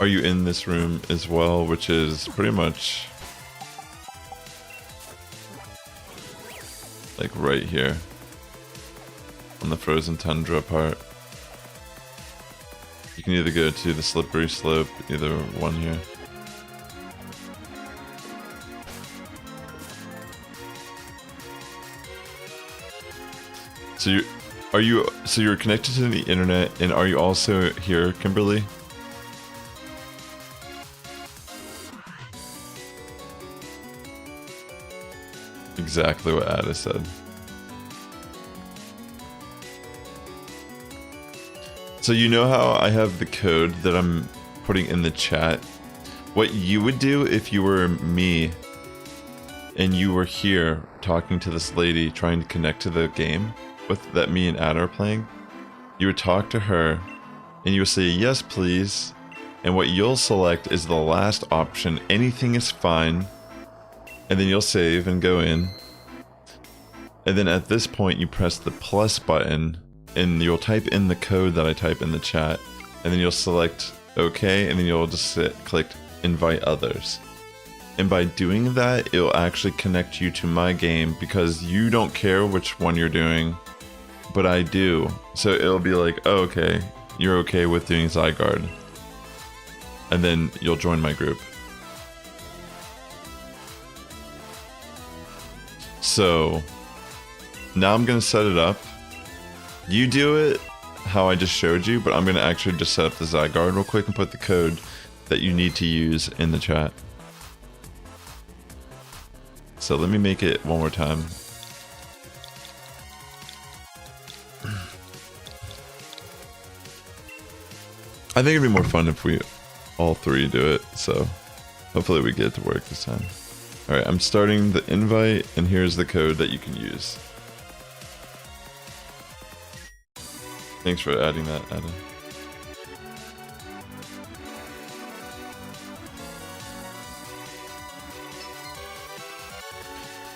Are you in this room as well, which is pretty much like right here on the frozen tundra part. You can either go to the slippery slope, either one here. So you're connected to the internet, and are you also here, Kimberly? Exactly what Ada said. So you know how I have the code that I'm putting in the chat? What you would do if you were me and you were here talking to this lady trying to connect to the game that me and Ada are playing, you would talk to her and you would say, yes, please. And what you'll select is the last option. Anything is fine. And then you'll save and go in. And then at this point, you press the plus button and you'll type in the code that I type in the chat. And then you'll select OK. And then you'll just click invite others. And by doing that, it'll actually connect you to my game because you don't care which one you're doing, but I do. So it'll be like, oh, okay, you're okay with doing Zygarde. And then you'll join my group. So now I'm going to set it up. You do it how I just showed you, but I'm going to actually just set up the Zygarde real quick and put the code that you need to use in the chat. So let me make it one more time. I think it'd be more fun if we all three do it, so hopefully we get it to work this time. Alright, I'm starting the invite, and here's the code that you can use. Thanks for adding that, Adam.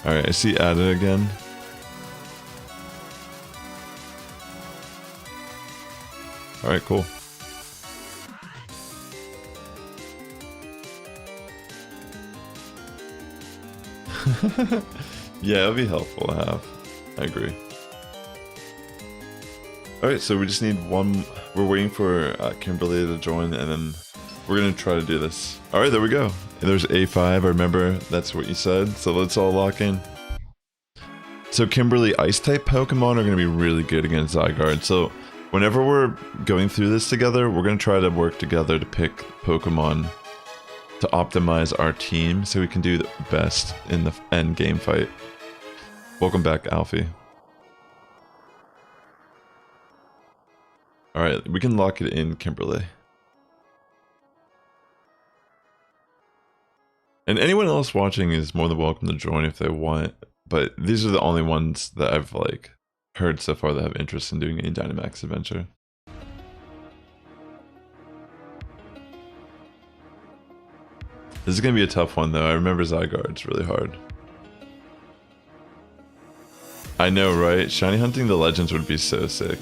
Alright, I see Ada again. Alright, cool. Yeah, it'll be helpful to have. I agree. Alright, so we just need one. We're waiting for Kimberly to join, and then we're gonna try to do this. Alright, there we go. And there's A5, I remember that's what you said, so let's all lock in. So Kimberly, Ice-type Pokemon are gonna be really good against Zygarde, so whenever we're going through this together, we're gonna try to work together to pick Pokemon to optimize our team so we can do the best in the end game fight. Welcome back, Alfie. Alright, we can lock it in, Kimberly. And anyone else watching is more than welcome to join if they want, but these are the only ones that I've like heard so far that have interest in doing any Dynamax adventure. This is gonna be a tough one though. I remember Zygarde's really hard. I know, right? Shiny hunting the legends would be so sick.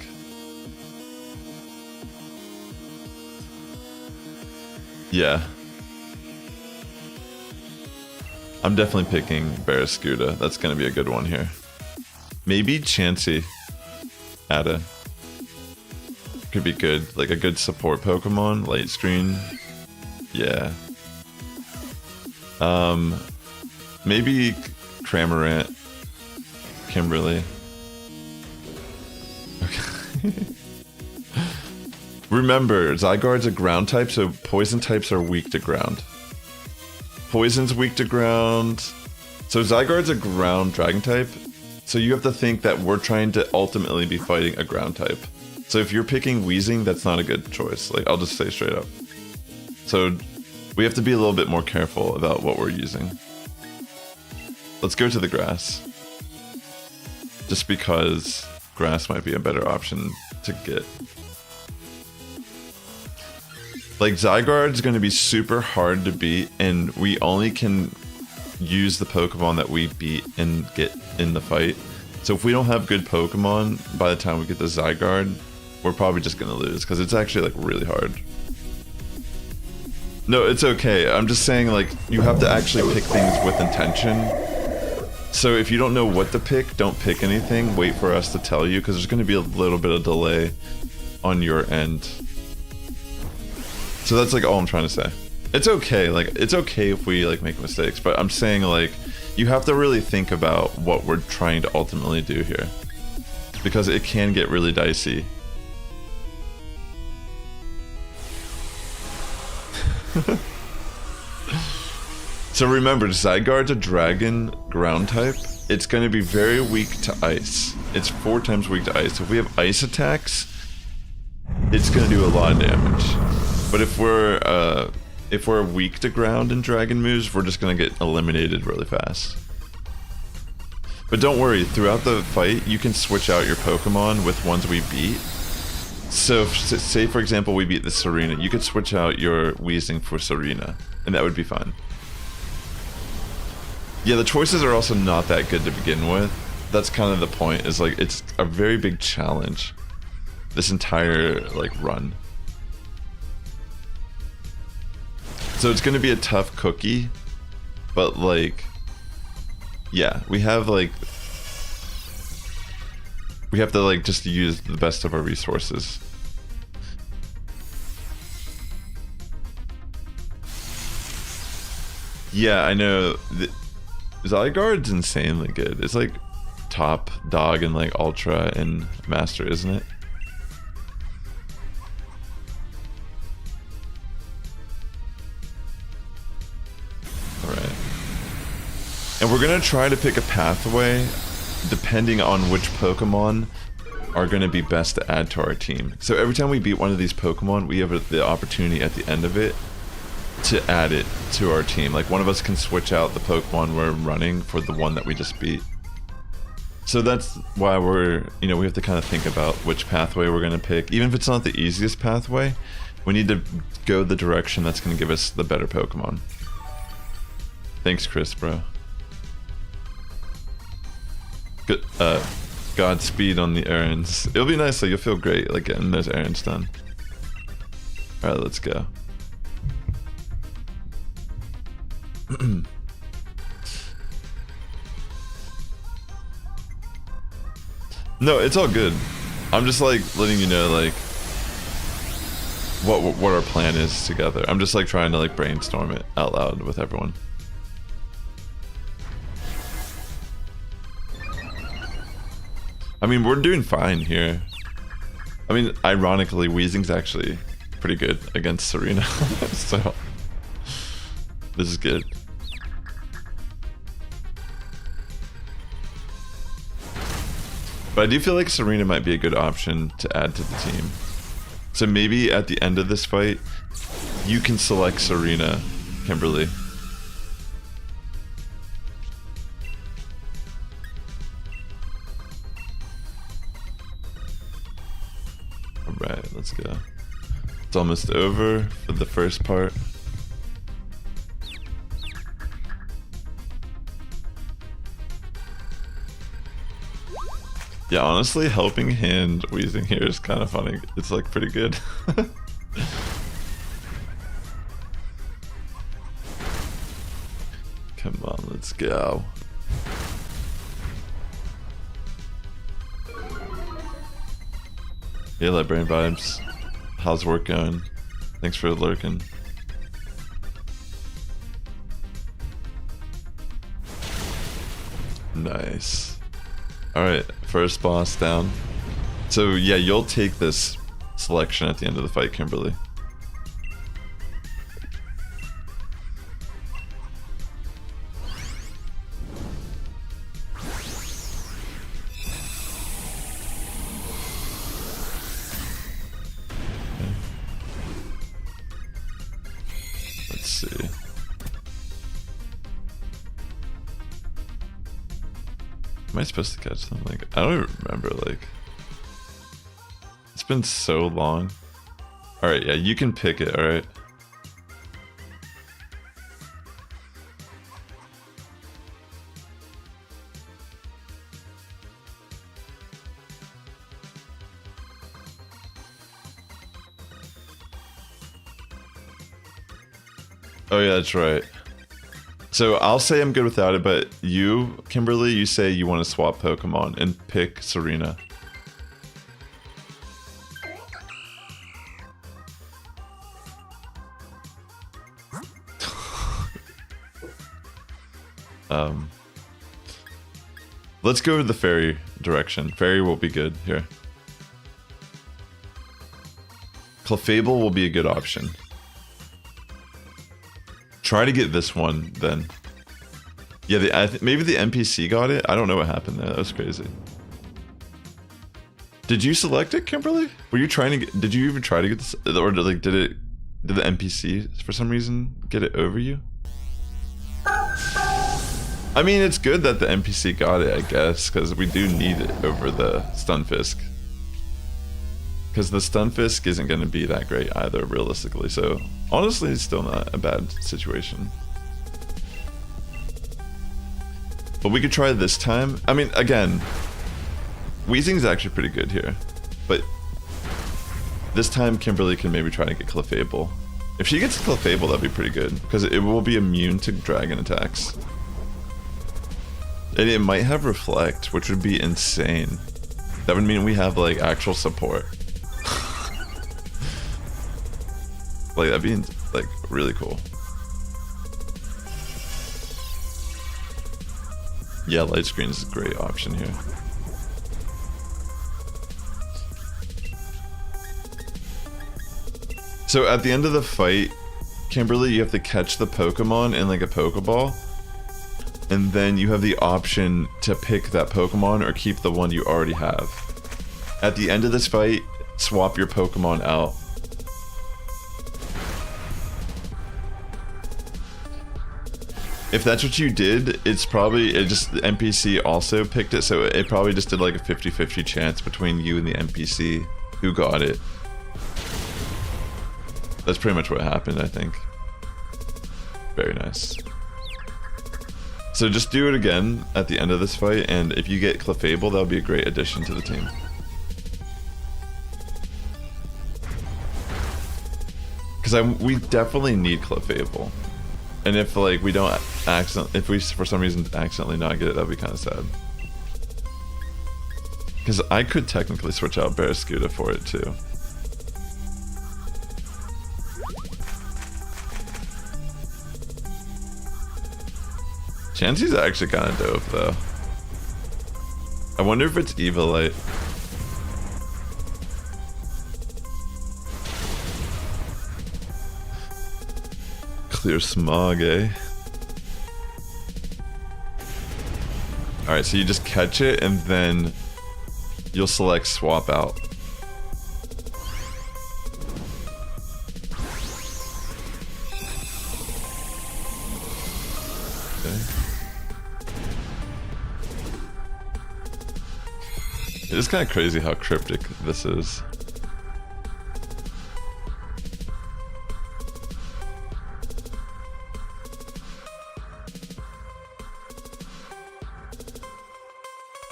Yeah. I'm definitely picking Barraskewda. That's gonna be a good one here. Maybe Chansey. Ada. Could be good. Like a good support Pokemon. Light Screen. Yeah. Maybe Cramorant. Kimberly. Okay. Remember, Zygarde's a ground type, so poison types are weak to ground. Poison's weak to ground. So Zygarde's a ground dragon type, so you have to think that we're trying to ultimately be fighting a ground type. So if you're picking Weezing, that's not a good choice. Like, I'll just say straight up. So we have to be a little bit more careful about what we're using. Let's go to the grass. Just because grass might be a better option to get. Like, Zygarde's going to be super hard to beat, and we only can use the Pokemon that we beat and get in the fight. So if we don't have good Pokemon by the time we get the Zygarde, we're probably just going to lose, because it's actually, like, really hard. No, it's okay. I'm just saying, like, you have to actually pick things with intention. So if you don't know what to pick, don't pick anything. Wait for us to tell you, because there's going to be a little bit of delay on your end. So that's like all I'm trying to say. It's okay, like it's okay if we like make mistakes, but I'm saying like you have to really think about what we're trying to ultimately do here, because it can get really dicey. So remember, Zygarde's a dragon ground type. It's going to be very weak to ice. It's 4 times weak to ice. If we have ice attacks, it's going to do a lot of damage. But if we're weak to ground and dragon moves, we're just gonna get eliminated really fast. But don't worry, throughout the fight, you can switch out your Pokemon with ones we beat. So, say for example we beat the Serena, you could switch out your Weezing for Serena, and that would be fine. Yeah, the choices are also not that good to begin with. That's kind of the point, is like, it's a very big challenge, this entire, like, run. So it's going to be a tough cookie, but like, yeah, we have to like just use the best of our resources. Yeah, I know. Zygarde's insanely good. It's like top dog in like Ultra and Master, isn't it? Alright. And we're gonna try to pick a pathway depending on which Pokemon are gonna be best to add to our team. So every time we beat one of these Pokemon, we have the opportunity at the end of it to add it to our team. Like one of us can switch out the Pokemon we're running for the one that we just beat. So that's why we're, you know, we have to kind of think about which pathway we're going to pick. Even if it's not the easiest pathway, we need to go the direction that's going to give us the better Pokemon. Thanks, Chris, bro. Good, Godspeed on the errands. It'll be nice, though. You'll feel great, like, getting those errands done. Alright, let's go. No, it's all good. I'm just, like, letting you know, like, what our plan is together. I'm just, like, trying to, like, brainstorm it out loud with everyone. I mean, we're doing fine here. I mean, ironically, Weezing's actually pretty good against Serena. So, this is good. But I do feel like Serena might be a good option to add to the team. So maybe at the end of this fight, you can select Serena, Kimberly. Alright, let's go. It's almost over for the first part. Yeah, honestly, helping hand Weezing here is kind of funny. It's like pretty good. Come on, let's go. Hey, Librarian Vibes. How's work going? Thanks for lurking. Nice. Alright, first boss down. So yeah, you'll take this selection at the end of the fight, Kimberly. Okay. Let's see. Am I supposed to catch them? Like, I don't even remember, like... It's been so long. Alright, yeah, you can pick it, alright? Oh yeah, that's right. So I'll say I'm good without it, but you, Kimberly, you say you want to swap Pokemon and pick Serena. Let's go to the fairy direction. Fairy will be good here. Clefable will be a good option. Try to get this one then. Yeah, maybe the NPC got it. I don't know what happened there. That was crazy. Did you select it, Kimberly? Were you trying to get? Did you even try to get this, or did the NPC for some reason get it over you? I mean, it's good that the NPC got it, I guess, because we do need it over the Stunfisk. Because the Stunfisk isn't going to be that great either, realistically. So, honestly, it's still not a bad situation. But we could try this time. I mean, again, Weezing's actually pretty good here. But this time, Kimberly can maybe try to get Clefable. If she gets Clefable, that'd be pretty good. Because it will be immune to dragon attacks. And it might have Reflect, which would be insane. That would mean we have, like, actual support. Like, that'd be, like, really cool. Yeah, light screen is a great option here. So at the end of the fight, Kimberly, you have to catch the Pokemon in, like, a Pokeball. And then you have the option to pick that Pokemon or keep the one you already have. At the end of this fight, swap your Pokemon out. If that's what you did, it's probably, it just, the NPC also picked it, so it probably just did like a 50-50 chance between you and the NPC who got it. That's pretty much what happened, I think. Very nice. So just do it again at the end of this fight, and if you get Clefable, that would be a great addition to the team. Because we definitely need Clefable. And if like we don't if we for some reason accidentally not get it, that'd be kind of sad. Because I could technically switch out Barraskewda for it too. Chansey's actually kind of dope though. I wonder if it's Evilite. Clear smog, eh? Alright, so you just catch it and then you'll select swap out. Okay. It is kind of crazy how cryptic this is.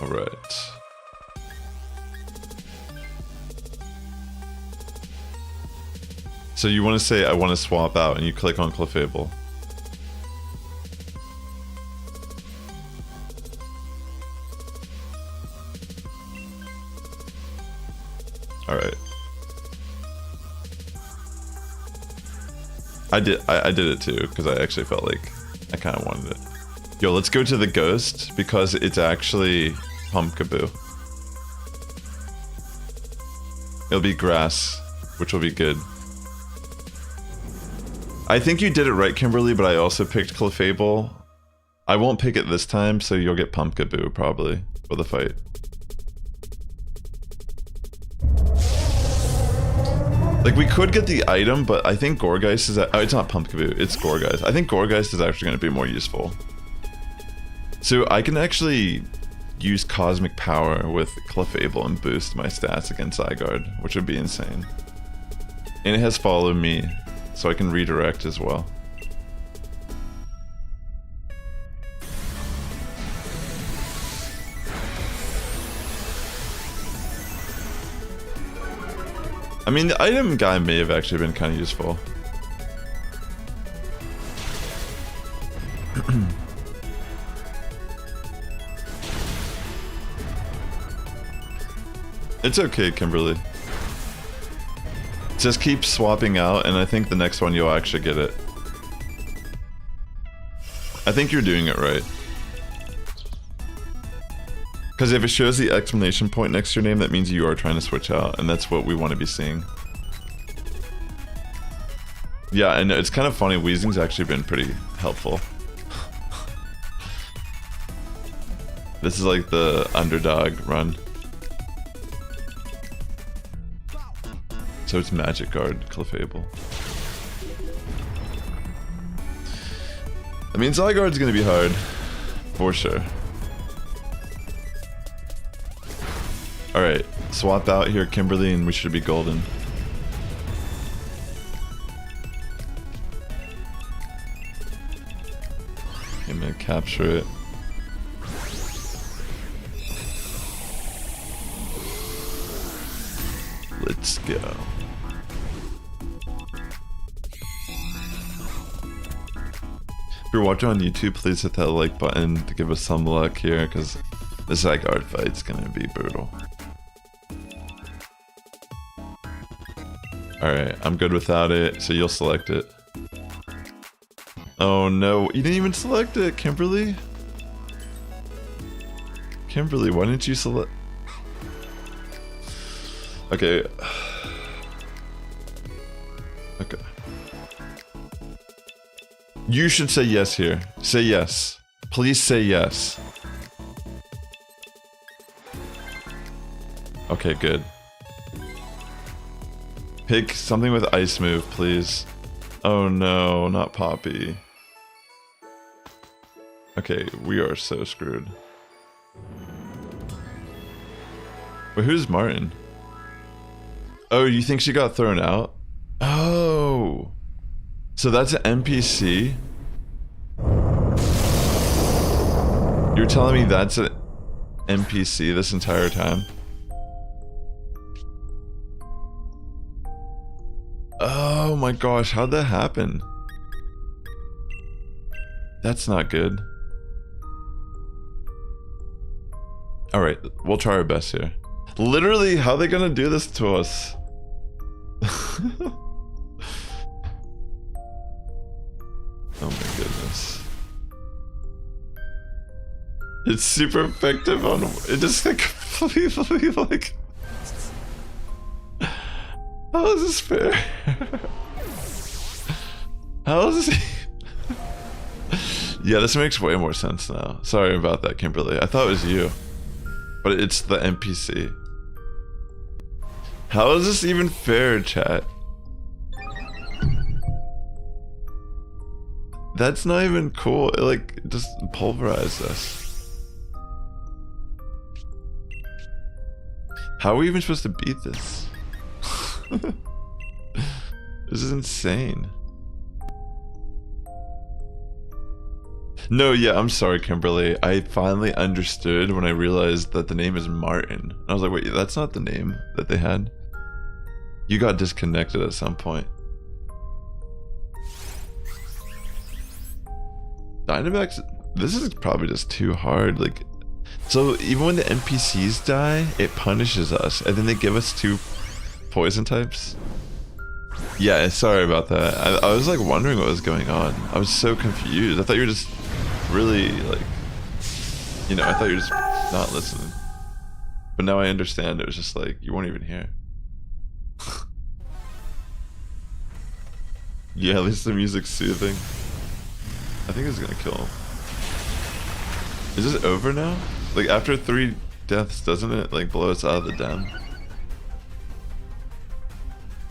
Alright. So you want to say I want to swap out and you click on Clefable. Alright. I did it too because I actually felt like I kind of wanted it. Yo, let's go to the ghost because it's actually Pumpkaboo. It'll be grass, which will be good. I think you did it right, Kimberly, but I also picked Clefable. I won't pick it this time, so you'll get Pumpkaboo probably for the fight. Like, we could get the item, but I think Gourgeist is... oh, it's not Pumpkaboo, it's Gourgeist. I think Gourgeist is actually going to be more useful. So I can actually use Cosmic Power with Clefable and boost my stats against Zygarde, which would be insane. And it has Follow Me, so I can redirect as well. I mean, the item guy may have actually been kind of useful. It's okay, Kimberly. Just keep swapping out, and I think the next one you'll actually get it. I think you're doing it right. Because if it shows the exclamation point next to your name, that means you are trying to switch out, and that's what we want to be seeing. Yeah, and it's kind of funny, Weezing's actually been pretty helpful. This is like the underdog run. So it's Magic Guard, Clefable. I mean, Zygarde's gonna be hard, for sure. Alright, swap out here, Kimberly, and we should be golden. I'm gonna capture it. Let's go. If you're watching on YouTube, please hit that like button to give us some luck here, because this Zygarde fight's gonna be brutal. Alright, I'm good without it, so you'll select it. Oh no, you didn't even select it, Kimberly? Kimberly, why didn't you select... Okay. Okay. You should say yes here. Say yes. Please say yes. Okay, good. Pick something with ice move, please. Oh no, not Poppy. Okay, we are so screwed. But who's Martin? Oh, you think she got thrown out? Oh. So that's an NPC? You're telling me that's an NPC this entire time? Oh my gosh, how'd that happen? That's not good. Alright, we'll try our best here. Literally, how are they gonna do this to us? Oh my goodness. It's super effective on... It just like completely like... How is this fair? How is this... Yeah, this makes way more sense now. Sorry about that, Kimberly. I thought it was you. But it's the NPC. How is this even fair, chat? That's not even cool. It like just pulverized us. How are we even supposed to beat this? This is insane. No, yeah, I'm sorry, Kimberly. I finally understood when I realized that the name is Martin. I was like, wait, that's not the name that they had? You got disconnected at some point. Dynamax, this is probably just too hard. Like, so even when the NPCs die, it punishes us, and then they give us 2 poison types. Yeah, sorry about that. I was like wondering what was going on. I was so confused. I thought you were just really like, you know, I thought you were just not listening. But now I understand. It was just like you weren't even here. Yeah, at least the music's soothing. I think it's gonna kill him. Is this over now? Like after 3 deaths, doesn't it like blow us out of the den?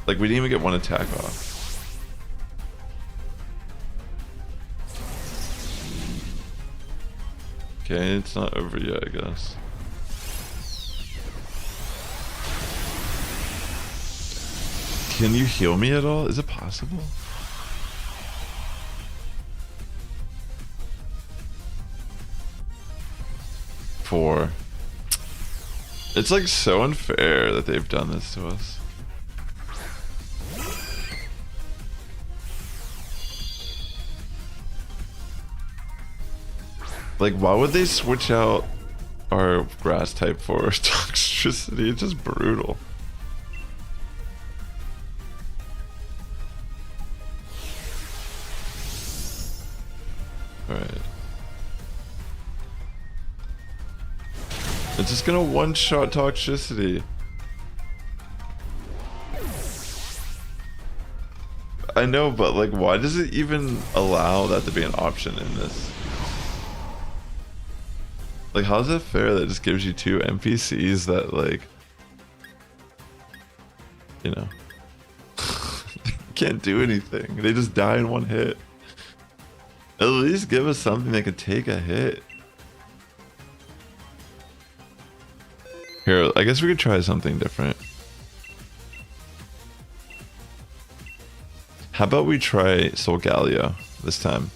Like we didn't even get 1 attack off. Okay, it's not over yet, I guess. Can you heal me at all? Is it possible? Four. It's like so unfair that they've done this to us. Like, why would they switch out our grass type for toxicity? It's just brutal. Alright. It's just gonna one-shot toxicity. I know, but like, why does it even allow that to be an option in this? Like, how's that fair that it just gives you 2 NPCs that, like, you know, can't do anything. They just die in 1 hit. At least give us something that could take a hit. Here, I guess we could try something different. How about we try Solgaleo this time?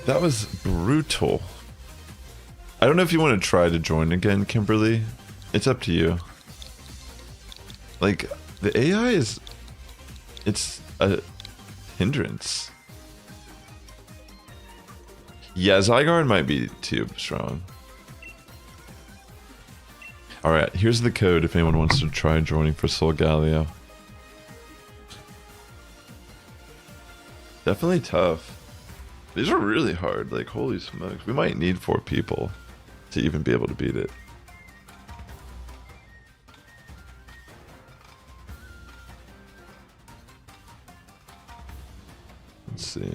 That was brutal. I don't know if you want to try to join again, Kimberly. It's up to you. Like, the AI is... It's a hindrance. Yeah, Zygarde might be too strong. Alright, here's the code if anyone wants to try joining for Solgaleo. Definitely tough. These are really hard, like holy smokes. We might need 4 people to even be able to beat it. Let's see.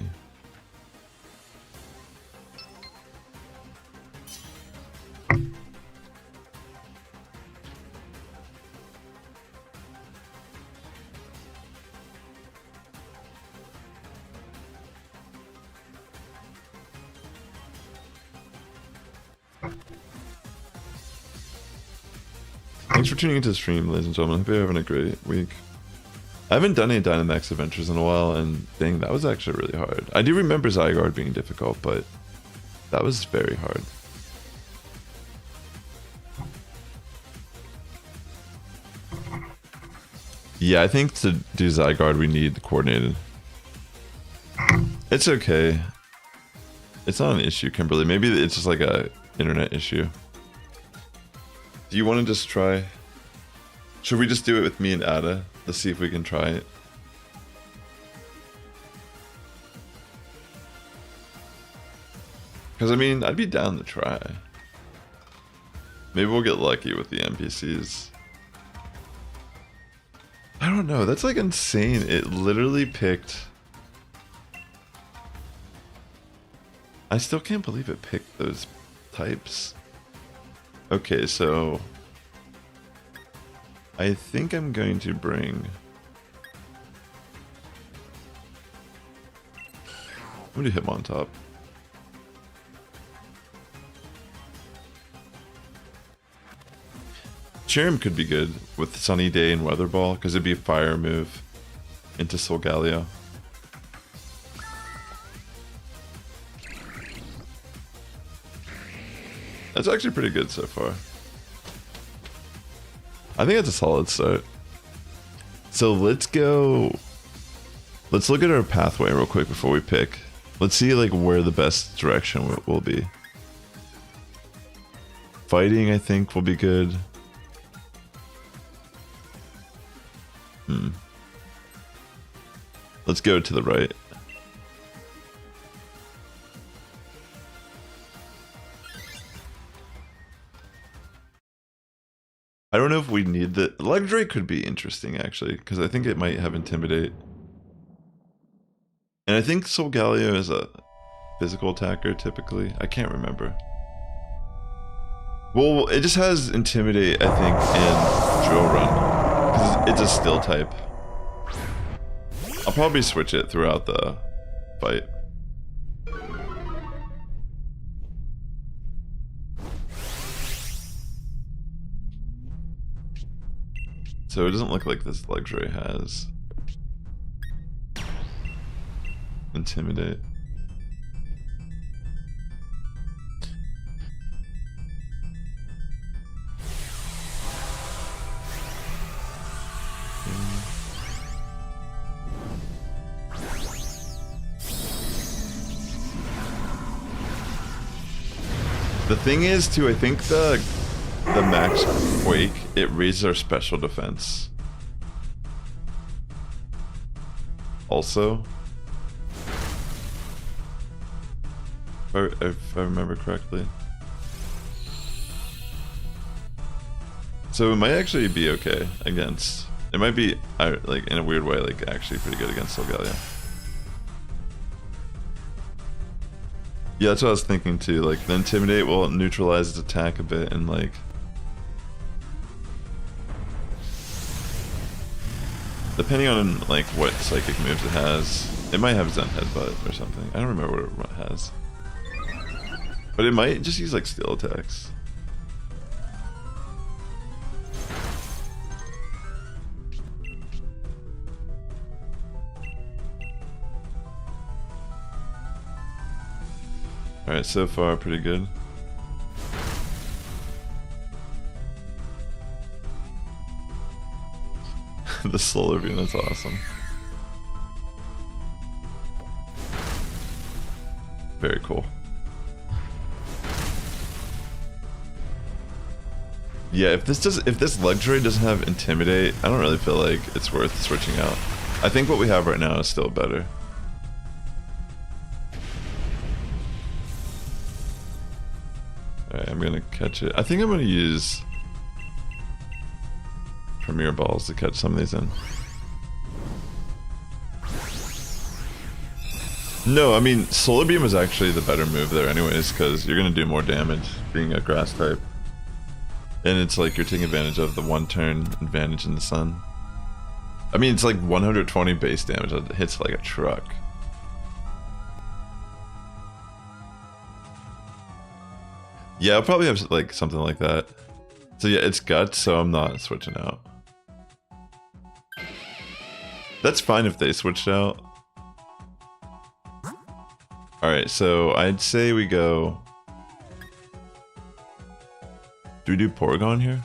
Thanks for tuning into the stream, ladies and gentlemen. Hope you're having a great week. I haven't done any Dynamax adventures in a while, and dang, that was actually really hard. I do remember Zygarde being difficult, but that was very hard. Yeah, I think to do Zygarde we need coordinated. It's okay. It's not an issue, Kimberly. Maybe it's just like a internet issue. Do you want to just try? Should we just do it with me and Ada? Let's see if we can try it. Because I mean, I'd be down to try. Maybe we'll get lucky with the NPCs. I don't know, that's like insane. It literally picked... I still can't believe it picked those types. Okay, so... I think I'm going to bring... I'm going to Hitmontop. Cherrim could be good with Sunny Day and Weather Ball, because it'd be a fire move into Solgaleo. That's actually pretty good so far. I think it's a solid start. So let's go... Let's look at our pathway real quick before we pick. Let's see like where the best direction will be. Fighting, I think, will be good. Let's go to the right. I don't know if we need the... Luxray could be interesting, actually, because I think it might have Intimidate. And I think Solgaleo is a physical attacker, typically. I can't remember. Well, it just has Intimidate, I think, in Drill Run. Because it's a Still type. I'll probably switch it throughout the fight. So it doesn't look like this Luxray has Intimidate. The thing is, too, I think the max Quake, it raises our special defense. Also, if I remember correctly. So it might actually be okay against... It might be, like, in a weird way, like, actually pretty good against Solgaleo. Yeah, that's what I was thinking too. Like, the Intimidate will neutralize its attack a bit, and like... Depending on like what psychic moves it has, it might have Zen Headbutt or something. I don't remember what it has. But it might just use like Steel attacks. Alright, so far pretty good. The Solar Beam, that's awesome. Very cool. Yeah, if this Luxray doesn't have Intimidate, I don't really feel like it's worth switching out. I think what we have right now is still better. Alright, I'm gonna catch it. I think I'm gonna use Premier Balls to catch some of these in. No, I mean, Solar Beam is actually the better move there anyways, because you're gonna do more damage being a grass type. And it's like you're taking advantage of the one turn advantage in the sun. I mean, it's like 120 base damage that hits like a truck. Yeah, I'll probably have like something like that. So yeah, it's Guts, so I'm not switching out. That's fine if they switched out. Alright, so I'd say we go... Do we do Porygon here?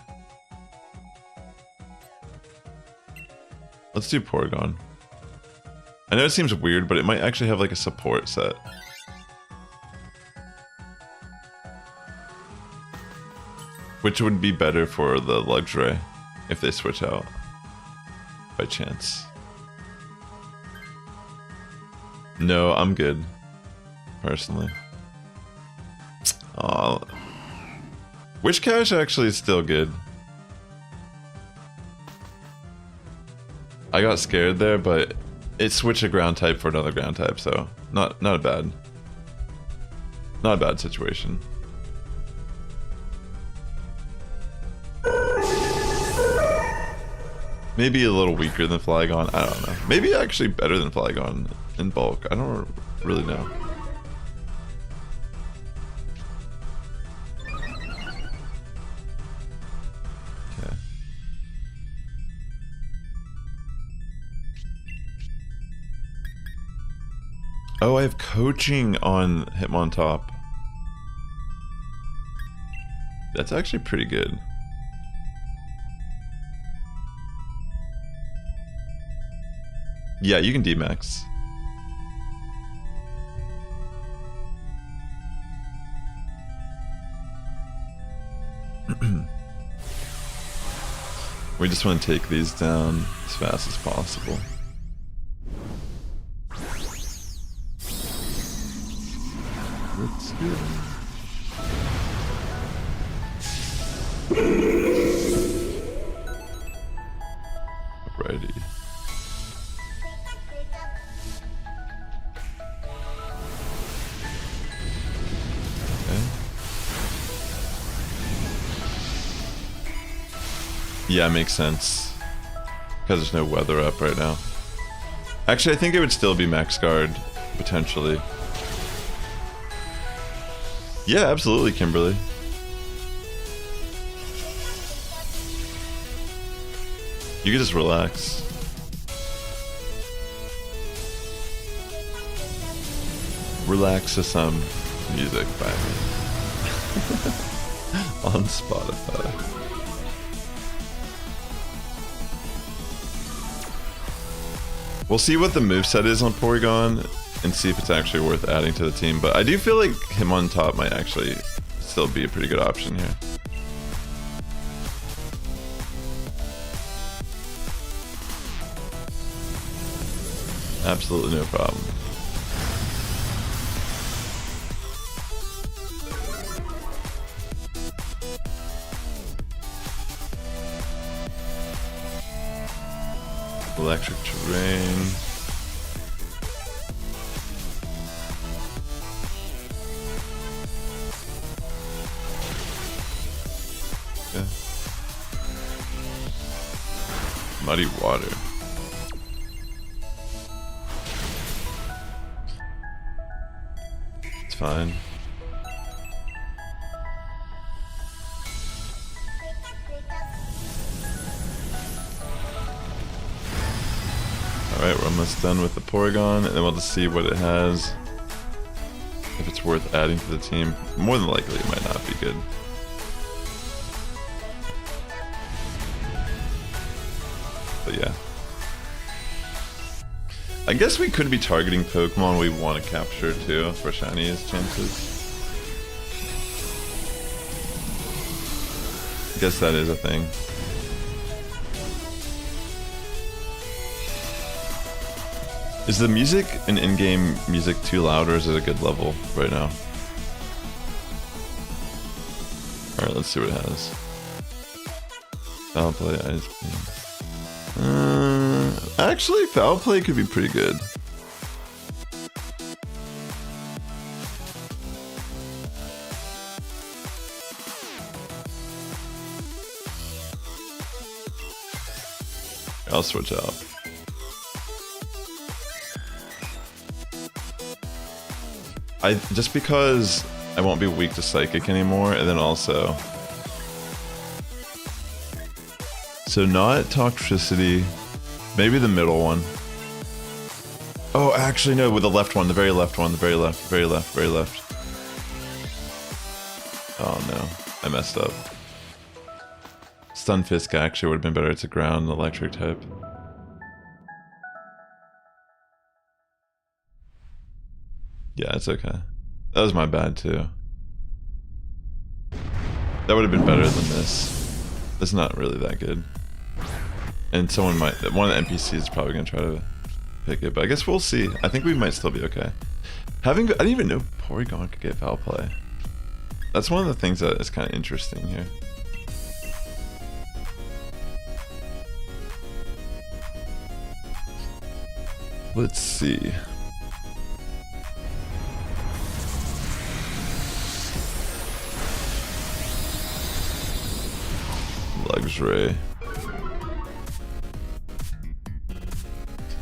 Let's do Porygon. I know it seems weird, but it might actually have like a support set. Which would be better for the Luxray if they switch out by chance. No, I'm good. Personally. Aw. Which cache actually is still good? I got scared there, but it switched a ground type for another ground type, so not a bad situation. Maybe a little weaker than Flygon, I don't know. Maybe actually better than Flygon in bulk. I don't really know. Okay. Oh, I have coaching on Hitmontop. That's actually pretty good. Yeah, you can D-Max. We just want to take these down as fast as possible. Let's go. Alrighty. Yeah, makes sense. Because there's no weather up right now. Actually, I think it would still be max guard, potentially. Yeah, absolutely, Kimberly. You can just relax. Relax to some music by me. On Spotify. We'll see what the moveset is on Porygon and see if it's actually worth adding to the team. But I do feel like Hitmontop might actually still be a pretty good option here. Absolutely no problem. Electric terrain. Okay. Muddy water. It's fine. Alright, we're almost done with the Porygon, and then we'll just see what it has. If it's worth adding to the team. More than likely, it might not be good. But yeah. I guess we could be targeting Pokemon we want to capture too, for shiniest chances. I guess that is a thing. Is the music and in-game music too loud, or is it a good level right now? Alright, let's see what it has. Foul Play, Ice Beam. Actually, Foul Play could be pretty good. I'll switch out. Just because I won't be weak to Psychic anymore, and then also... So not Toxicity, maybe the middle one. Oh, actually no, with the left one, the very left one, the very left, very left, very left. Oh no, I messed up. Stunfisk actually would have been better. It's a ground electric type. Yeah, it's okay. That was my bad too. That would have been better than this. It's not really that good. And someone might, one of the NPCs is probably gonna try to pick it, but I guess we'll see. I think we might still be okay. I didn't even know Porygon could get foul play. That's one of the things that is kind of interesting here. Let's see. Luxray.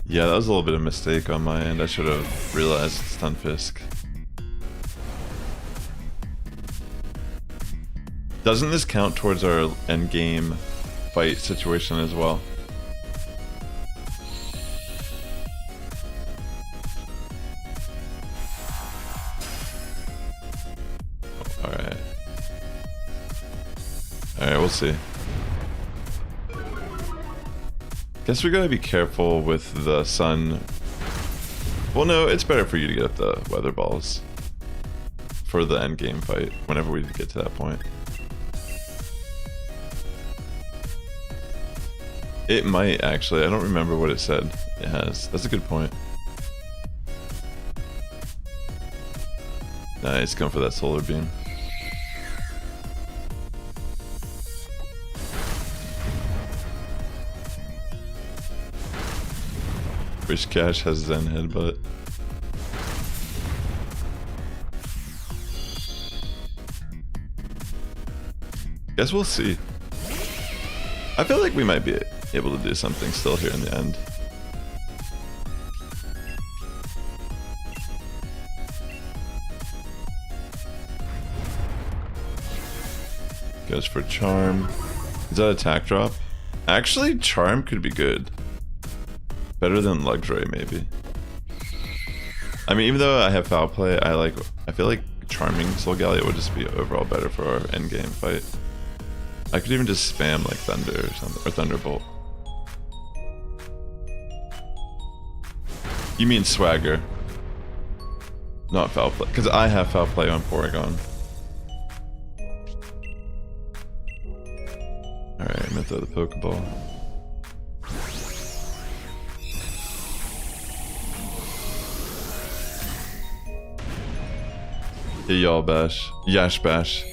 Yeah, that was a little bit of a mistake on my end. I should have realized Stunfisk. Doesn't this count towards our end game fight situation as well? Alright. Alright, we'll see. Guess we gotta be careful with the sun. Well, no, it's better for you to get up the weather balls for the end game fight whenever we get to that point. It might actually. I don't remember what it said it has. That's a good point. Nice, going for that solar beam. Wish Cash has Zen Headbutt. Guess we'll see. I feel like we might be able to do something still here in the end. Goes for Charm. Is that attack drop? Actually, Charm could be good. Better than Luxray, maybe. I mean, even though I have Foul Play, I feel like Charming Solgaleo would just be overall better for our endgame fight. I could even just spam like Thunder or something, or Thunderbolt. You mean Swagger, not Foul Play, because I have Foul Play on Porygon. Alright, I'm gonna throw the Pokeball. Hey y'all, Bash. Yash Bash.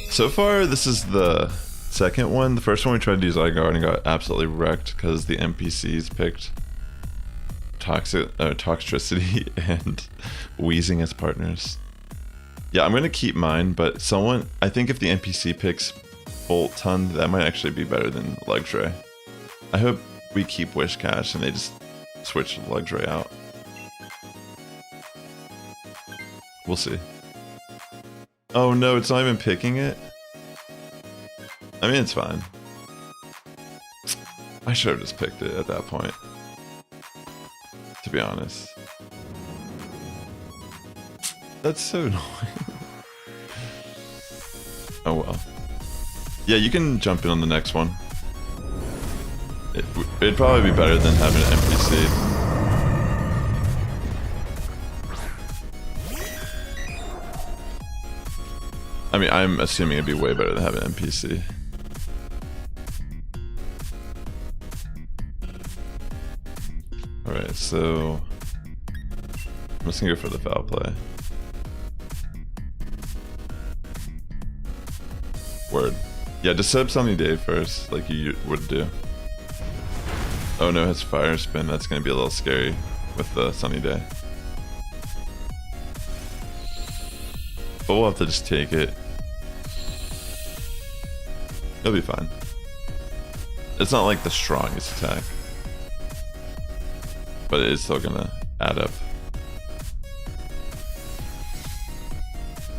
So far, this is the second one. The first one we tried to use Zygarde and got absolutely wrecked because the NPCs picked Toxtricity and Wheezing as partners. Yeah, I'm gonna keep mine, but I think if the NPC picks Bolt Ton, that might actually be better than Luxray. I hope we keep Wish Cash and they just switch Luxray out. We'll see. Oh no, it's not even picking it? I mean, it's fine. I should have just picked it at that point, to be honest. That's so annoying. Oh well. Yeah, you can jump in on the next one. It'd probably be better than having an NPC. I mean, I'm assuming it'd be way better than having an NPC. Alright, so I'm just gonna go for the Foul Play. Word. Yeah, just set up Sunny Day first, like you would do. Oh no, it's Fire Spin. That's gonna be a little scary with the Sunny Day. But we'll have to just take it. It'll be fine. It's not like the strongest attack, but it is still gonna add up.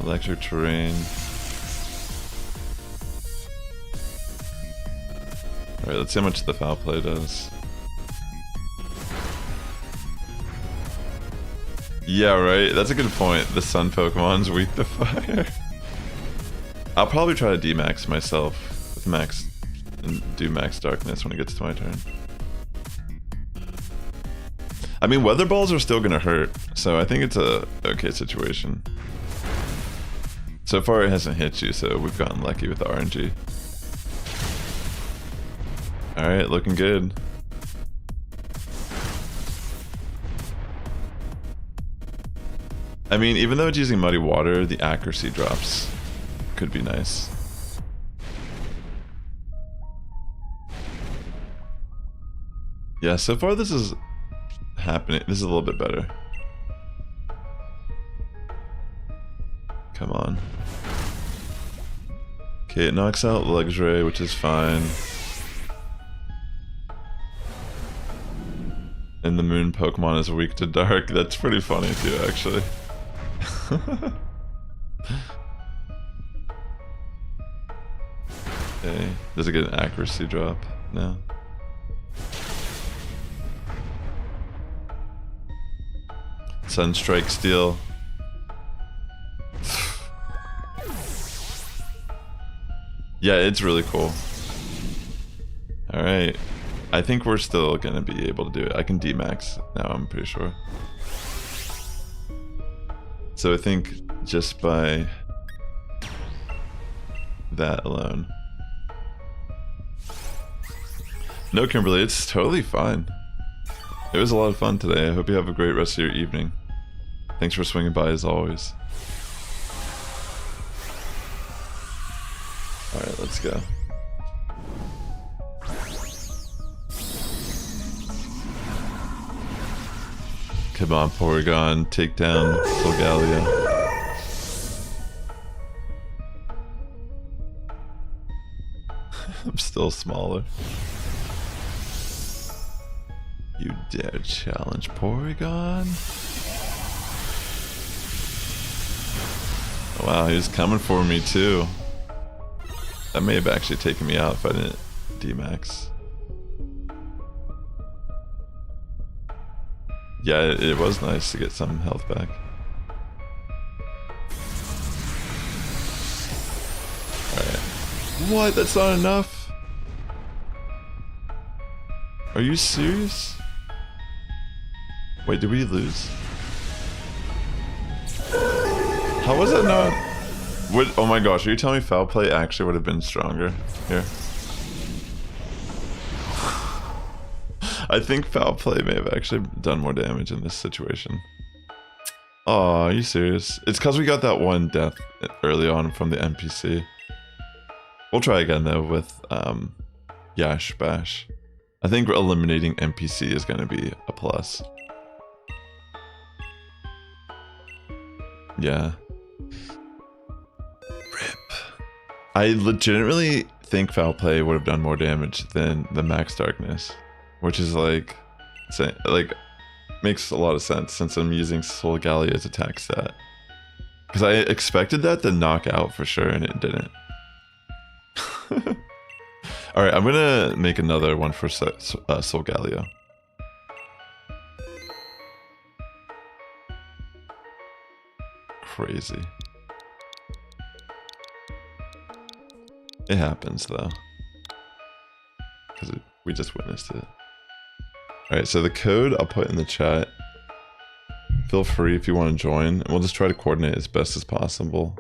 Electric terrain. Alright, let's see how much the foul play does. Yeah, right? That's a good point. The sun Pokemon's weak to fire. I'll probably try to D-max myself with max and do max darkness when it gets to my turn. I mean, weather balls are still gonna hurt, so I think it's a okay situation. So far it hasn't hit you, so we've gotten lucky with the RNG. Alright, looking good. I mean, even though it's using muddy water, the accuracy drops could be nice. Yeah, so far this is happening. This is a little bit better. Come on. Okay, it knocks out Luxray, which is fine. And the moon Pokemon is weak to dark. That's pretty funny too, actually. Okay, does it get an accuracy drop? No. Sunstrike Steel. Yeah, it's really cool. Alright. I think we're still gonna be able to do it. I can D-max now, I'm pretty sure. So I think just by that alone. No, Kimberly, it's totally fine. It was a lot of fun today. I hope you have a great rest of your evening. Thanks for swinging by as always. Alright, let's go. Come on, Porygon, take down Solgaleo. I'm still smaller. You dare challenge Porygon? Wow, he was coming for me too. That may have actually taken me out if I didn't D-max. Yeah, it was nice to get some health back. Alright. What? That's not enough? Are you serious? Wait, did we lose? How was that not? What? Oh my gosh, are you telling me foul play actually would have been stronger here? I think foul play may have actually done more damage in this situation. Oh, are you serious? It's because we got that one death early on from the NPC. We'll try again though with Yash Bash. I think eliminating NPC is going to be a plus. Yeah. RIP. I legitimately think foul play would have done more damage than the max darkness, which is like makes a lot of sense since I'm using Solgalia's attack stat. Because I expected that to knock out for sure, and it didn't. All right, I'm gonna make another one for Solgaleo. Crazy. It happens though, because we just witnessed it. All right, so the code I'll put in the chat. Feel free if you want to join, and we'll just try to coordinate as best as possible.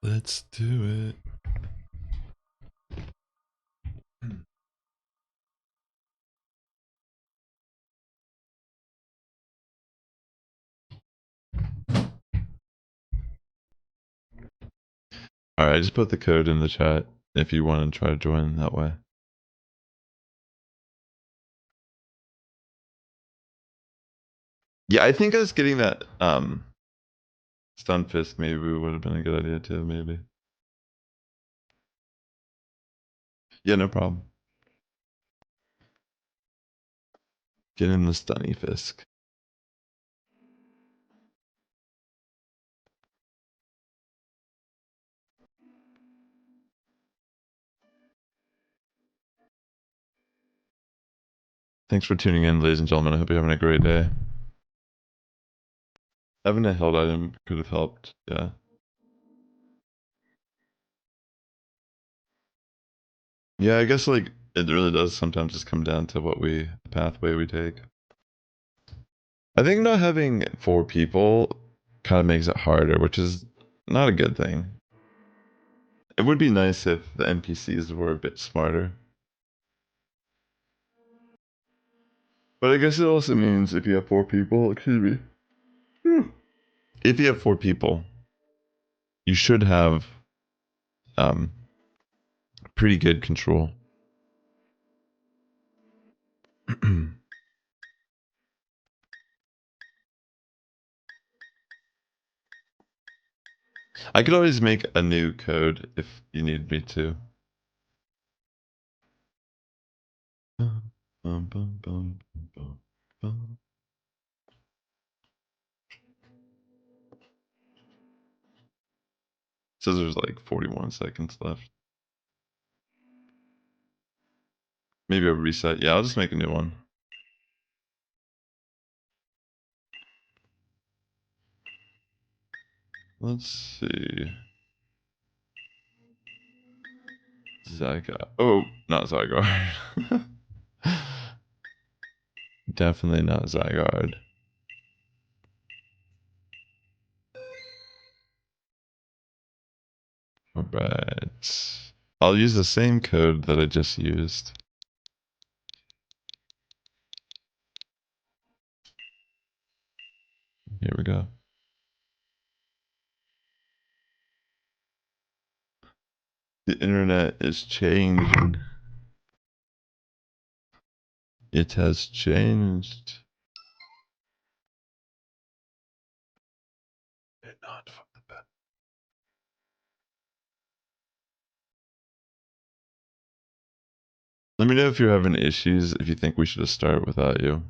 Let's do it. Alright, I just put the code in the chat if you want to try to join that way. Yeah, I think us getting that stun fist maybe would have been a good idea too, maybe. Yeah, no problem. Get in the Stunny Fisk. Thanks for tuning in, ladies and gentlemen. I hope you're having a great day. Having a held item could have helped, yeah. Yeah, I guess like it really does sometimes just come down to the pathway we take. I think not having 4 people kind of makes it harder, which is not a good thing. It would be nice if the NPCs were a bit smarter. But I guess it also means if you have 4 people, excuse me. If you have 4 people, you should have pretty good control. I could always make a new code if you need me to. Says there's like 41 seconds left. Maybe a reset. Yeah, I'll just make a new one. Let's see. Zygarde. Oh, not Zygarde. Definitely not Zygarde. Alright. I'll use the same code that I just used. Here we go. The internet is changing. It has changed. Not from the bed. Let me know if you're having issues, if you think we should just start without you.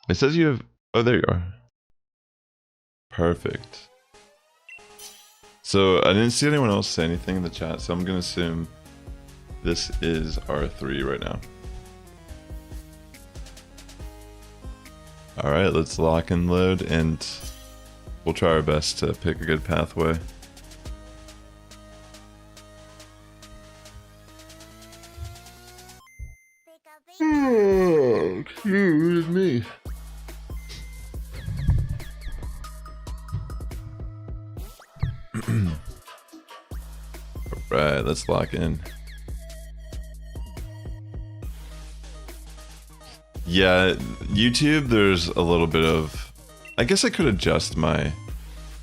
It says you have... Oh, there you are. Perfect. So I didn't see anyone else say anything in the chat, so I'm going to assume this is R3 right now. Alright, let's lock and load, and we'll try our best to pick a good pathway. Oh, excuse me. Alright, let's lock in. Yeah, YouTube, there's a little bit of... I guess I could adjust my...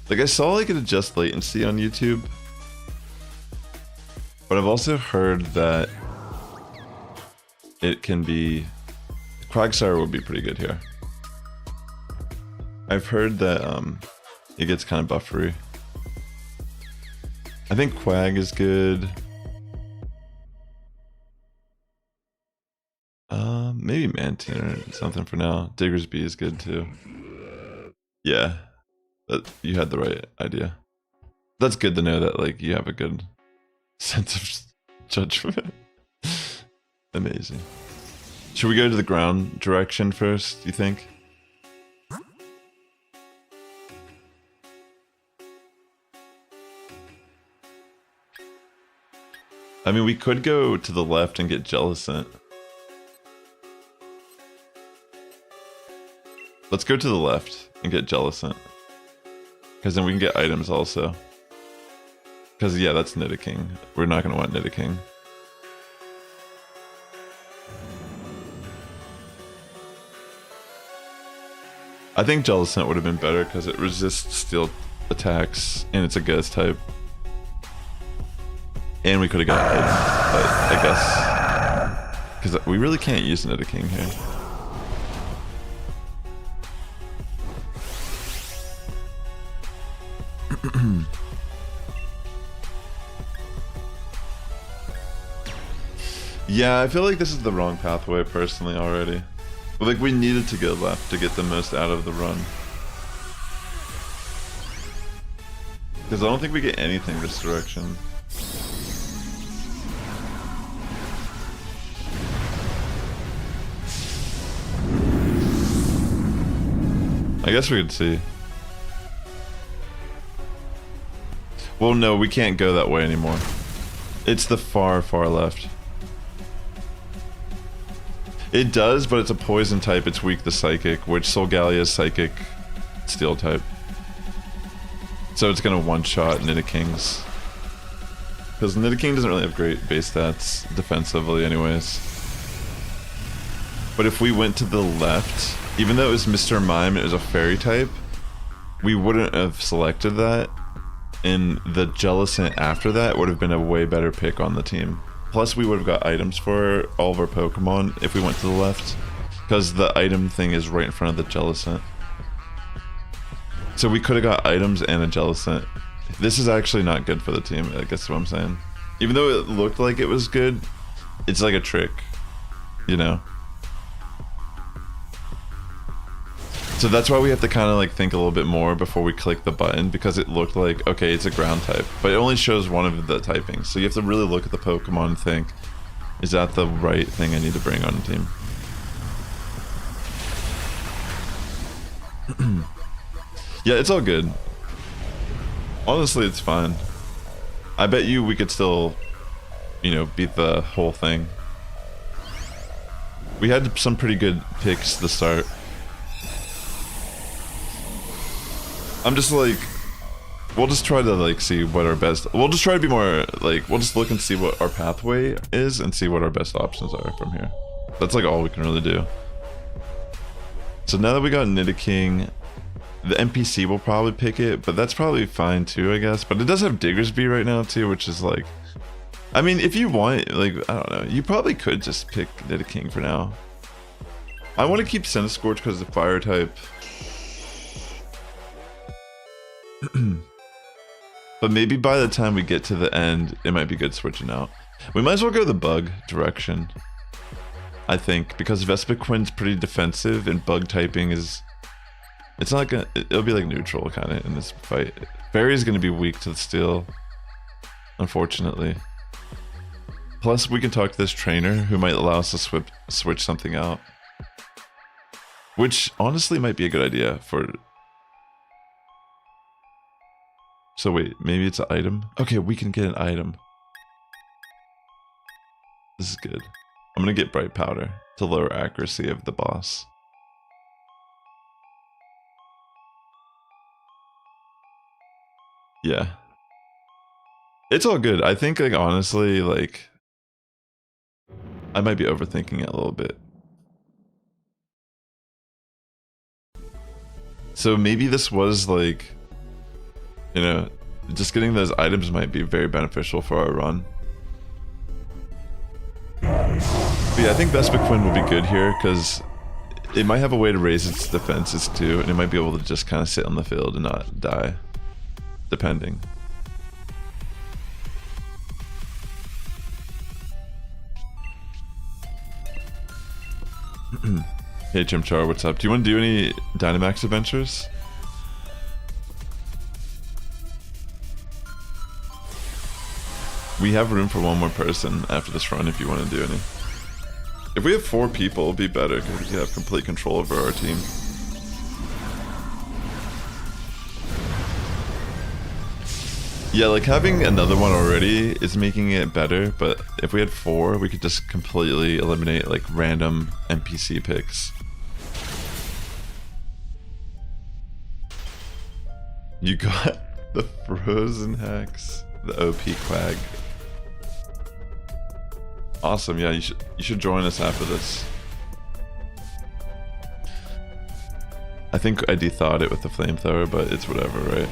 Like, I saw I could adjust latency on YouTube. But I've also heard that it can be... Quagsire would be pretty good here. I've heard that it gets kind of buffery. I think Quag is good. Maybe Mantine or something for now. Diggersby is good too. Yeah, you had the right idea. That's good to know that like you have a good sense of judgment. Amazing. Should we go to the ground direction first, do you think? I mean, we could go to the left and get Jellicent. Let's go to the left and get Jellicent. Because then we can get items also. Because, yeah, that's Nidoking. We're not going to want Nidoking. I think Jellicent would have been better because it resists steel attacks and it's a ghost type. And we could have got items, but I guess... Because we really can't use Nidoking here. Yeah, I feel like this is the wrong pathway personally already. But like we needed to go left to get the most out of the run. Because I don't think we get anything this direction. I guess we could see. Well, no, we can't go that way anymore. It's the far, far left. It does, but it's a poison type. It's weak to psychic, which Solgalea is psychic steel type. So it's gonna one-shot Nidakings. Because Nidaking doesn't really have great base stats defensively anyways. But if we went to the left, even though it was Mr. Mime, it was a fairy type, we wouldn't have selected that. And the Jellicent after that would have been a way better pick on the team. Plus we would have got items for all of our Pokemon if we went to the left. Because the item thing is right in front of the Jellicent. So we could have got items and a Jellicent. This is actually not good for the team, I guess what I'm saying. Even though it looked like it was good, it's like a trick, you know? So that's why we have to kind of like think a little bit more before we click the button, because it looked like, okay, it's a ground type, but it only shows one of the typings. So you have to really look at the Pokemon and think, is that the right thing I need to bring on the team? Yeah, it's all good. Honestly, it's fine. I bet you we could still, you know, beat the whole thing. We had some pretty good picks to start. I'm just like, we'll just try to like see what our best, we'll just try to be more like, we'll just look and see what our pathway is and see what our best options are from here. That's like all we can really do. So now that we got Nidaking, the NPC will probably pick it, but that's probably fine too, I guess. But it does have Diggersby right now too, which is like, I mean, if you want, like, I don't know, you probably could just pick Nidaking for now. I want to keep Centiskorch because of the fire type. But maybe by the time we get to the end, it might be good switching out. We might as well go the bug direction, I think, because Vespiquen's pretty defensive and bug typing is, it's not gonna, it'll be like neutral kind of in this fight. Fairy's gonna be weak to the steel, unfortunately. Plus we can talk to this trainer who might allow us to switch something out, which honestly might be a good idea for. So wait, maybe it's an item? Okay, we can get an item. This is good. I'm gonna get Bright Powder to lower accuracy of the boss. Yeah. It's all good. I think, like, honestly, like, I might be overthinking it a little bit. So maybe this was like, you know, just getting those items might be very beneficial for our run. But yeah, I think Vespiquen will be good here because it might have a way to raise its defenses too, and it might be able to just kind of sit on the field and not die, depending. Hey Chimchar, what's up? Do you want to do any Dynamax adventures? We have room for one more person after this run if you want to do any. If we have 4 people, it'll be better because we have complete control over our team. Yeah, like having another one already is making it better, but if we had 4, we could just completely eliminate like random NPC picks. You got the Frozen Hex, the OP Quag. Awesome, yeah, you should join us after this. I think I de-thawed it with the flamethrower, but it's whatever, right?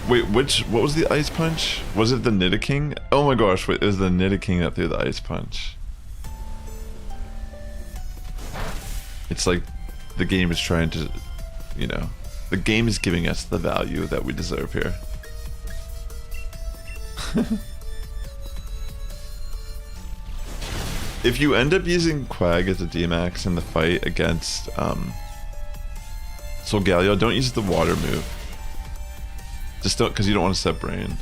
Wait, what was the ice punch? Was it the Nidaking? Oh my gosh, wait, it was the Nidaking that threw the ice punch. It's like the game is trying to, you know, the game is giving us the value that we deserve here. If you end up using Quag as a Dmax in the fight against Solgaleo, don't use the water move. Just don't, because you don't want to set Brain.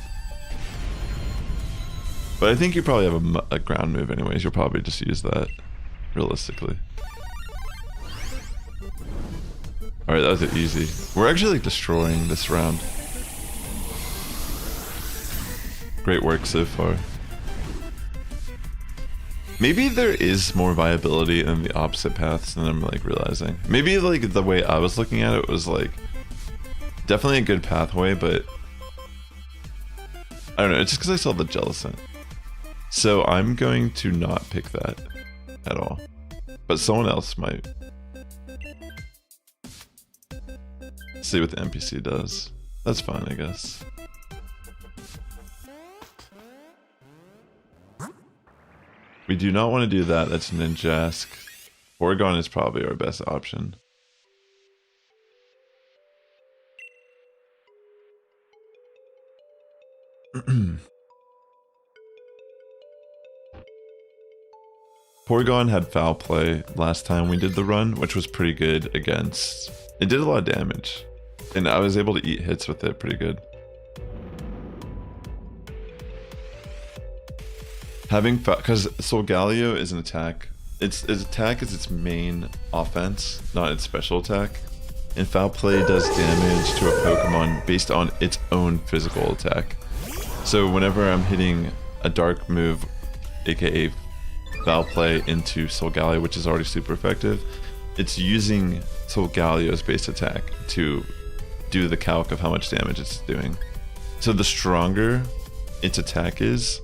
But I think you probably have a ground move anyways. You'll probably just use that, realistically. Alright, that was easy. We're actually like destroying this round. Great work so far. Maybe there is more viability in the opposite paths than I'm like realizing. Maybe like the way I was looking at it was like definitely a good pathway, but I don't know, it's just because I saw the Jellicent. So I'm going to not pick that at all. But someone else might. See what the NPC does. That's fine, I guess. We do not want to do that. That's Ninjask. Porygon is probably our best option. Porygon had foul play last time we did the run, which was pretty good against... It did a lot of damage. And I was able to eat hits with it pretty good. Having because Solgaleo is an attack. Its attack is its main offense, not its special attack. And foul play does damage to a Pokemon based on its own physical attack. So whenever I'm hitting a dark move, aka foul play, into Solgaleo, which is already super effective, it's using Solgaleo's base attack to do the calc of how much damage it's doing. So the stronger its attack is,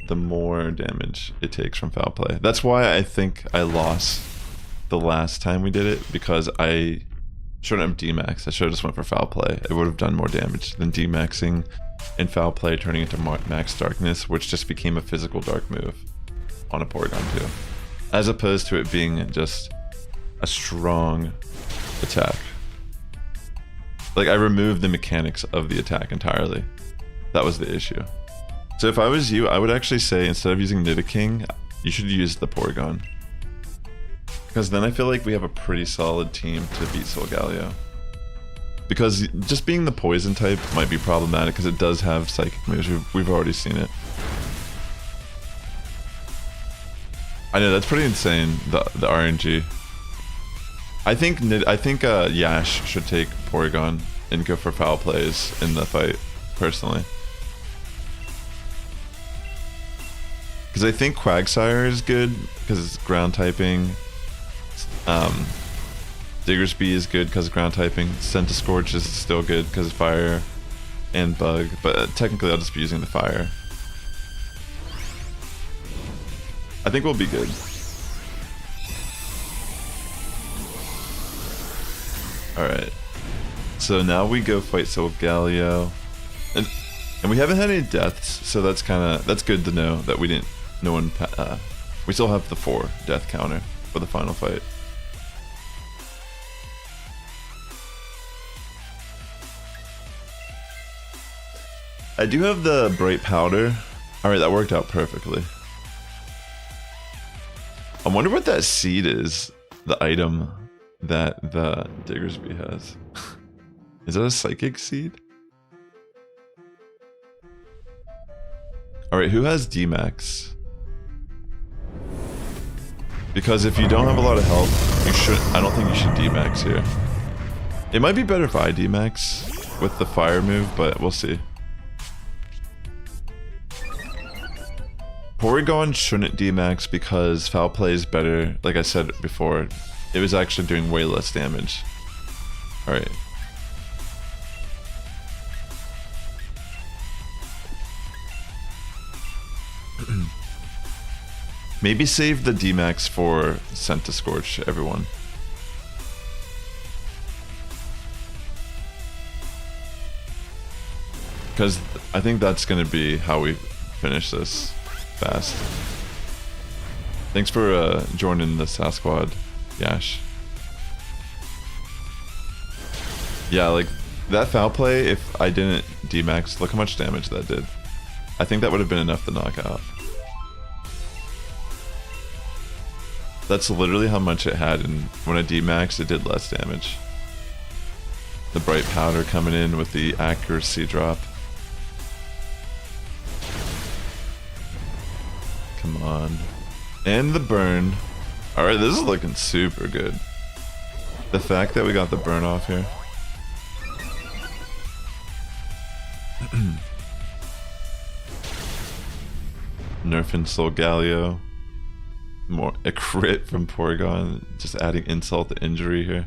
the more damage it takes from foul play. That's why I think I lost the last time we did it, because I shouldn't have D-Max. I should have just went for foul play. It would have done more damage than D-Maxing and foul play turning into max darkness, which just became a physical dark move on a Porygon 2. As opposed to it being just a strong attack. Like, I removed the mechanics of the attack entirely. That was the issue. So if I was you, I would actually say instead of using Nidoking, you should use the Porygon. Because then I feel like we have a pretty solid team to beat Solgaleo. Because just being the poison type might be problematic because it does have psychic moves. We've already seen it. I know, that's pretty insane, the RNG. I think Yash should take Porygon and go for foul plays in the fight, personally. Because I think Quagsire is good because it's ground typing. Diggersby is good because of ground typing. Centiskorch is still good because of fire and bug, but technically I'll just be using the fire. I think we'll be good. Alright. So now we go fight Solgaleo. And we haven't had any deaths, so that's good to know that we we still have the 4 death counter for the final fight. I do have the Bright Powder. Alright, that worked out perfectly. I wonder what that seed is, the item that the Diggersby has. Is that a psychic seed? Alright, who has D-Max? Because if you don't have a lot of health, I don't think you should D-Max here. It might be better if I D-Max with the fire move, but we'll see. Porygon shouldn't D-Max because foul play is better. Like I said before, it was actually doing way less damage. Alright. Maybe save the D-Max for Centiskorch, everyone. Because I think that's going to be how we finish this fast. Thanks for joining the Sass Squad, Yash. Yeah, like, that foul play, if I didn't D-Max, look how much damage that did. I think that would have been enough to knock out. That's literally how much it had, and when I D-maxed, it did less damage. The bright powder coming in with the accuracy drop. Come on. And the burn. Alright, this is looking super good. The fact that we got the burn off here. Nerfing Solgaleo. More a crit from Porygon, just adding insult to injury here.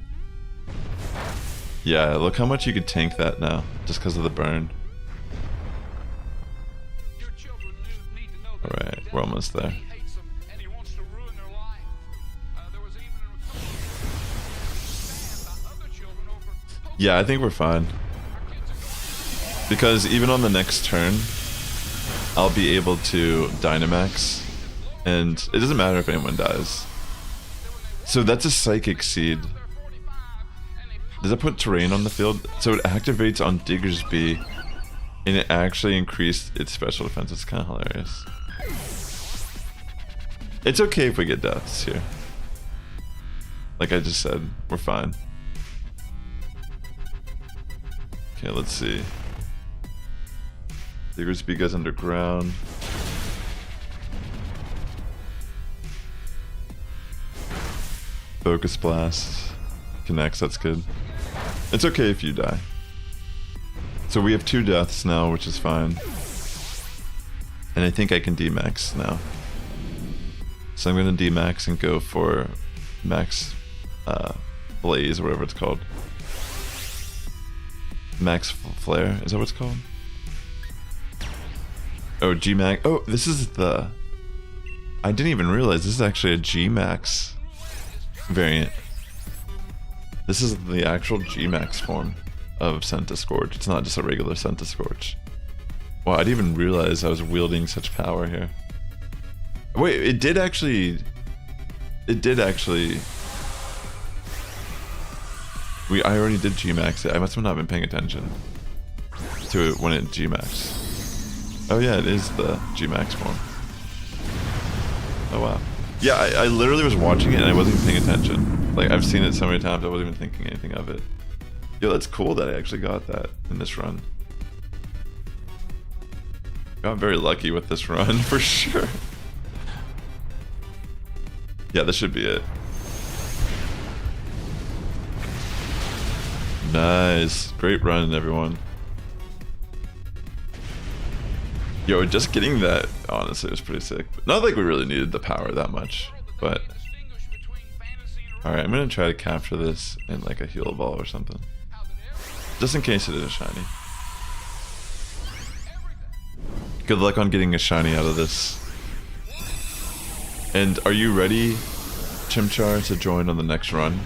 Yeah, look how much you could tank that now, just because of the burn. Alright, we're almost there. Yeah, I think we're fine. Because even on the next turn, I'll be able to Dynamax. And it doesn't matter if anyone dies. So that's a Psychic Seed. Does it put terrain on the field? So it activates on Diggersby, and it actually increased its special defense. It's kind of hilarious. It's okay if we get deaths here. Like I just said, we're fine. Okay, let's see. Diggersby goes underground. Focus Blast connects, that's good. It's okay if you die. So we have 2 deaths now, which is fine. And I think I can D-max now. So I'm gonna D-max and go for Max Blaze, or whatever it's called. Max Flare, is that what it's called? Oh, G-Max. Oh, this is the... I didn't even realize this is actually a G-Max variant. This is the actual G-Max form of Centiskorch. It's not just a regular Centiskorch. Wow, I didn't even realize I was wielding such power here. Wait, it did actually... I already did G-Max it. I must have not been paying attention to it when it G-Max. Oh yeah, it is the G-Max form. Oh wow. Yeah, I literally was watching it and I wasn't even paying attention. Like, I've seen it so many times I wasn't even thinking anything of it. Yo, that's cool that I actually got that in this run. Got very lucky with this run, for sure. Yeah, this should be it. Nice. Great run, everyone. Yo, just getting that, honestly, was pretty sick. Not like we really needed the power that much, but... Alright, I'm gonna try to capture this in like a heal ball or something. Just in case it is a shiny. Good luck on getting a shiny out of this. And are you ready, Chimchar, to join on the next run?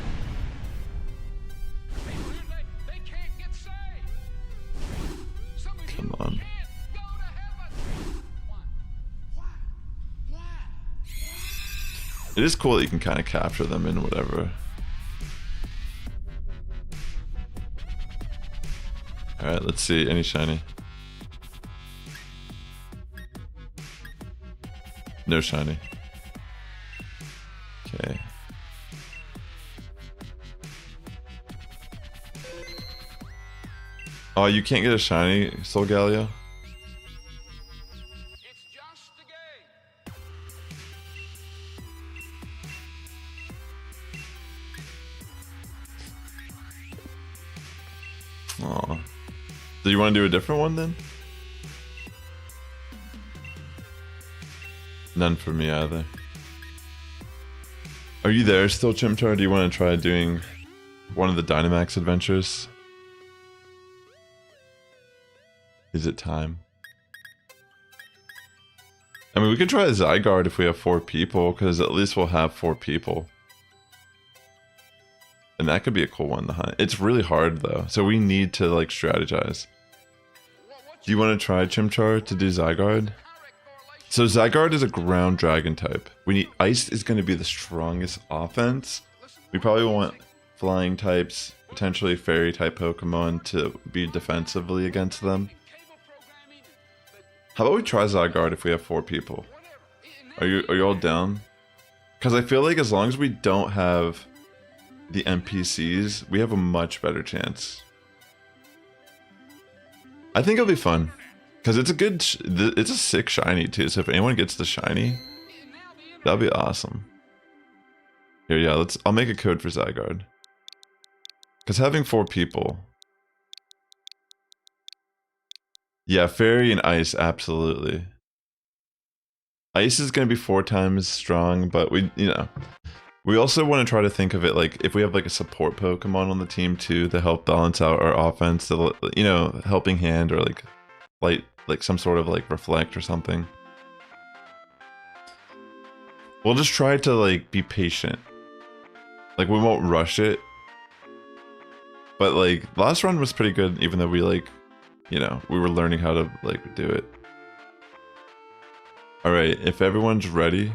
Come on. It is cool that you can kind of capture them in whatever. Alright, let's see. Any shiny? No shiny. Okay. Oh, you can't get a shiny, Solgaleo? Aw. Do you want to do a different one then? None for me either. Are you there still, Chimchar? Do you want to try doing one of the Dynamax adventures? Is it time? I mean, we could try Zygarde if we have 4 people, because at least we'll have 4 people. And that could be a cool one to hunt. It's really hard though, so we need to like strategize. Do you want to try, Chimchar, to do Zygarde? So Zygarde is a ground dragon type. We need Ice is going to be the strongest offense. We probably want flying types, potentially fairy type Pokemon to be defensively against them. How about we try Zygarde if we have 4 people? Are you all down? Because I feel like as long as we don't have the NPCs, we have a much better chance. I think it'll be fun. Because it's a good, it's a sick shiny too, so if anyone gets the shiny, that'll be awesome. Here, yeah, I'll make a code for Zygarde. Because having 4 people. Yeah, Fairy and Ice, absolutely. Ice is going to be 4 times strong, but we also want to try to think of it like if we have like a support Pokemon on the team too to help balance out our offense, to, you know, Helping Hand or like some sort of like Reflect or something. We'll just try to like be patient. Like we won't rush it. But like last run was pretty good, even though we like, you know, we were learning how to like do it. All right, if everyone's ready,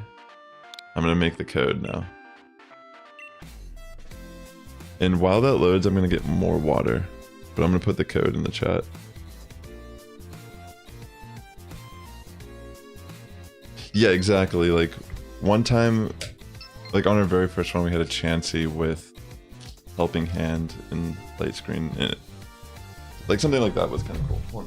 I'm gonna make the code now. And while that loads, I'm gonna get more water, but I'm gonna put the code in the chat. Yeah, exactly. Like one time, like on our very first one, we had a Chansey with Helping Hand and Light Screen in it. Like something like that was kind of cool.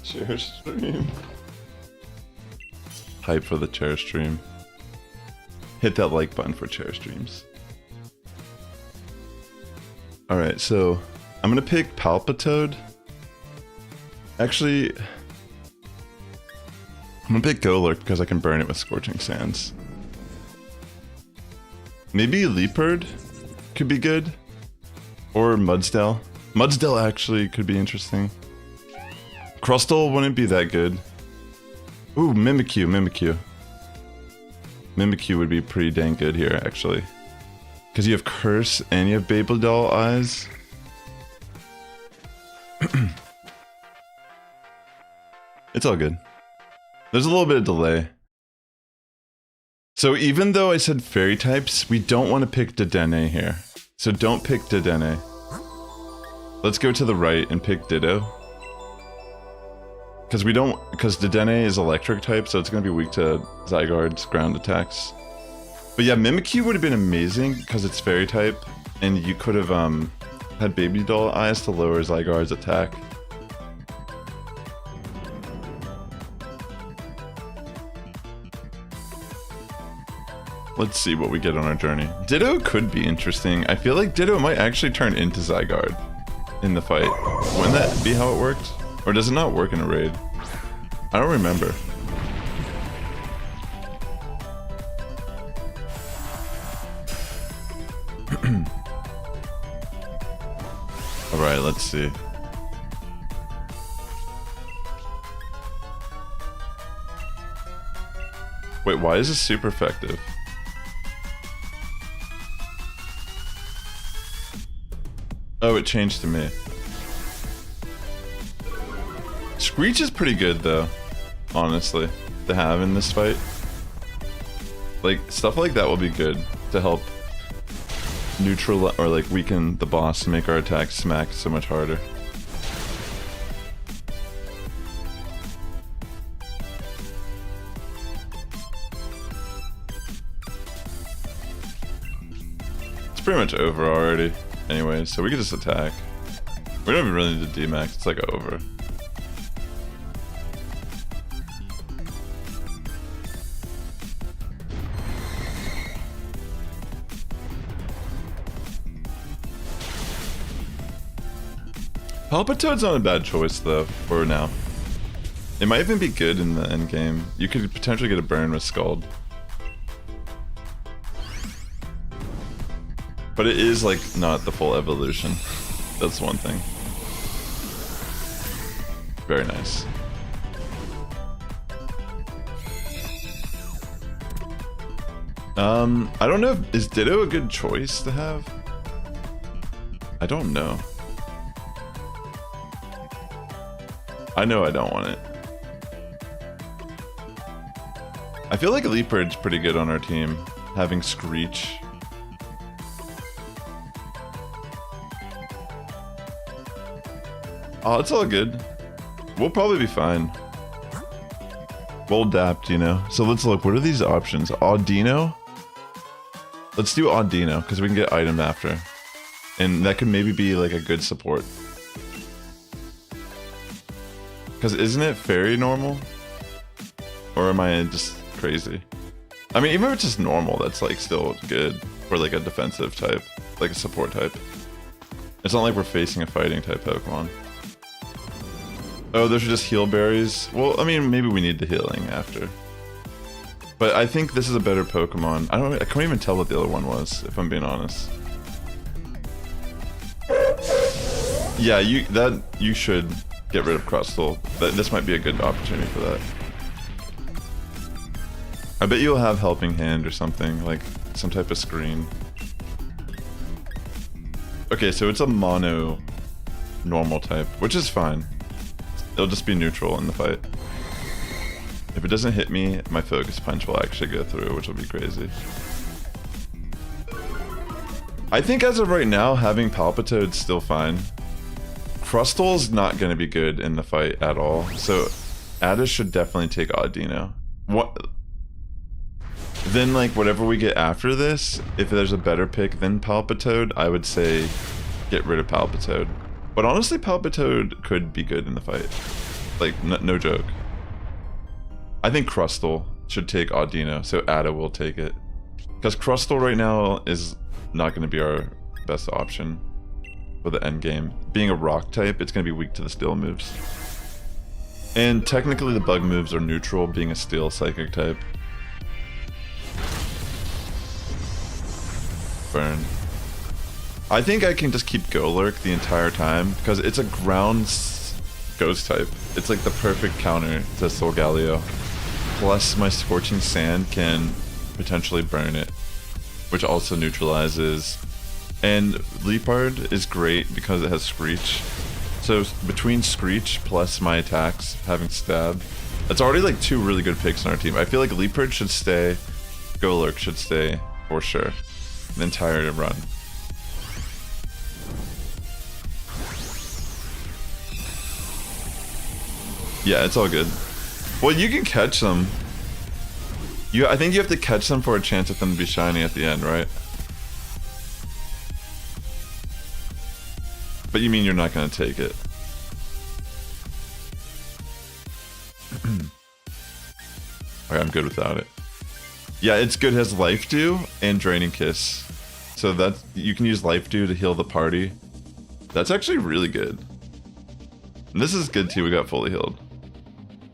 Chair stream. Hype for the chair stream. Hit that like button for chair streams. Alright, so I'm gonna pick Palpitoad. Actually, I'm gonna pick Golurk because I can burn it with Scorching Sands. Maybe Leopard could be good. Or Mudsdale. Mudsdale actually could be interesting. Crustle wouldn't be that good. Ooh, Mimikyu. Mimikyu would be pretty dang good here, actually. Because you have Curse and you have Babel Doll Eyes. It's all good. There's a little bit of delay. So even though I said fairy types, we don't want to pick Dedenne here. So don't pick Dedenne. Let's go to the right and pick Ditto. Because Dedenne is electric type, so it's going to be weak to Zygarde's ground attacks. But yeah, Mimikyu would have been amazing because it's fairy type, and you could have had Baby Doll Eyes to lower Zygarde's attack. Let's see what we get on our journey. Ditto could be interesting. I feel like Ditto might actually turn into Zygarde in the fight. Wouldn't that be how it worked? Or does it not work in a raid? I don't remember. Alright, let's see. Wait, why is this super effective? Oh, it changed to me. Screech is pretty good though, honestly, to have in this fight. Like, stuff like that will be good to help neutral or like weaken the boss, make our attacks smack so much harder. It's pretty much over already anyway, so we can just attack. We don't even really need to Dmax, it's like over. Palpitoad's not a bad choice though, for now. It might even be good in the end game. You could potentially get a burn with Scald. But it is like not the full evolution. That's one thing. Very nice. I don't know, is Ditto a good choice to have? I don't know. I know I don't want it. I feel like Leopard's pretty good on our team, having Screech. Oh, it's all good. We'll probably be fine. We'll adapt, you know? So let's look, what are these options? Audino? Let's do Audino, because we can get item after. And that could maybe be like a good support. Because isn't it fairy normal? Or am I just crazy? I mean, even if it's just normal, that's like still good for like a defensive type, like a support type. It's not like we're facing a fighting type Pokemon. Oh, those are just heal berries? Well, I mean, maybe we need the healing after. But I think this is a better Pokemon. I can't even tell what the other one was, if I'm being honest. Yeah, you should get rid of Crustle. This might be a good opportunity for that. I bet you'll have Helping Hand or something, like some type of screen. Okay, so it's a mono normal type, which is fine. It'll just be neutral in the fight. If it doesn't hit me, my Focus Punch will actually go through, which will be crazy. I think as of right now, having Palpitoad's still fine. Crustle's not going to be good in the fight at all, so Addis should definitely take Audino. What? Then, like, whatever we get after this, if there's a better pick than Palpitoad, I would say get rid of Palpitoad. But honestly, Palpitoad could be good in the fight. Like, no joke. I think Crustle should take Audino, so Ada will take it. Because Crustle right now is not going to be our best option for the end game. Being a rock type, it's going to be weak to the steel moves. And technically the bug moves are neutral, being a steel psychic type. Burn. I think I can just keep Golurk the entire time, because it's a ground ghost type. It's like the perfect counter to Solgaleo. Plus my Scorching Sand can potentially burn it, which also neutralizes. And Leopard is great because it has Screech. So between Screech plus my attacks having Stab, that's already like two really good picks on our team. I feel like Leopard should stay, Golurk should stay for sure, the entire run. Yeah, it's all good. Well, you can catch them. I think you have to catch them for a chance at them to be shiny at the end, right? But you mean you're not going to take it? Okay, I'm good without it. Yeah, it's good. It has Life Dew and Draining Kiss. So that you can use Life Dew to heal the party. That's actually really good. And this is good too, we got fully healed.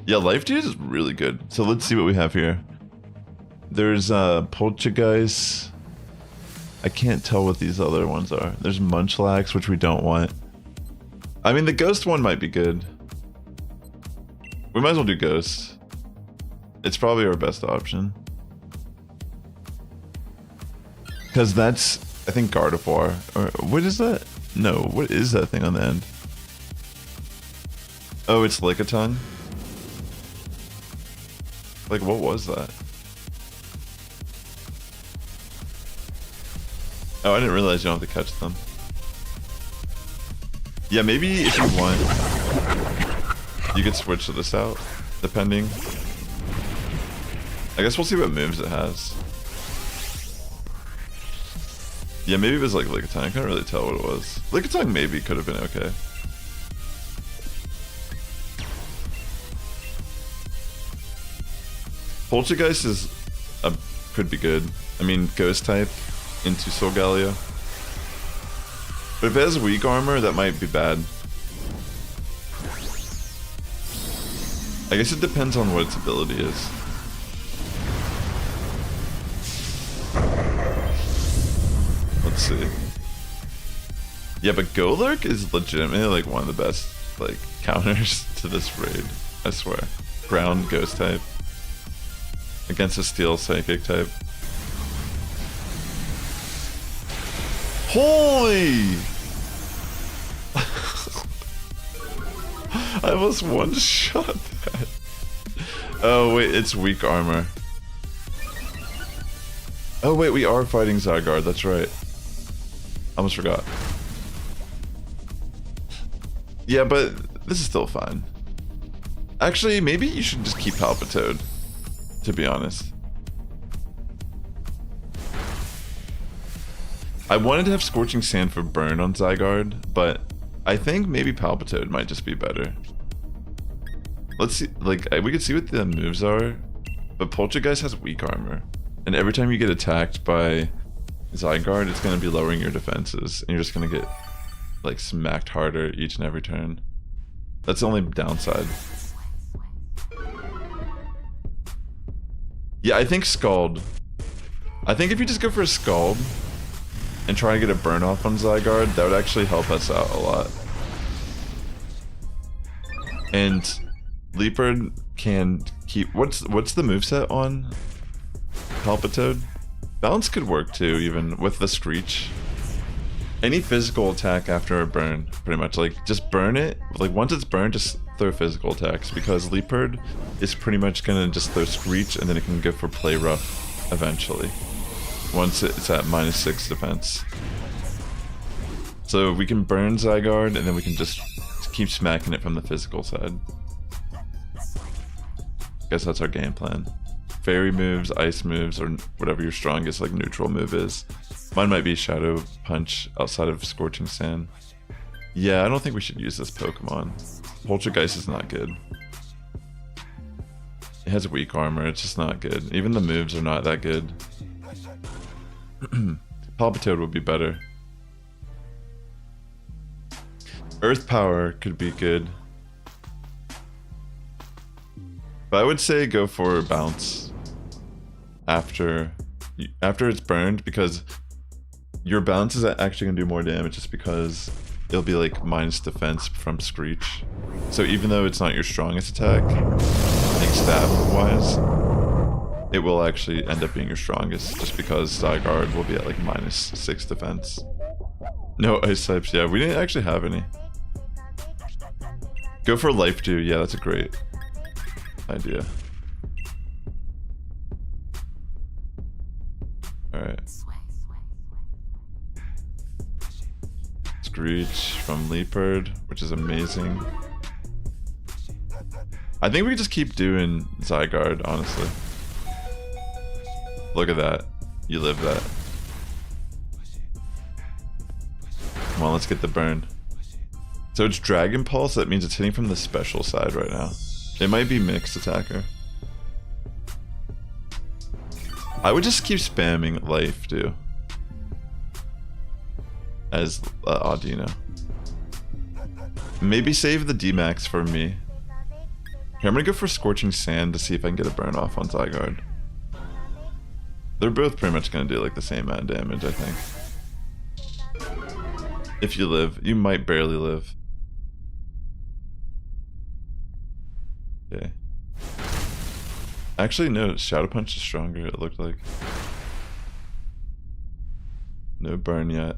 Yeah, Life Dew is really good. So let's see what we have here. There's Poltergeist. I can't tell what these other ones are. There's Munchlax, which we don't want. I mean, the Ghost one might be good. We might as well do Ghost. It's probably our best option. Because that's, I think, Gardevoir. Or what is that? No, what is that thing on the end? Oh, it's Lickitung? Like, what was that? Oh, I didn't realize you don't have to catch them. Yeah, maybe if you want, you could switch this out, depending. I guess we'll see what moves it has. Yeah, maybe it was like Lickitung. I couldn't really tell what it was. Lickitung maybe could have been okay. Poltergeist is could be good. I mean, Ghost type into Solgaleo. But if it has weak armor, that might be bad. I guess it depends on what its ability is. Let's see. Yeah, but Golurk is legitimately like one of the best like counters to this raid. I swear. Ground Ghost type against a Steel Psychic type. Holy! I almost one-shot that. Oh wait, it's weak armor. Oh wait, we are fighting Zygarde, that's right. Almost forgot. Yeah, but this is still fine. Actually, maybe you should just keep Palpitoad, to be honest. I wanted to have Scorching Sand for burn on Zygarde, but I think maybe Palpitoad might just be better. Let's see, like, we could see what the moves are, but Poltergeist has weak armor. And every time you get attacked by Zygarde, it's going to be lowering your defenses, and you're just going to get, like, smacked harder each and every turn. That's the only downside. Yeah, I think Scald. I think if you just go for a Scald and try to get a burn off on Zygarde, that would actually help us out a lot. And Leopard can keep... What's the moveset on Palpitoad? Balance could work too, even with the Screech. Any physical attack after a burn, pretty much. Like, just burn it. Like, once it's burned, just throw physical attacks. Because Leopard is pretty much gonna just throw Screech, and then it can go for Play Rough eventually. Once it's at -6 defense. So we can burn Zygarde, and then we can just keep smacking it from the physical side. Guess that's our game plan. Fairy moves, ice moves, or whatever your strongest like neutral move is. Mine might be Shadow Punch outside of Scorching Sand. Yeah, I don't think we should use this Pokemon. Poltergeist is not good. It has weak armor, it's just not good. Even the moves are not that good. Palpitoad would be better. Earth Power could be good. But I would say go for Bounce after it's burned, because your Bounce is actually going to do more damage just because it'll be like minus defense from Screech. So even though it's not your strongest attack, I think stat wise, it will actually end up being your strongest just because Zygarde will be at like -6 defense. No ice types, yeah, we didn't actually have any. Go for Life Dew, yeah, that's a great idea. Alright. Screech from Leopard, which is amazing. I think we could just keep doing Zygarde, honestly. Look at that. You live that. Come on, let's get the burn. So it's Dragon Pulse, that means it's hitting from the special side right now. It might be mixed attacker. I would just keep spamming Life Dew as Audino. Maybe save the D-Max for me. Here, I'm gonna go for Scorching Sand to see if I can get a burn off on Zygarde. They're both pretty much gonna do like the same amount of damage, I think. If you live, you might barely live. Okay. Actually, no, Shadow Punch is stronger, it looked like. No burn yet.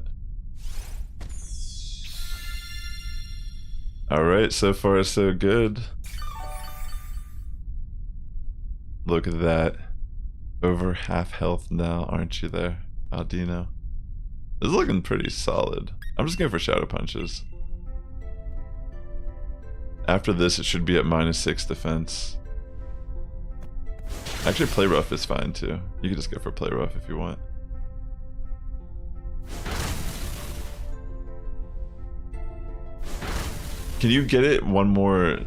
Alright, so far so good. Look at that. Over half health now, aren't you there, Aldino? This is looking pretty solid. I'm just going for Shadow Punches. After this, it should be at -6 defense. Actually, Play Rough is fine too. You can just go for Play Rough if you want. Can you get it one more?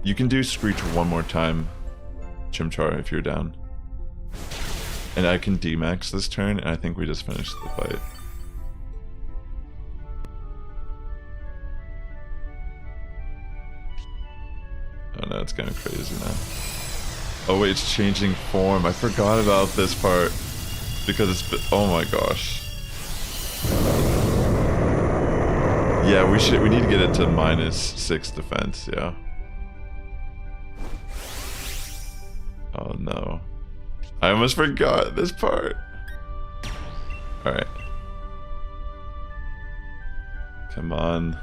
You can do Screech one more time, Chimchar, if you're down. And I can D-Max this turn, and I think we just finished the fight. Oh no, it's kind of crazy now. Oh wait, it's changing form. I forgot about this part. Because it's... Oh my gosh. Yeah, we need to get it to -6 defense, yeah. Oh no. I almost forgot this part. Alright. Come on.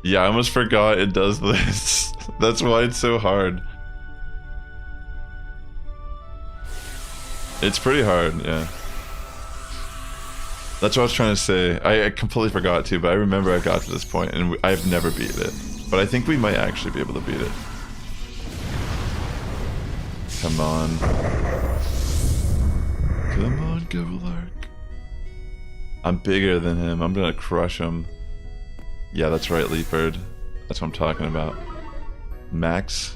Yeah, I almost forgot it does this. That's why it's so hard. It's pretty hard, yeah. That's what I was trying to say. I completely forgot to, but I remember I got to this point and I've never beat it. But I think we might actually be able to beat it. Come on. Come on, Gavilark. I'm bigger than him. I'm gonna crush him. Yeah, that's right, Leopard. That's what I'm talking about. Max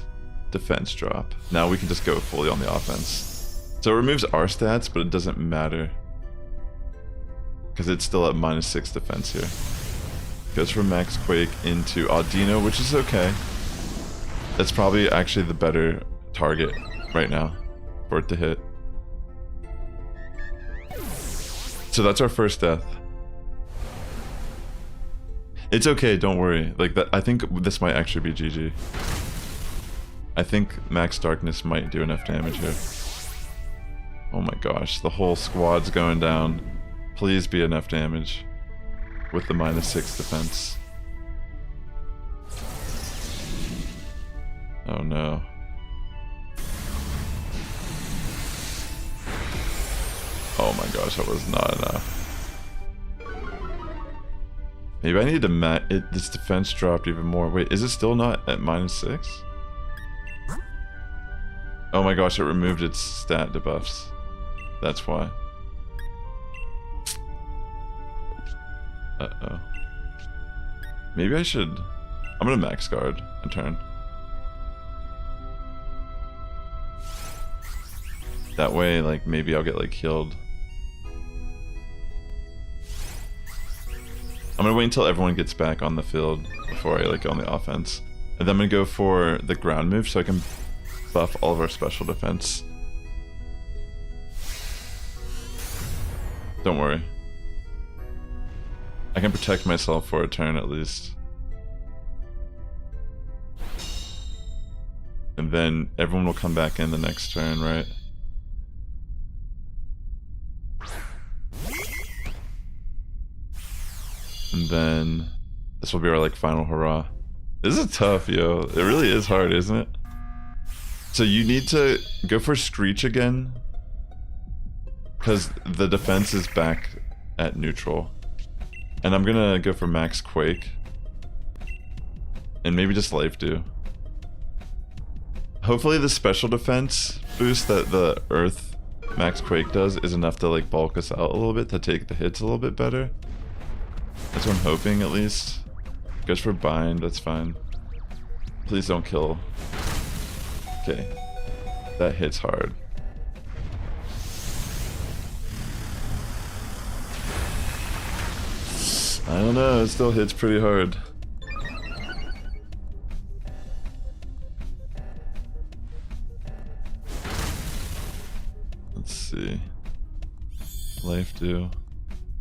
defense drop. Now we can just go fully on the offense. So it removes our stats, but it doesn't matter. Because it's still at -6 defense here. Goes from Max Quake into Audino, which is okay. That's probably actually the better target right now for it to hit. So that's our first death. It's okay, don't worry. Like that, I think this might actually be GG. I think Max Darkness might do enough damage here. Oh my gosh, the whole squad's going down. Please be enough damage with the -6 defense. Oh no. Oh my gosh, that was not enough. Maybe I need to this defense dropped even more. Wait, is it still not at -6? Oh my gosh, it removed its stat debuffs. That's why. Uh-oh. Maybe I should... I'm gonna max guard a turn. That way, like, maybe I'll get, like, healed. I'm gonna wait until everyone gets back on the field before I, like, go on the offense. And then I'm gonna go for the ground move so I can buff all of our special defense. Don't worry. I can protect myself for a turn at least. And then everyone will come back in the next turn, right? And then this will be our like final hurrah. This is tough, yo. It really is hard, isn't it? So you need to go for Screech again, because the defense is back at neutral. And I'm gonna go for Max Quake. And maybe just Life Dew. Hopefully the special defense boost that the Earth Max Quake does is enough to like bulk us out a little bit, to take the hits a little bit better. That's what I'm hoping at least. Goes for Bind, that's fine. Please don't kill. Okay. That hits hard. I don't know, it still hits pretty hard. Let's see. Life do.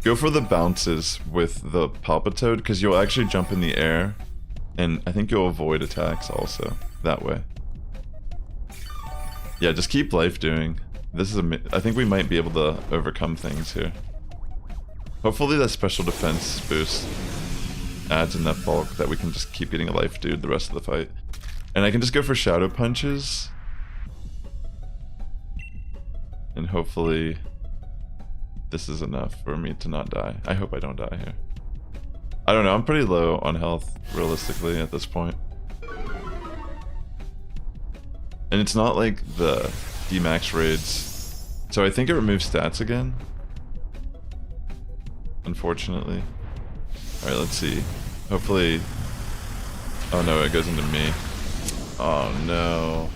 Go for the bounces with the Palpitoad because you'll actually jump in the air, and I think you'll avoid attacks also that way. Yeah, just keep life doing. This is I think we might be able to overcome things here. Hopefully that special defense boost adds enough bulk that we can just keep getting a life dude the rest of the fight. And I can just go for shadow punches. And hopefully this is enough for me to not die. I hope I don't die here. I don't know, I'm pretty low on health realistically at this point. And it's not like the D-Max raids. So I think it removes stats again. Unfortunately. Alright, let's see. Hopefully... Oh no, it goes into me. Oh no.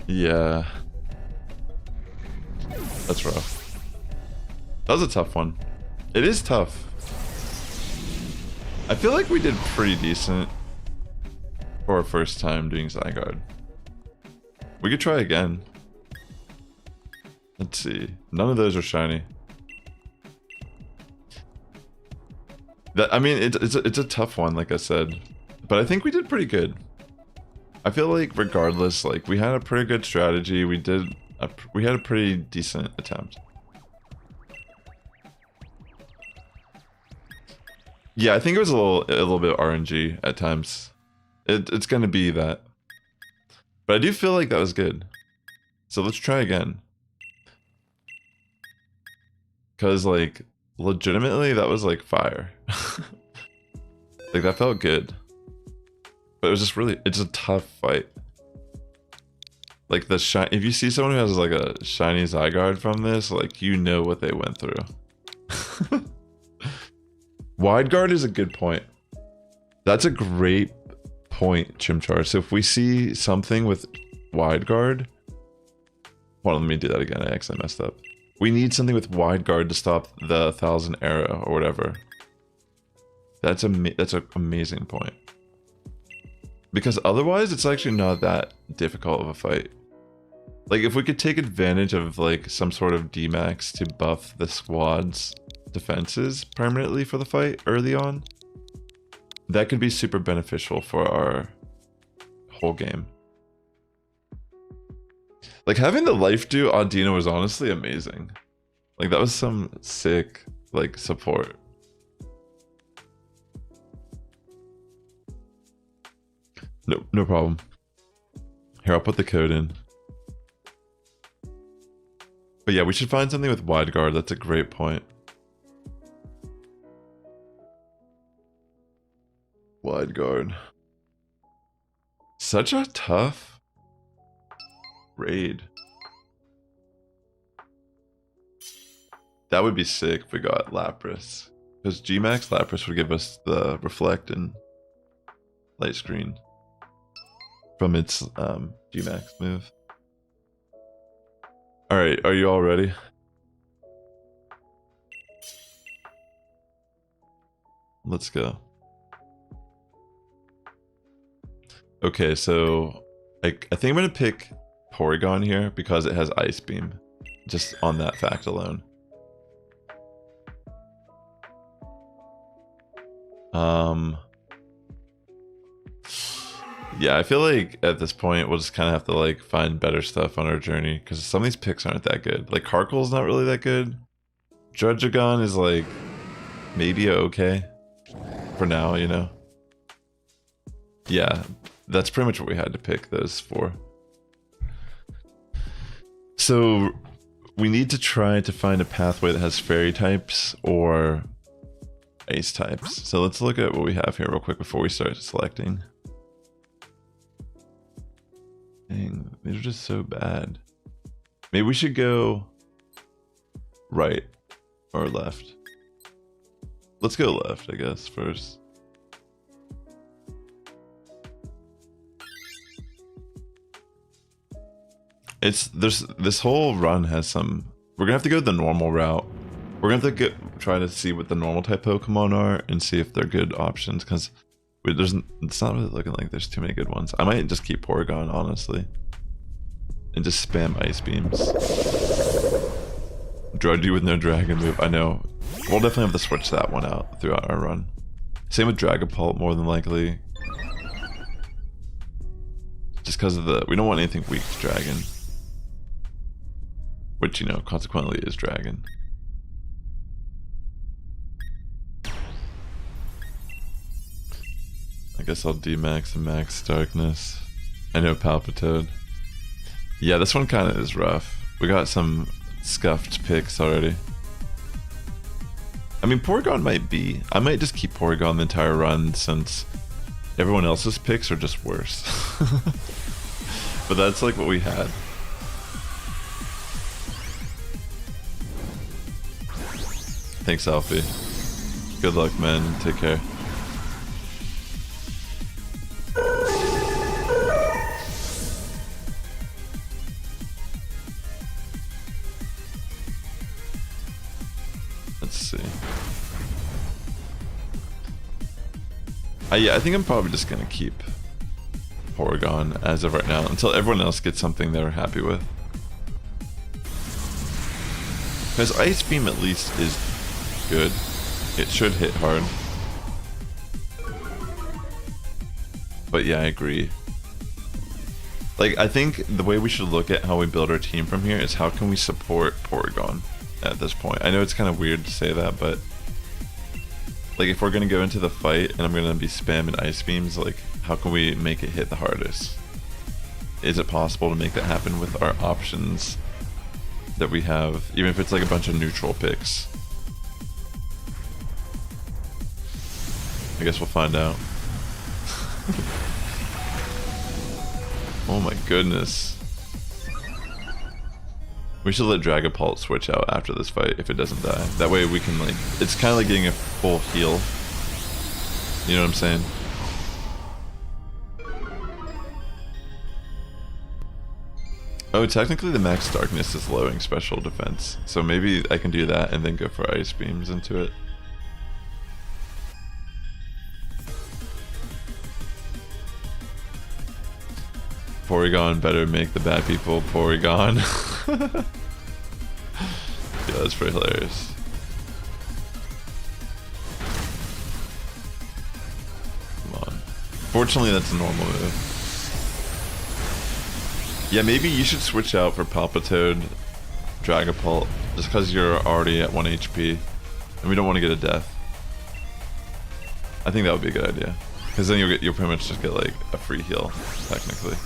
Yeah. That's rough. That was a tough one. It is tough. I feel like we did pretty decent for our first time doing Zygarde. We could try again. Let's see. None of those are shiny. I mean, it's a tough one, like I said. But I think we did pretty good. I feel like regardless, like we had a pretty good strategy. We had a pretty decent attempt. Yeah, I think it was a little bit RNG at times. It's gonna be that. But I do feel like that was good. So let's try again. Cause like legitimately that was like fire. Like that felt good. But it was just really, it's a tough fight. Like the if you see someone who has like a shiny Zygarde from this, like you know what they went through. Wide guard is a good point. That's a great point, Chimchar. So if we see something with wide guard, hold on, let me do that again. I actually messed up. We need something with wide guard to stop the 1000 arrow or whatever. That's an amazing point. Because otherwise, it's actually not that difficult of a fight. Like if we could take advantage of like some sort of D-Max to buff the squad's defenses permanently for the fight early on, that could be super beneficial for our whole game. Like having the life do Audino was honestly amazing. Like that was some sick like support. No problem. Here, I'll put the code in. But yeah, we should find something with wide guard. That's a great point. Wide guard. Such a tough raid. That would be sick if we got Lapras. Because G-Max Lapras would give us the reflect and light screen from its G-Max move. Alright, are you all ready? Let's go. Okay, so I think I'm gonna pick Porygon here because it has Ice Beam. Just on that fact alone. Yeah, I feel like at this point we'll just kind of have to like find better stuff on our journey because some of these picks aren't that good. Like Karkle's not really that good. Druddigon is like maybe okay for now, you know. Yeah, that's pretty much what we had to pick those for. So we need to try to find a pathway that has fairy types or ice types. So let's look at what we have here real quick before we start selecting. Dang, these are just so bad. Maybe we should go right or left. Let's go left, I guess, first. This whole run has some. We're gonna have to go the normal route We're gonna have to try to see what the normal type Pokemon are and see if they're good options, because it's not really looking like there's too many good ones. I might just keep Porygon, honestly, and just spam Ice Beams. Drudgy with no Dragon move. I know. We'll definitely have to switch that one out throughout our run. Same with Dragapult, more than likely. Just because of we don't want anything weak to Dragon. Which, you know, consequently is Dragon. I guess I'll D-Max and Max Darkness. I know Palpitoad. Yeah, this one kind of is rough. We got some scuffed picks already. I mean, Porygon might be. I might just keep Porygon the entire run since everyone else's picks are just worse. But that's like what we had. Thanks, Alfie. Good luck, man. Take care. Let's see. Yeah, I think I'm probably just gonna keep Porygon as of right now until everyone else gets something they're happy with. Because Ice Beam at least is good. It should hit hard. But yeah, I agree. Like, I think the way we should look at how we build our team from here is how can we support Porygon at this point. I know it's kind of weird to say that, but like if we're gonna go into the fight and I'm gonna be spamming Ice Beams, like how can we make it hit the hardest? Is it possible to make that happen with our options that we have, even if it's like a bunch of neutral picks? I guess we'll find out. Oh my goodness. We should let Dragapult switch out after this fight if it doesn't die. That way we can, like, it's kind of like getting a full heal. You know what I'm saying? Oh, technically the Max Darkness is lowering special defense. So maybe I can do that and then go for Ice Beams into it. Porygon better make the bad people Porygon. Yeah, that's pretty hilarious. Come on. Fortunately, that's a normal move. Yeah, maybe you should switch out for Palpitoad, Dragapult, just because you're already at 1 HP, and we don't want to get a death. I think that would be a good idea, because then you'll pretty much just get like a free heal, technically.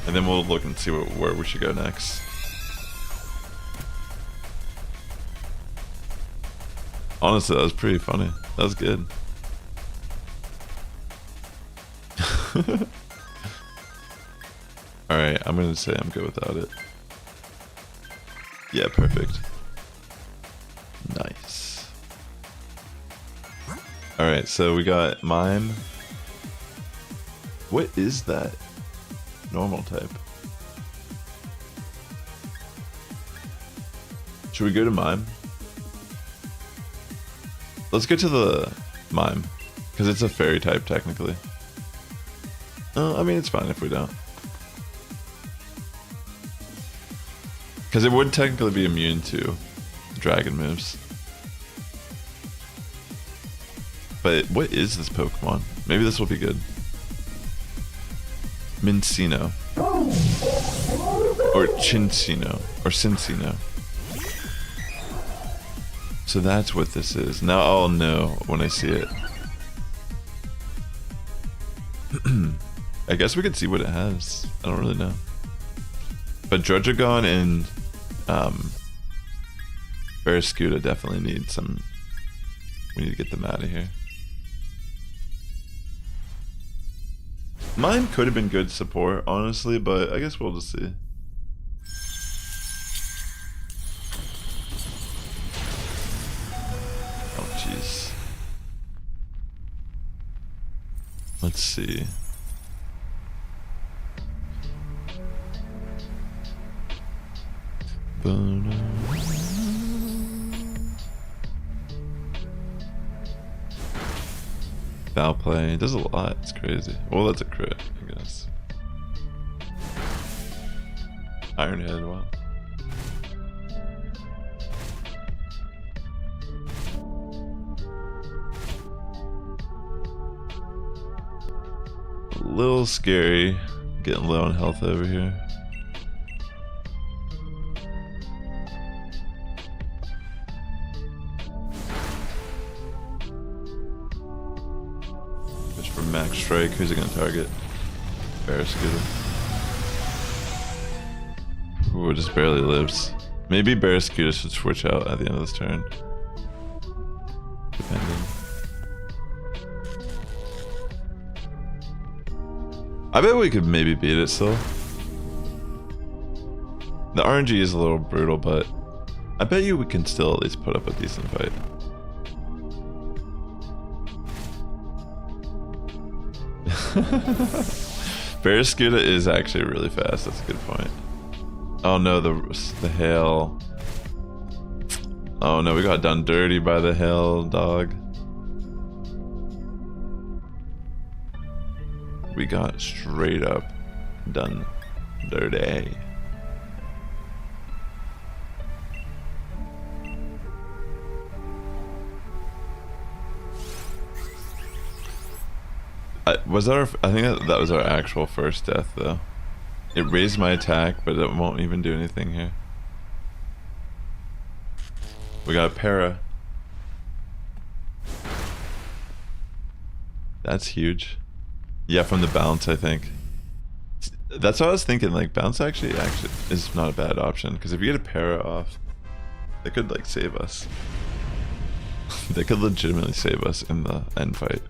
And then we'll look and see where we should go next. Honestly, that was pretty funny. That was good. Alright, I'm gonna say I'm good without it. Yeah, perfect. Nice. Alright, so we got Mime. What is that? Normal type. Should we go to Mime? Let's go to the Mime, because it's a fairy type technically. I mean, it's fine if we don't, because it would technically be immune to dragon moves. But what is this Pokemon? Maybe this will be good. Mincino. Or Chincino. Or Cincino. So that's what this is. Now I'll know when I see it. I guess we could see what it has. I don't really know. But Druddigon and Barraskewda definitely need some... We need to get them out of here. Mine could have been good support, honestly, but I guess we'll just see. Oh, jeez. Let's see. outplay. It does a lot. It's crazy. Well, that's a crit, I guess. Iron Head, wow. A little scary. Getting low on health over here. Fish for max strike. Who's it gonna target? Barraskewda. Ooh, it just barely lives. Maybe Barraskewda should switch out at the end of this turn. Depending. I bet we could maybe beat it still. The RNG is a little brutal, but I bet you we can still at least put up a decent fight. Barraskewda is actually really fast. That's a good point. Oh no, the hail. Oh no, we got done dirty by the hail, dog. We got straight up done dirty. I think that was our actual first death though. It raised my attack, but it won't even do anything here. We got a para. That's huge. Yeah, from the bounce, I think. That's what I was thinking, like, bounce actually is not a bad option, because if you get a para off, they could, like, save us. They could legitimately save us in the end fight.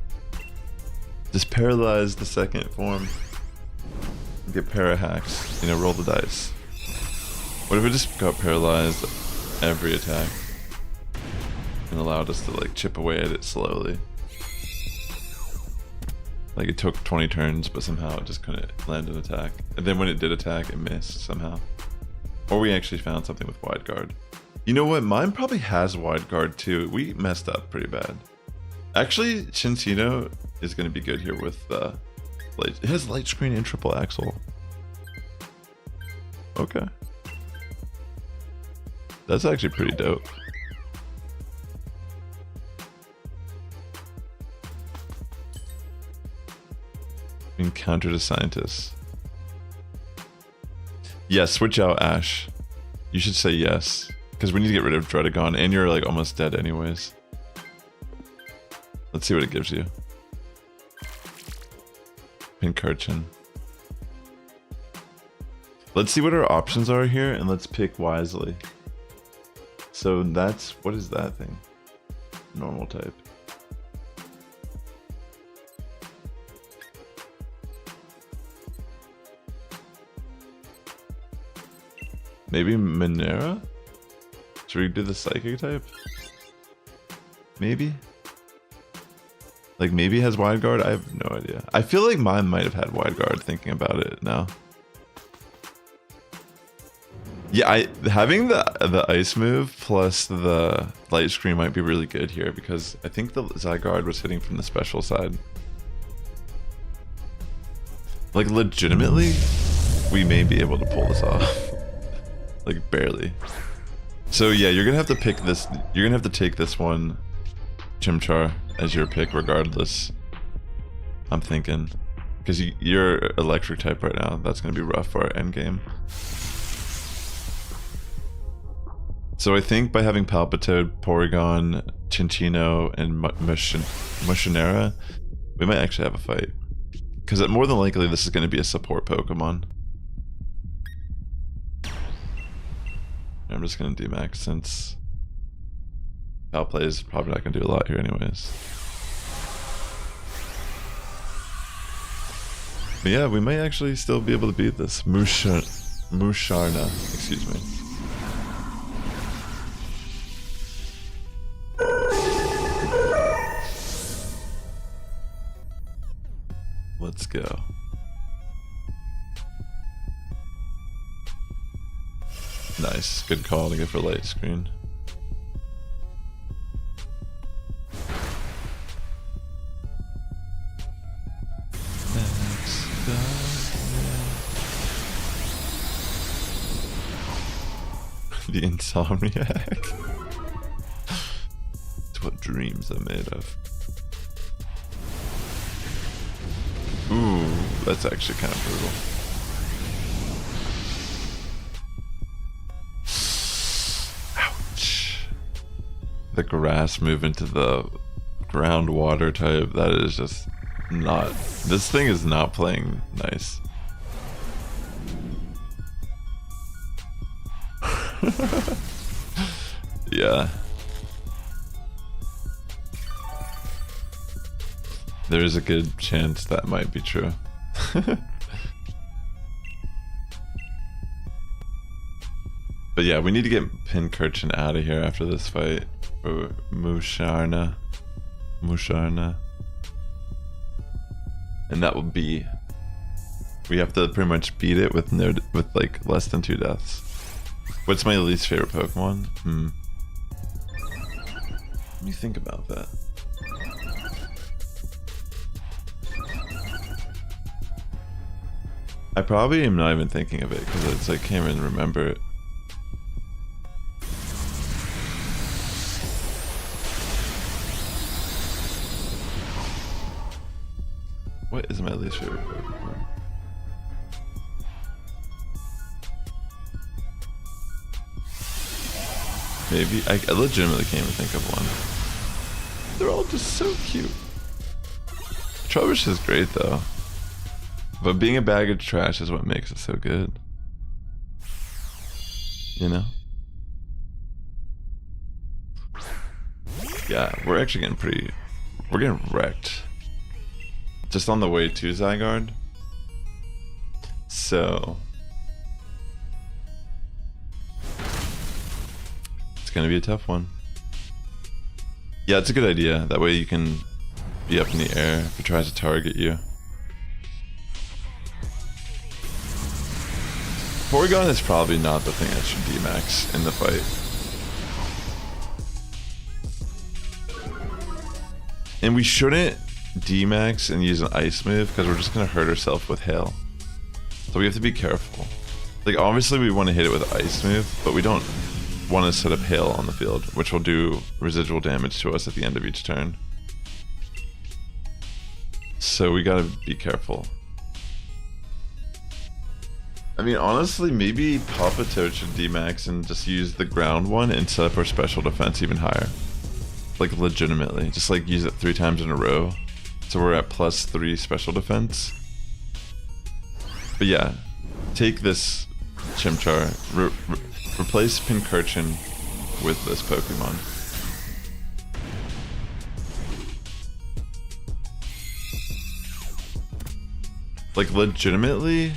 Just paralyze the second form. Get para hacks, you know, roll the dice. What if we just got paralyzed every attack and allowed us to, like, chip away at it slowly? Like, it took 20 turns, but somehow it just couldn't land an attack. And then when it did attack, it missed somehow. Or we actually found something with wide guard. You know what? Mine probably has wide guard too. We messed up pretty bad. Actually, Cinccino is going to be good here with light. It has light screen and triple axle. Okay. That's actually pretty dope. Encountered a scientist. Yes, switch out Ash. You should say yes, because we need to get rid of Dredagon, and you're like almost dead anyways. Let's see what it gives you. Pincurchin. Let's see what our options are here, and let's pick wisely. So that's, what is that thing? Normal type. Maybe Minera? Should we do the psychic type? Maybe? Like, maybe it has wide guard? I have no idea. I feel like mine might have had wide guard thinking about it now. Yeah, having the ice move plus the light screen might be really good here, because I think the Zygarde was hitting from the special side. Like, legitimately, we may be able to pull this off. Like, barely. So yeah, you're gonna have to pick this. You're gonna have to take this one, Chimchar, as your pick regardless. I'm thinking, because you're electric type right now. That's gonna be rough for our end game. So I think by having Palpitoad, Porygon, Cinccino, and Mushinera, we might actually have a fight. Because more than likely this is going to be a support Pokemon. I'm just going to Dynamax since Palplay is probably not going to do a lot here anyways. But yeah, we might actually still be able to beat this. Musharna, excuse me. Let's go. Nice, good call to get for light screen. The insomniac. It's what dreams are made of. Ooh, that's actually kind of brutal. Ouch. The grass move into the groundwater type. That is just not. This thing is not playing nice. Yeah. There's a good chance that might be true. But yeah, we need to get Pincurchin out of here after this fight. Or Musharna. And that will be... We have to pretty much beat it with like less than 2 deaths. What's my least favorite Pokemon? Let me think about that. I probably am not even thinking of it because it's like, I can't even remember it. What is my least favorite Pokemon? Maybe I legitimately can't even think of one. They're all just so cute. Trubbish is great though. But being a bag of trash is what makes it so good. You know? Yeah, we're actually getting pretty... We're getting wrecked. Just on the way to Zygarde. So... It's gonna be a tough one. Yeah, it's a good idea. That way you can be up in the air if it tries to target you. Porygon is probably not the thing that should Dmax in the fight. And we shouldn't Dmax and use an ice move because we're just going to hurt ourselves with hail. So we have to be careful. Like obviously we want to hit it with an ice move, but we don't want to set up hail on the field, which will do residual damage to us at the end of each turn. So we got to be careful. I mean, honestly, maybe Palpitoad should Dmax and just use the ground one and set up our special defense even higher. Like, legitimately. Just, like, use it 3 times in a row. So we're at +3 special defense. But yeah, take this Chimchar. Replace Pincurchin with this Pokemon. Like, legitimately...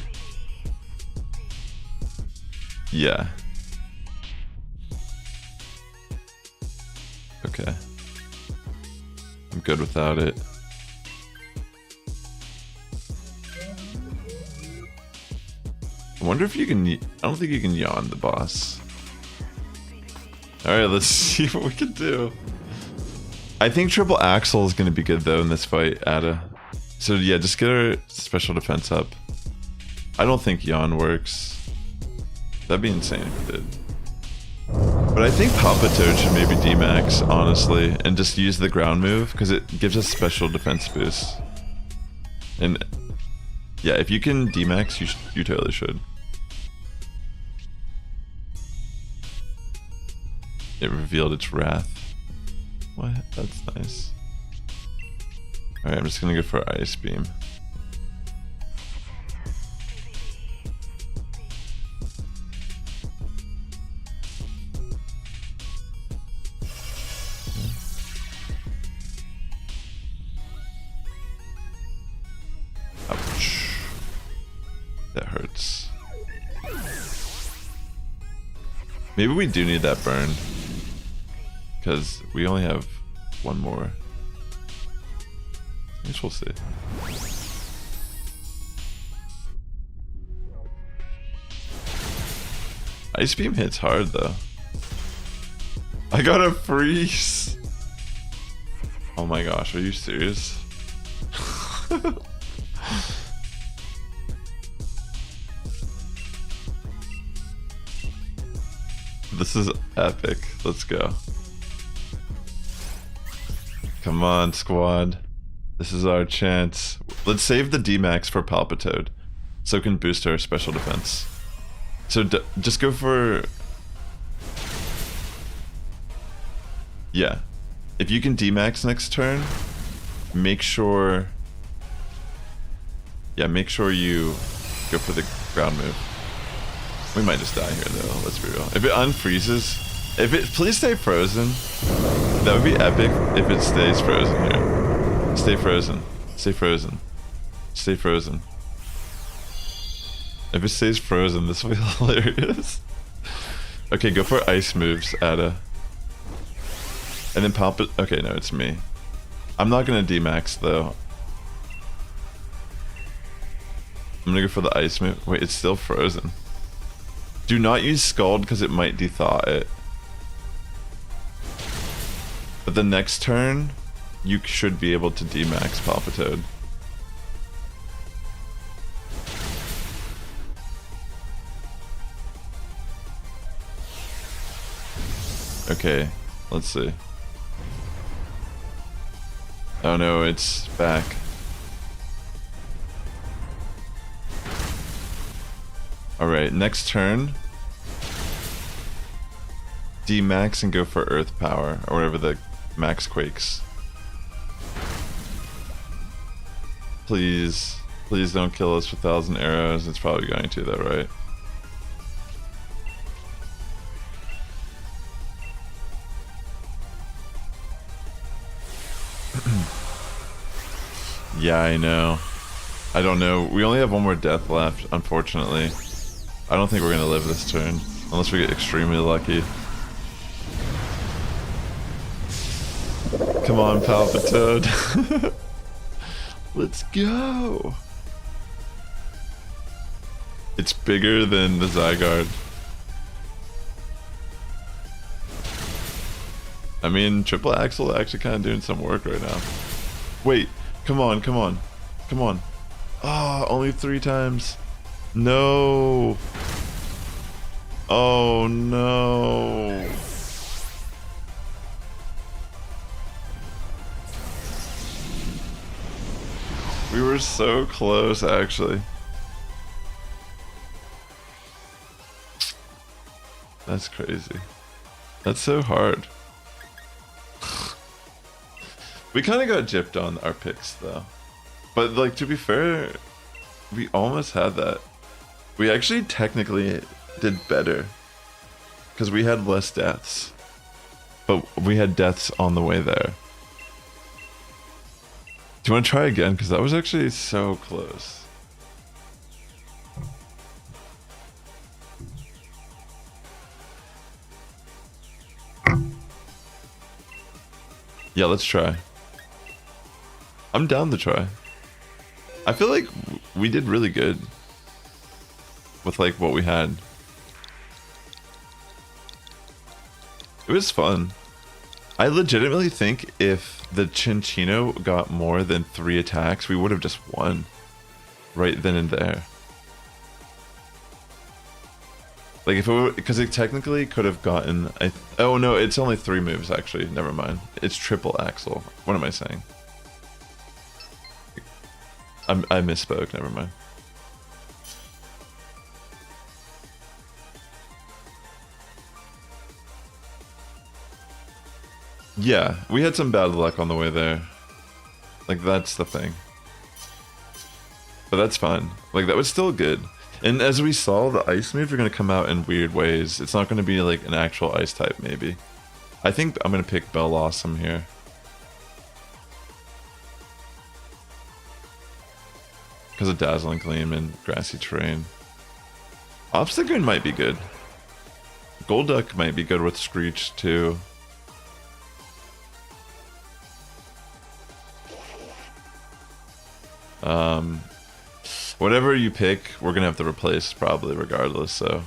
Yeah. Okay. I'm good without it. I wonder if you can... I don't think you can yawn the boss. Alright, let's see what we can do. I think Triple Axle is going to be good though in this fight, Ada. So yeah, just get our special defense up. I don't think yawn works. That'd be insane if it did. But I think Palpitoad should maybe Dmax, honestly, and just use the ground move, because it gives us special defense boost. And yeah, if you can Dmax, you totally should. It revealed its wrath. What? That's nice. Alright, I'm just gonna go for Ice Beam. Ouch. That hurts. Maybe we do need that burn. Because we only have one more. I guess we'll see. Ice Beam hits hard though. I got a freeze. Oh my gosh, are you serious? This is epic. Let's go. Come on, squad. This is our chance. Let's save the D-Max for Palpitoad, so it can boost our special defense. So just go for... Yeah. If you can D-Max next turn, make sure... Yeah, make sure you go for the ground move. We might just die here though, let's be real. If it unfreezes... Please stay frozen. That would be epic if it stays frozen here. Stay frozen. Stay frozen. Stay frozen. If it stays frozen, this will be hilarious. Okay, go for ice moves, Ada. And then pop it. Okay, no, it's me. I'm not gonna D-Max though. I'm gonna go for the ice move. Wait, it's still frozen. Do not use Scald because it might dethaw it. But the next turn, you should be able to D-Max Palpitoad. Okay, let's see. Oh no, it's back. Alright, next turn. D-Max and go for Earth Power, or whatever the max quakes. Please, please don't kill us with 1,000 arrows. It's probably going to though, right? Yeah, I know. I don't know. We only have one more death left, unfortunately. I don't think we're gonna live this turn, unless we get extremely lucky. Come on, Palpitoad. Let's go. It's bigger than the Zygarde. I mean, Triple Axle actually kind of doing some work right now. Wait, come on, come on, come on. Oh, only 3 times. No. Oh no. We were so close, actually. That's crazy. That's so hard. We kind of got gypped on our picks, though. But, like, to be fair, we almost had that. We actually technically did better. Because we had less deaths. But we had deaths on the way there. Do you want to try again? Because that was actually so close. Yeah, let's try. I'm down to try. I feel like we did really good with like what we had. It was fun. I legitimately think if the Chinchino got more than 3 attacks, we would have just won right then and there. Like if it were, because it technically could have gotten. Oh no, it's only 3 moves actually. Never mind. It's Triple Axle. What am I saying? I misspoke. Never mind. Yeah, we had some bad luck on the way there. Like, that's the thing. But that's fine. Like, that was still good. And as we saw, the ice moves are going to come out in weird ways. It's not going to be, like, an actual ice type, maybe. I think I'm going to pick Bellossom here. Because of Dazzling Gleam and Grassy Terrain. Obstagoon might be good. Golduck might be good with Screech, too. Whatever you pick, we're gonna have to replace probably regardless, so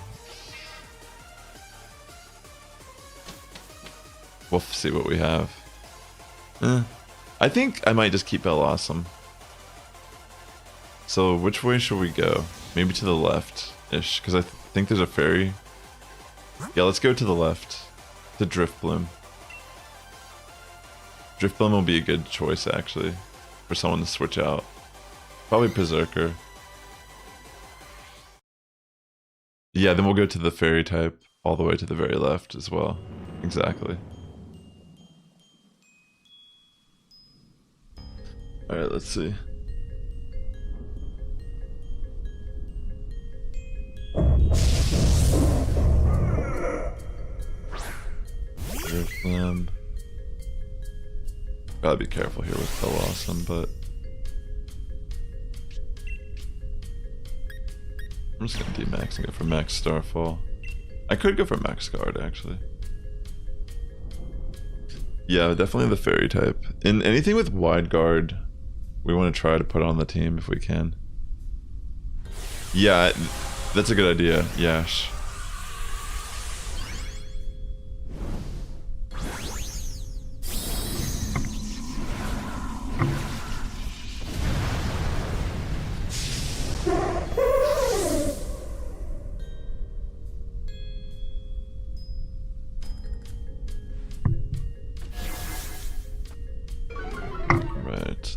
we'll see what we have. I think I might just keep Bellossom. So which way should we go? Maybe to the left-ish, because I think there's a fairy. Yeah, let's go to the left. To Driftbloom. Driftbloom will be a good choice, actually, for someone to switch out. Probably Berserker. Yeah, then we'll go to the fairy type all the way to the very left as well. Exactly. Alright, let's see. Drifblim. Gotta be careful here with Awesome, but I'm just gonna D-Max and go for Max Starfall. I could go for Max Guard, actually. Yeah, definitely the fairy type. And anything with wide guard, we want to try to put on the team if we can. Yeah, that's a good idea, Yash.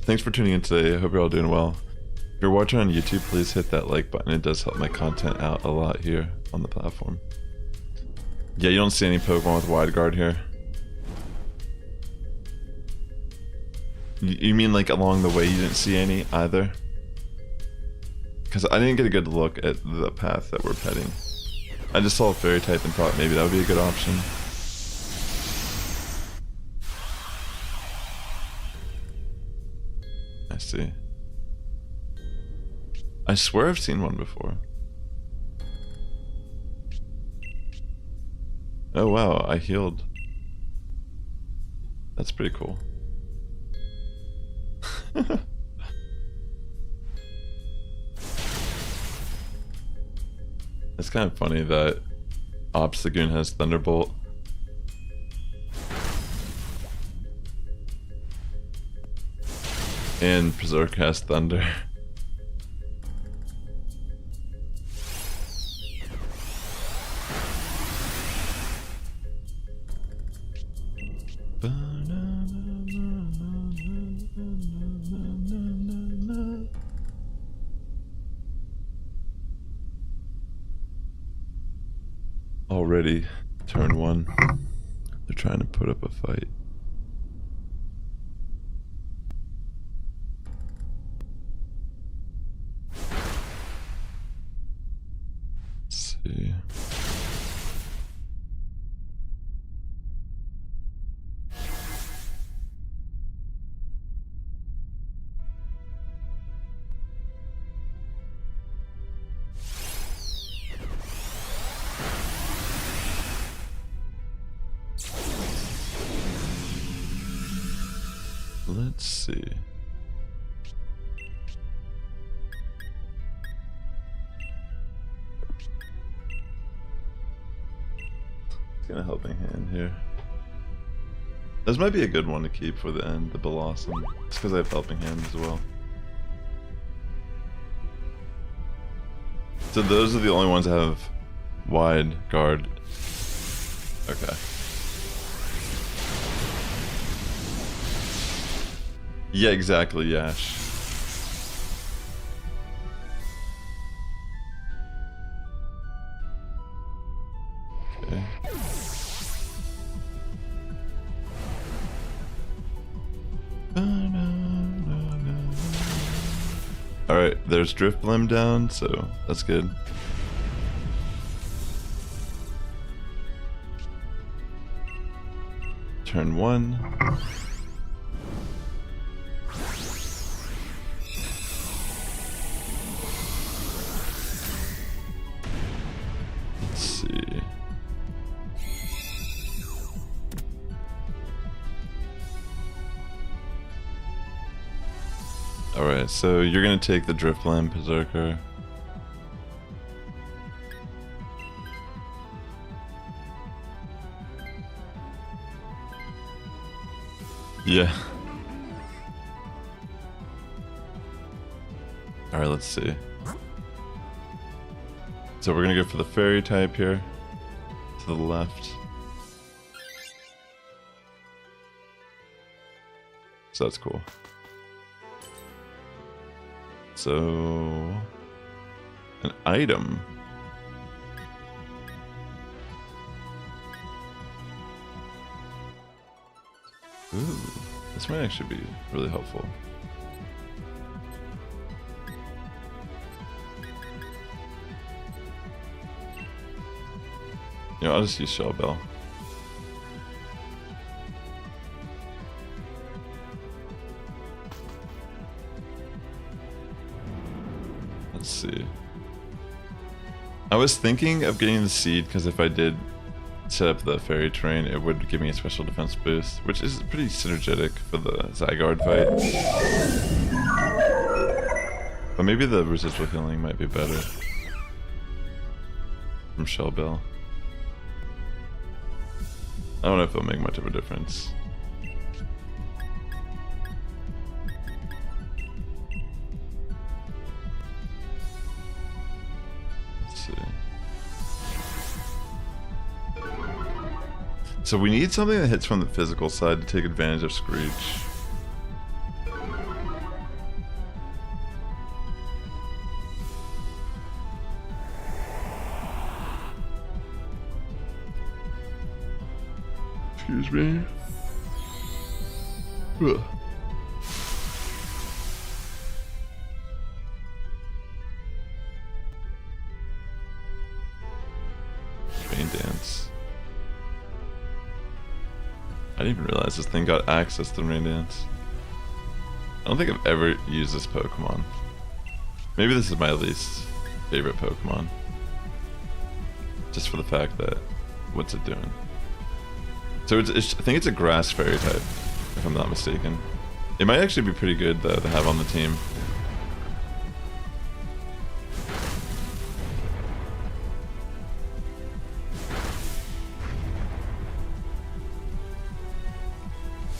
Thanks for tuning in today. I hope you're all doing well. If you're watching on YouTube, please hit that like button. It does help my content out a lot here on the platform. Yeah, you don't see any Pokemon with wide guard here. You mean like along the way you didn't see any either? Because I didn't get a good look at the path that we're heading. I just saw a fairy type and thought maybe that would be a good option. I see. I swear I've seen one before. Oh wow, I healed. That's pretty cool. It's kind of funny that Obstagoon has Thunderbolt. And Berserk has Thunder. Already, turn one. They're trying to put up a fight. Let's see. It's got a helping hand here. This might be a good one to keep for the end, the Blossom. It's because I have helping hand as well. So those are the only ones that have wide guard. Okay. Yeah, exactly, Yash. Okay. Alright, there's Driftblim down, so that's good. Turn one. Let's see. Alright, so you're gonna take the Driftblim Berserker. Yeah. Alright, let's see. So we're gonna go for the fairy type here. to the left. So that's cool. So an item. Ooh, this might actually be really helpful. You know, I'll just use Shell Bell. Let's see. I was thinking of getting the seed because if I did set up the fairy terrain, it would give me a special defense boost, which is pretty synergetic for the Zygarde fight. But maybe the residual healing might be better from Shell Bell. I don't know if it'll make much of a difference. Let's see. So we need something that hits from the physical side to take advantage of Screech. Excuse me. Ugh. Rain Dance. I didn't even realize this thing got access to Rain Dance. I don't think I've ever used this Pokemon. Maybe this is my least favorite Pokemon. Just for the fact that, what's it doing? So I think it's a grass fairy type, if I'm not mistaken. It might actually be pretty good though, to have on the team.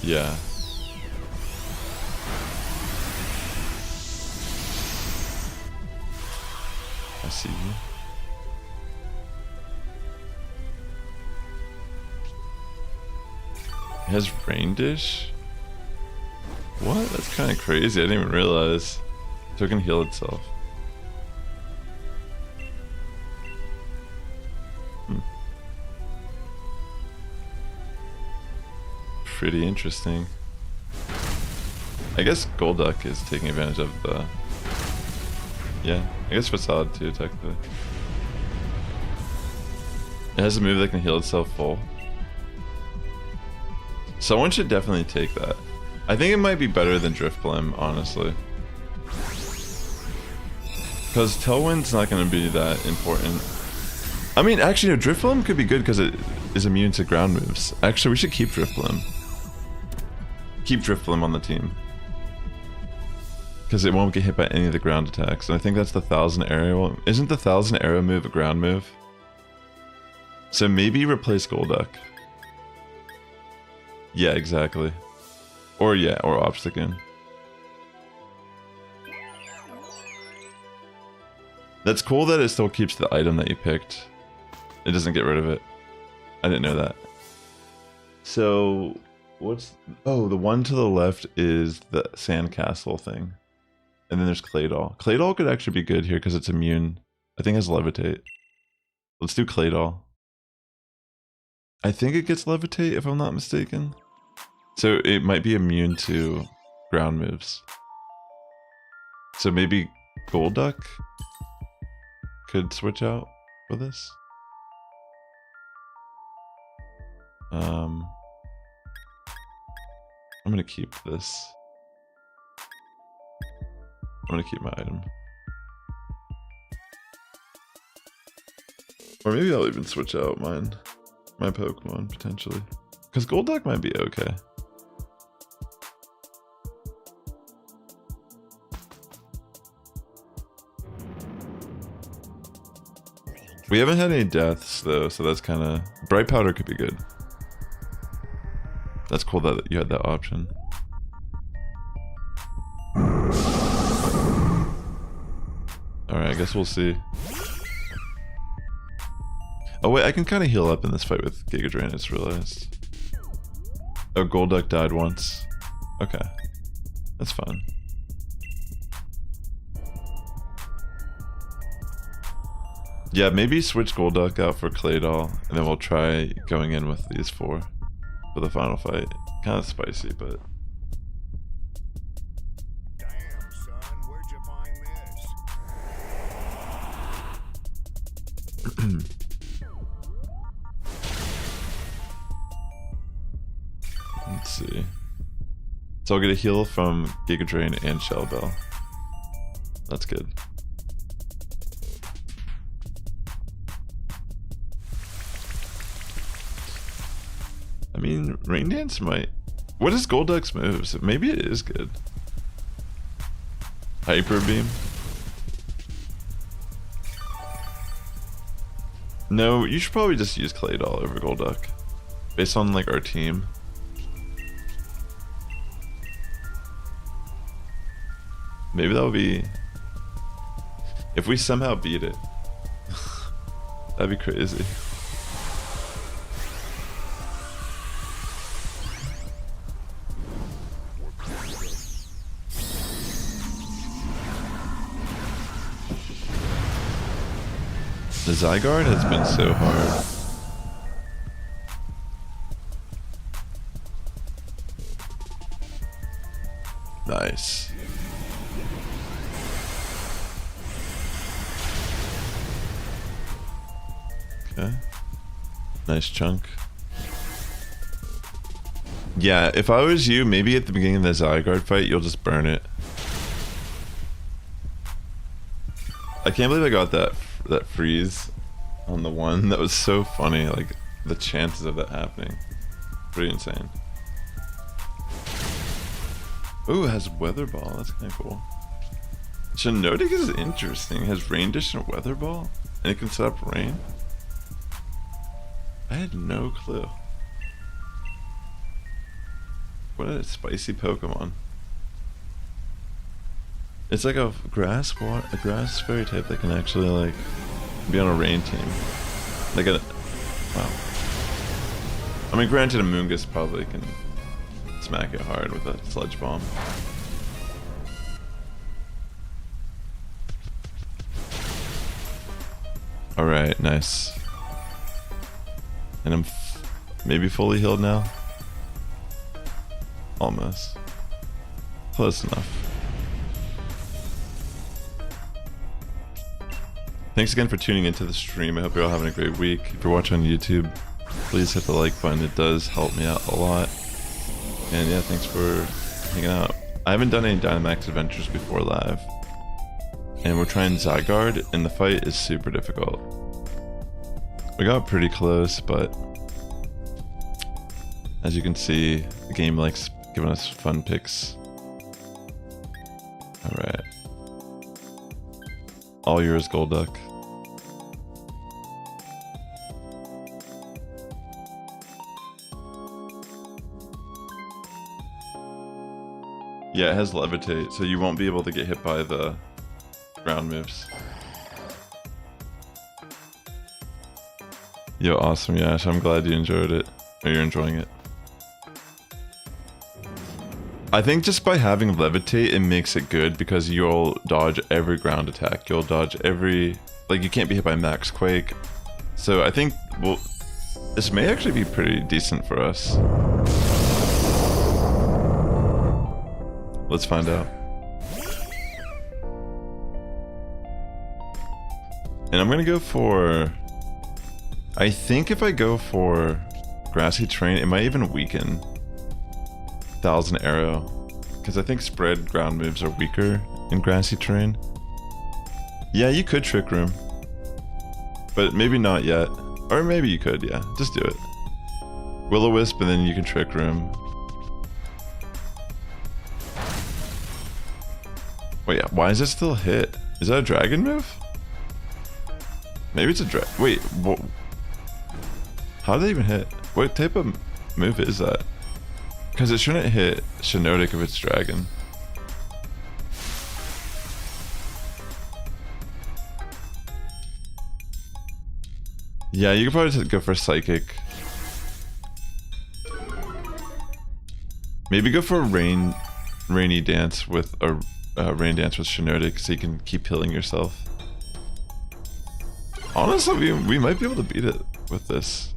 Yeah. I see you. It has Rain Dish? What? That's kind of crazy. I didn't even realize. So it can heal itself. Pretty interesting. I guess Golduck is taking advantage of the... Yeah, I guess Facade too, technically. It has a move that can heal itself full. Someone should definitely take that. I think it might be better than Drifblim, honestly. Because Tailwind's not going to be that important. I mean, actually, no, Drifblim could be good because it is immune to ground moves. Actually, we should keep Drifblim. Keep Drifblim on the team. Because it won't get hit by any of the ground attacks. And I think that's the 1000 Arrow. Isn't the 1000 Arrow move a ground move? So maybe replace Golduck. Yeah, exactly. Or yeah, or Obstagoon. That's cool that it still keeps the item that you picked. It doesn't get rid of it. I didn't know that. So, what's... Oh, the one to the left is the Sandcastle thing. And then there's Claydol. Claydol could actually be good here because it's immune. I think it has Levitate. Let's do Claydol. I think it gets Levitate if I'm not mistaken. So it might be immune to ground moves. So maybe Golduck could switch out for this. I'm gonna keep this. I'm gonna keep my item. Or maybe I'll even switch out my Pokemon potentially. Because Golduck might be okay. We haven't had any deaths though, so that's kind of... Bright Powder could be good. That's cool that you had that option. Alright, I guess we'll see. Oh wait, I can kind of heal up in this fight with Giga Drain, I just realized. Oh, Golduck died once. Okay. That's fine. Yeah, maybe switch Golduck out for Claydol, and then we'll try going in with these 4 for the final fight. Kind of spicy, but... Damn, son, where'd you find this? Let's see. So I'll get a heal from Giga Drain and Shell Bell. That's good. I mean, Rain Dance might... What is Golduck's moves? Maybe it is good. Hyper Beam? No, you should probably just use Claydol over Golduck. Based on like our team. Maybe that'll be... If we somehow beat it. That'd be crazy. The Zygarde has been so hard. Nice. Okay. Nice chunk. Yeah, if I was you, maybe at the beginning of the Zygarde fight, you'll just burn it. I can't believe I got that freeze on the one. That was so funny, like the chances of that happening. Pretty insane. Ooh, it has Weather Ball. That's kind of cool. Shiinotic is interesting. It has Rain Dish and Weather Ball, and it can set up rain. I had no clue. What a spicy Pokemon. It's like a grass fairy type that can actually like be on a rain team. Like a wow. I mean, granted, a Moongus probably can smack it hard with a Sludge Bomb. All right, nice. And I'm maybe fully healed now. Almost. Close enough. Thanks again for tuning into the stream. I hope you're all having a great week. If you're watching on YouTube, please hit the like button. It does help me out a lot. And yeah, thanks for hanging out. I haven't done any Dynamax adventures before live. And we're trying Zygarde, and the fight is super difficult. We got pretty close, but as you can see, the game likes giving us fun picks. Alright. All yours, Golduck. Yeah, it has Levitate, so you won't be able to get hit by the ground moves. Yo, awesome, Yash. I'm glad you enjoyed it. Or you're enjoying it. I think just by having Levitate, it makes it good because you'll dodge every ground attack. You'll dodge every... Like, you can't be hit by Max Quake. So I think, well, this may actually be pretty decent for us. Let's find out. And I'm gonna go for... I think if I go for Grassy Terrain, it might even weaken Thousand Arrow, because I think spread ground moves are weaker in Grassy Terrain. Yeah, you could Trick Room, but maybe not yet. Or maybe you could, yeah. Just do it. Will-O-Wisp, and then you can Trick Room. Wait, why is it still hit? Is that a dragon move? Maybe it's a wait, what? How did they even hit? What type of move is that? Because it shouldn't hit Shiinotic if it's dragon. Yeah, you could probably go for Psychic. Maybe go for Rainy Dance with Rain Dance with Shiinotic, so you can keep healing yourself. Honestly, we might be able to beat it with this.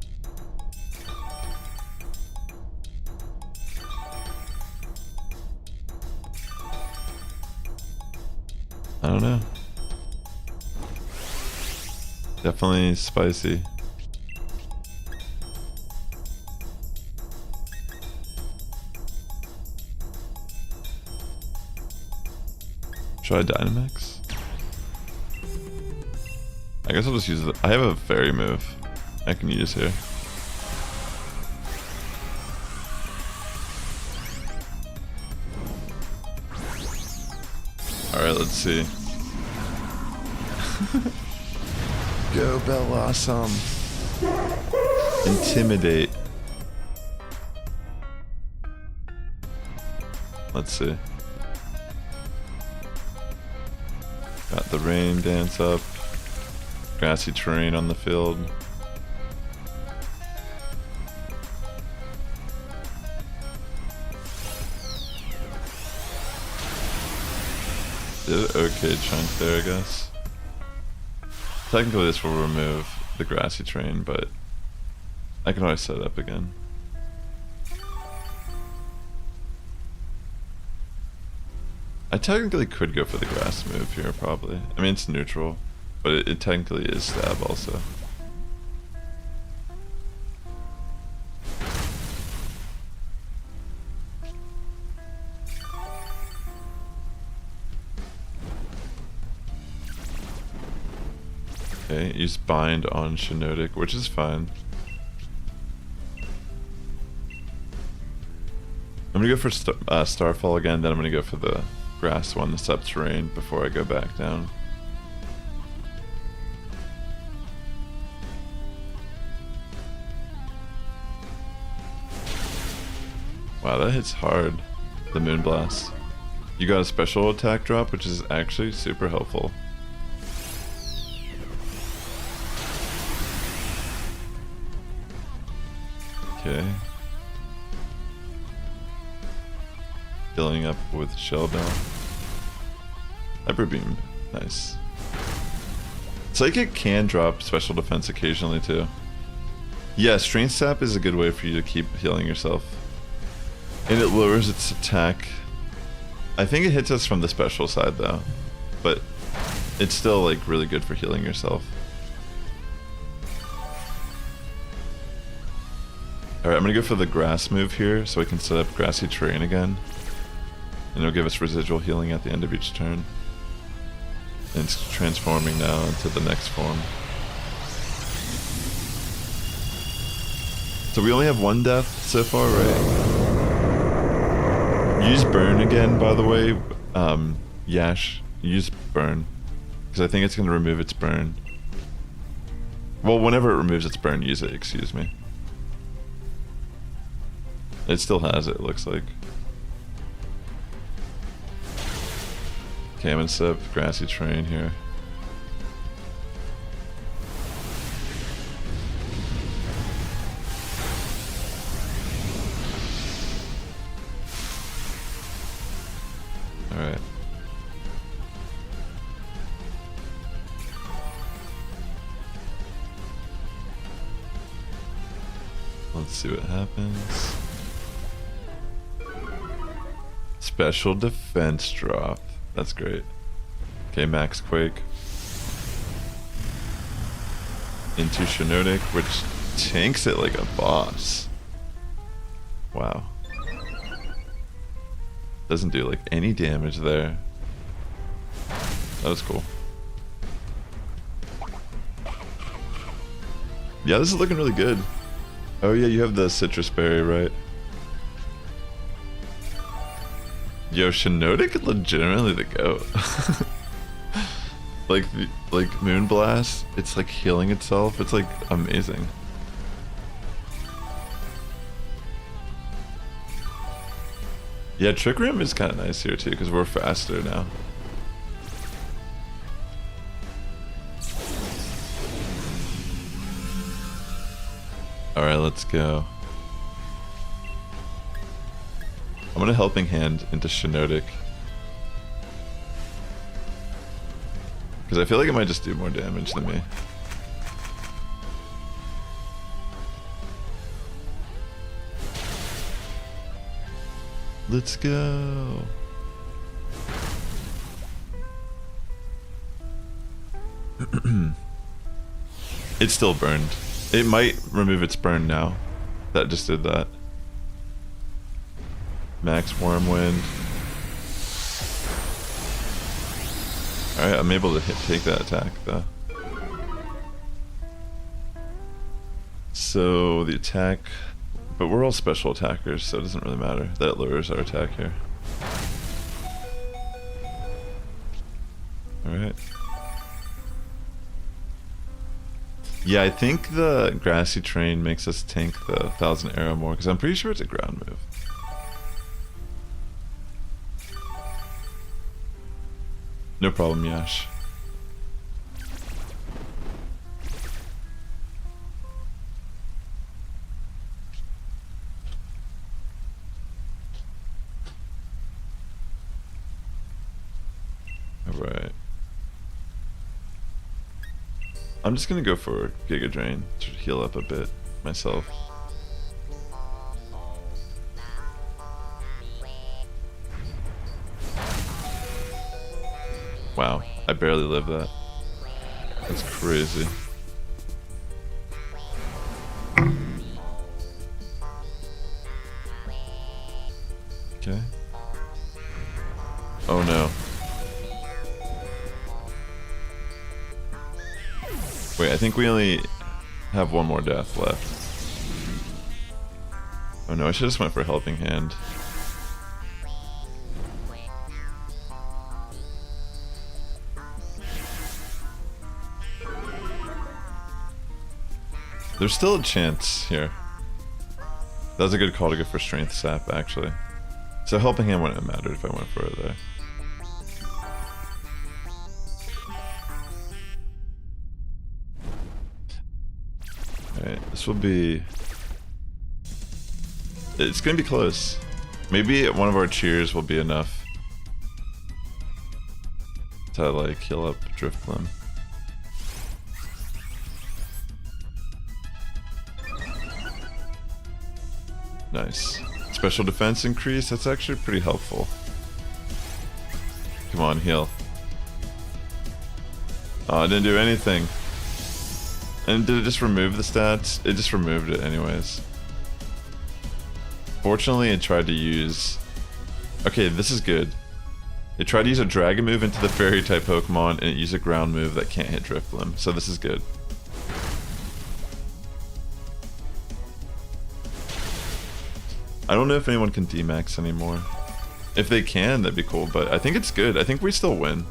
I don't know. Definitely spicy. Try Dynamax? I guess I'll just use it. I have a fairy move I can use here. Alright, let's see. Go Bellossom. Intimidate. Let's see. Got the Rain Dance up. Grassy terrain on the field. Did okay chunk there, I guess. Technically this will remove the grassy terrain, but I can always set it up again. I technically could go for the grass move here, probably. I mean, it's neutral, but it technically is stab also. Okay, use bind on Shiinotic, which is fine. I'm gonna go for Starfall again, then I'm gonna go for the grass one, the subterranean, before I go back down. Wow, that hits hard. The Moonblast. You got a special attack drop, which is actually super helpful. Okay. Filling up with Shell Bell. Hyper Beam. Nice. Psychic can drop special defense occasionally too. Yeah, Strength Sap is a good way for you to keep healing yourself. And it lowers its attack. I think it hits us from the special side though. But it's still like really good for healing yourself. Alright, I'm gonna go for the grass move here so I can set up grassy terrain again. And it'll give us residual healing at the end of each turn. And it's transforming now into the next form. So we only have one death so far, right? Use burn again, by the way. Yash, use burn. Because I think it's going to remove its burn. Well, whenever it removes its burn, use it, excuse me. It still has it, looks like. Okay, I'm gonna set up grassy terrain here. Alright. Let's see what happens. Special defense drop. That's great. Okay, Max Quake. Into Shiinotic, which tanks it like a boss. Wow. Doesn't do like any damage there. That was cool. Yeah, this is looking really good. Oh yeah, you have the citrus berry, right? Yo, Shiinotic legitimately the GOAT. like Moonblast, it's like healing itself. It's like amazing. Yeah, Trick Room is kind of nice here too because we're faster now. Alright, let's go. I'm gonna Helping Hand into Shiinotic. Because I feel like it might just do more damage than me. Let's go. It's still burned. It might remove its burn now. That just did that. Max Wormwind. Alright, I'm able to take that attack though. So the attack, but we're all special attackers, so it doesn't really matter. That lowers our attack here. Alright. Yeah, I think the Grassy Train makes us tank the 1000 Arrow more, because I'm pretty sure it's a ground move. No problem, Yash. Alright. I'm just gonna go for Giga Drain to heal up a bit myself. Wow, I barely lived that. That's crazy. Okay. Oh no. Wait, I think we only have one more death left. Oh no, I should just went for Helping Hand. There's still a chance here. That was a good call to go for Strength Sap, actually. So Helping Hand wouldn't have mattered if I went for it there. Alright, this will be... It's gonna be close. Maybe one of our cheers will be enough to, like, heal up Drifblim. Nice. Special defense increase, that's actually pretty helpful. Come on, heal. Oh, I didn't do anything. And did it just remove the stats? It just removed it anyways. Fortunately, it tried to use... Okay, this is good. It tried to use a Dragon move into the Fairy type Pokemon, and it used a ground move that can't hit Drifblim, so this is good. I don't know if anyone can Dmax anymore. If they can, that'd be cool, but I think it's good. I think we still win.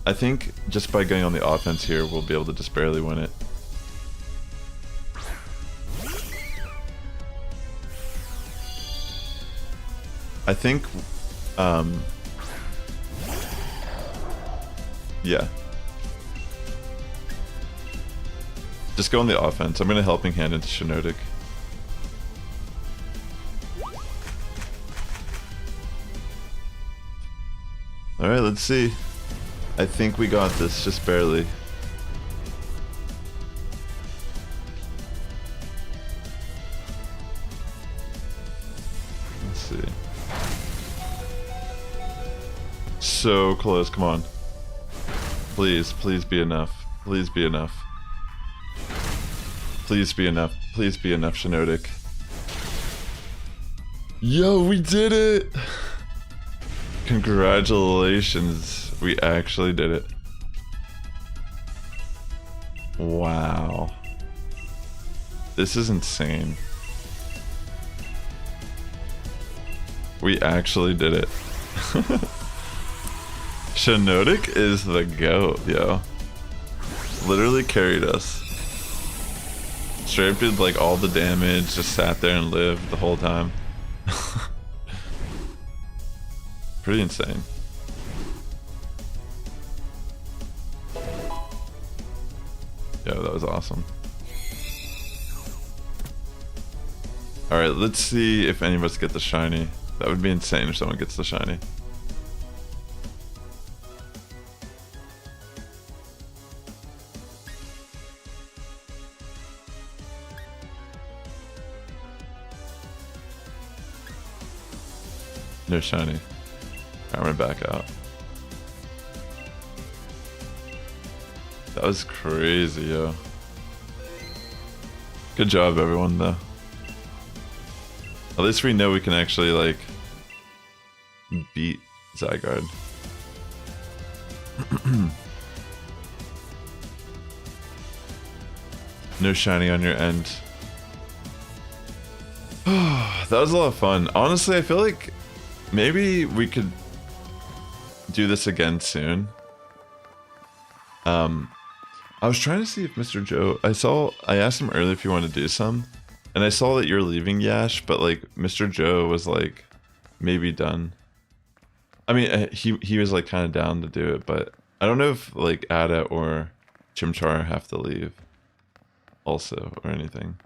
I think just by going on the offense here, we'll be able to just barely win it. I think, yeah. Just go on the offense. I'm gonna Helping Hand into Shiinotic. Alright, let's see. I think we got this, just barely. Let's see. So close, come on. Please, please be enough. Please be enough. Please be enough. Please be enough, Shiinotic. Yo, we did it! Congratulations. We actually did it. Wow. This is insane. We actually did it. Shiinotic is the GOAT, yo. Literally carried us. Straight up did like all the damage, just sat there and lived the whole time. Pretty insane. Yeah, that was awesome. Alright, let's see if any of us get the shiny. That would be insane if someone gets the shiny. No shiny. Alright, I'm gonna back out. That was crazy, yo. Good job, everyone, though. At least we know we can actually, like, beat Zygarde. No shiny on your end. That was a lot of fun. Honestly, I feel like maybe we could do this again soon. I was trying to see if Mr. Joe, I asked him earlier if he wanted to do some, and I saw that you're leaving, Yash, but like Mr. Joe was like maybe done. I mean, he was like kind of down to do it, but I don't know if like Ada or Chimchar have to leave also or anything.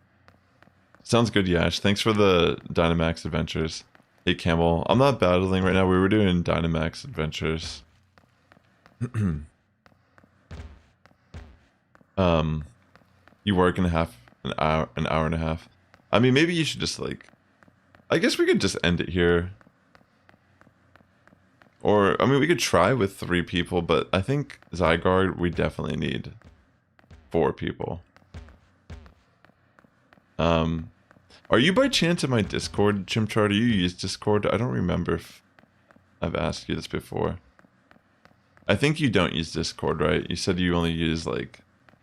Sounds good, Yash. Thanks for the Dynamax adventures. Hey, Campbell. I'm not battling right now. We were doing Dynamax adventures. You work in an hour and a half. I mean, maybe you should just like, I guess we could just end it here. Or, I mean, we could try with 3 people, but I think Zygarde, we definitely need 4 people. Are you by chance in my Discord, Chimchar? Do you use Discord? I don't remember if I've asked you this before. I think you don't use Discord, right? You said you only use like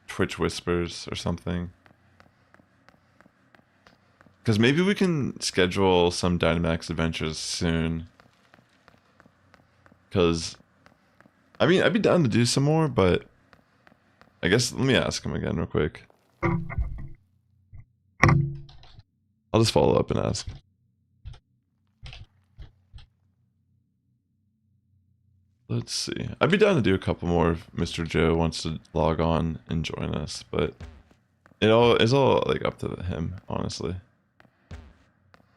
Twitch Whispers or something. Because maybe we can schedule some Dynamax adventures soon. Because, I mean, I'd be down to do some more, but I guess let me ask him again real quick. I'll just follow up and ask. Let's see. I'd be down to do a couple more if Mr. Joe wants to log on and join us, but it's all like up to him, honestly.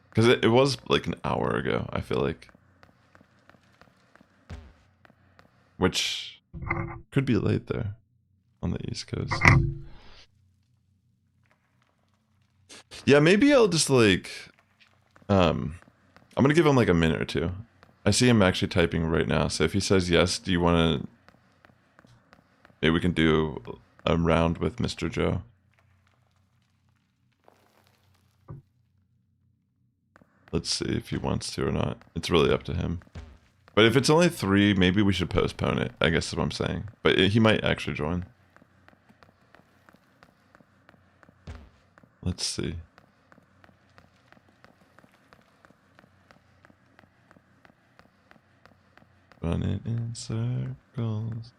Because it was like an hour ago, I feel like. Which could be late there on the East Coast. Yeah, maybe I'll just like, I'm gonna give him like a minute or two. I see him actually typing right now, so if he says yes, do you want to, maybe we can do a round with Mr. Joe. Let's see if he wants to or not. It's really up to him. But if it's only 3, maybe we should postpone it, I guess is what I'm saying. But he might actually join. Let's see. Running in circles.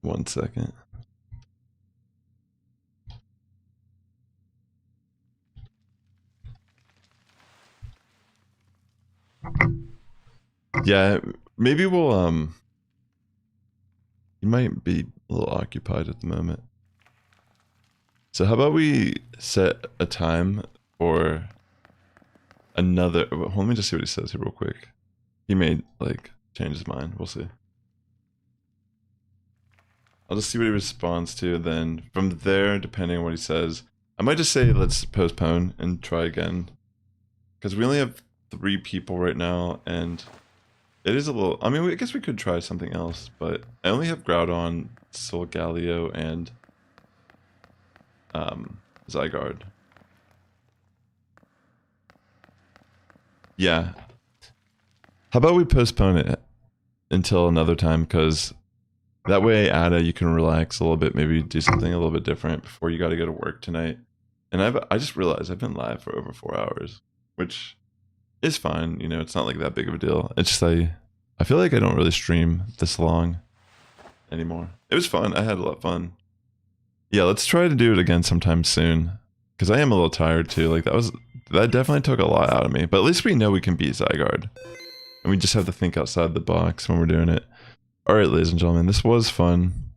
One second. Yeah, maybe we'll you might be a little occupied at the moment. So how about we set a time for another, well, let me just see what he says here real quick. He may like change his mind, we'll see. I'll just see what he responds to, then from there, depending on what he says, I might just say let's postpone and try again. Because we only have 3 people right now, and it is a little, I mean, I guess we could try something else, but I only have Groudon, Solgaleo, and Zygarde. Yeah. How about we postpone it until another time, because That way, Ada, you can relax a little bit, maybe do something a little bit different before you got to go to work tonight. And I just realized I've been live for over 4 hours, which is fine. You know, it's not like that big of a deal. It's just I feel like I don't really stream this long anymore. It was fun. I had a lot of fun. Yeah, let's try to do it again sometime soon, because I am a little tired too. Like that definitely took a lot out of me. But at least we know we can beat Zygarde, and we just have to think outside the box when we're doing it. All right, ladies and gentlemen, this was fun.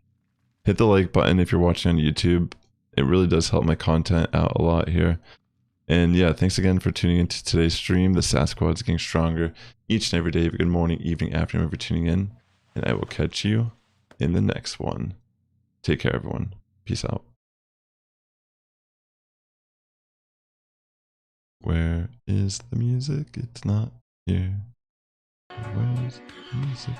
Hit the like button if you're watching on YouTube. It really does help my content out a lot here. And yeah, thanks again for tuning into today's stream. The Sass Squad is getting stronger each and every day. Good morning, evening, afternoon for tuning in. And I will catch you in the next one. Take care, everyone. Peace out. Where is the music? It's not here. Where's the music?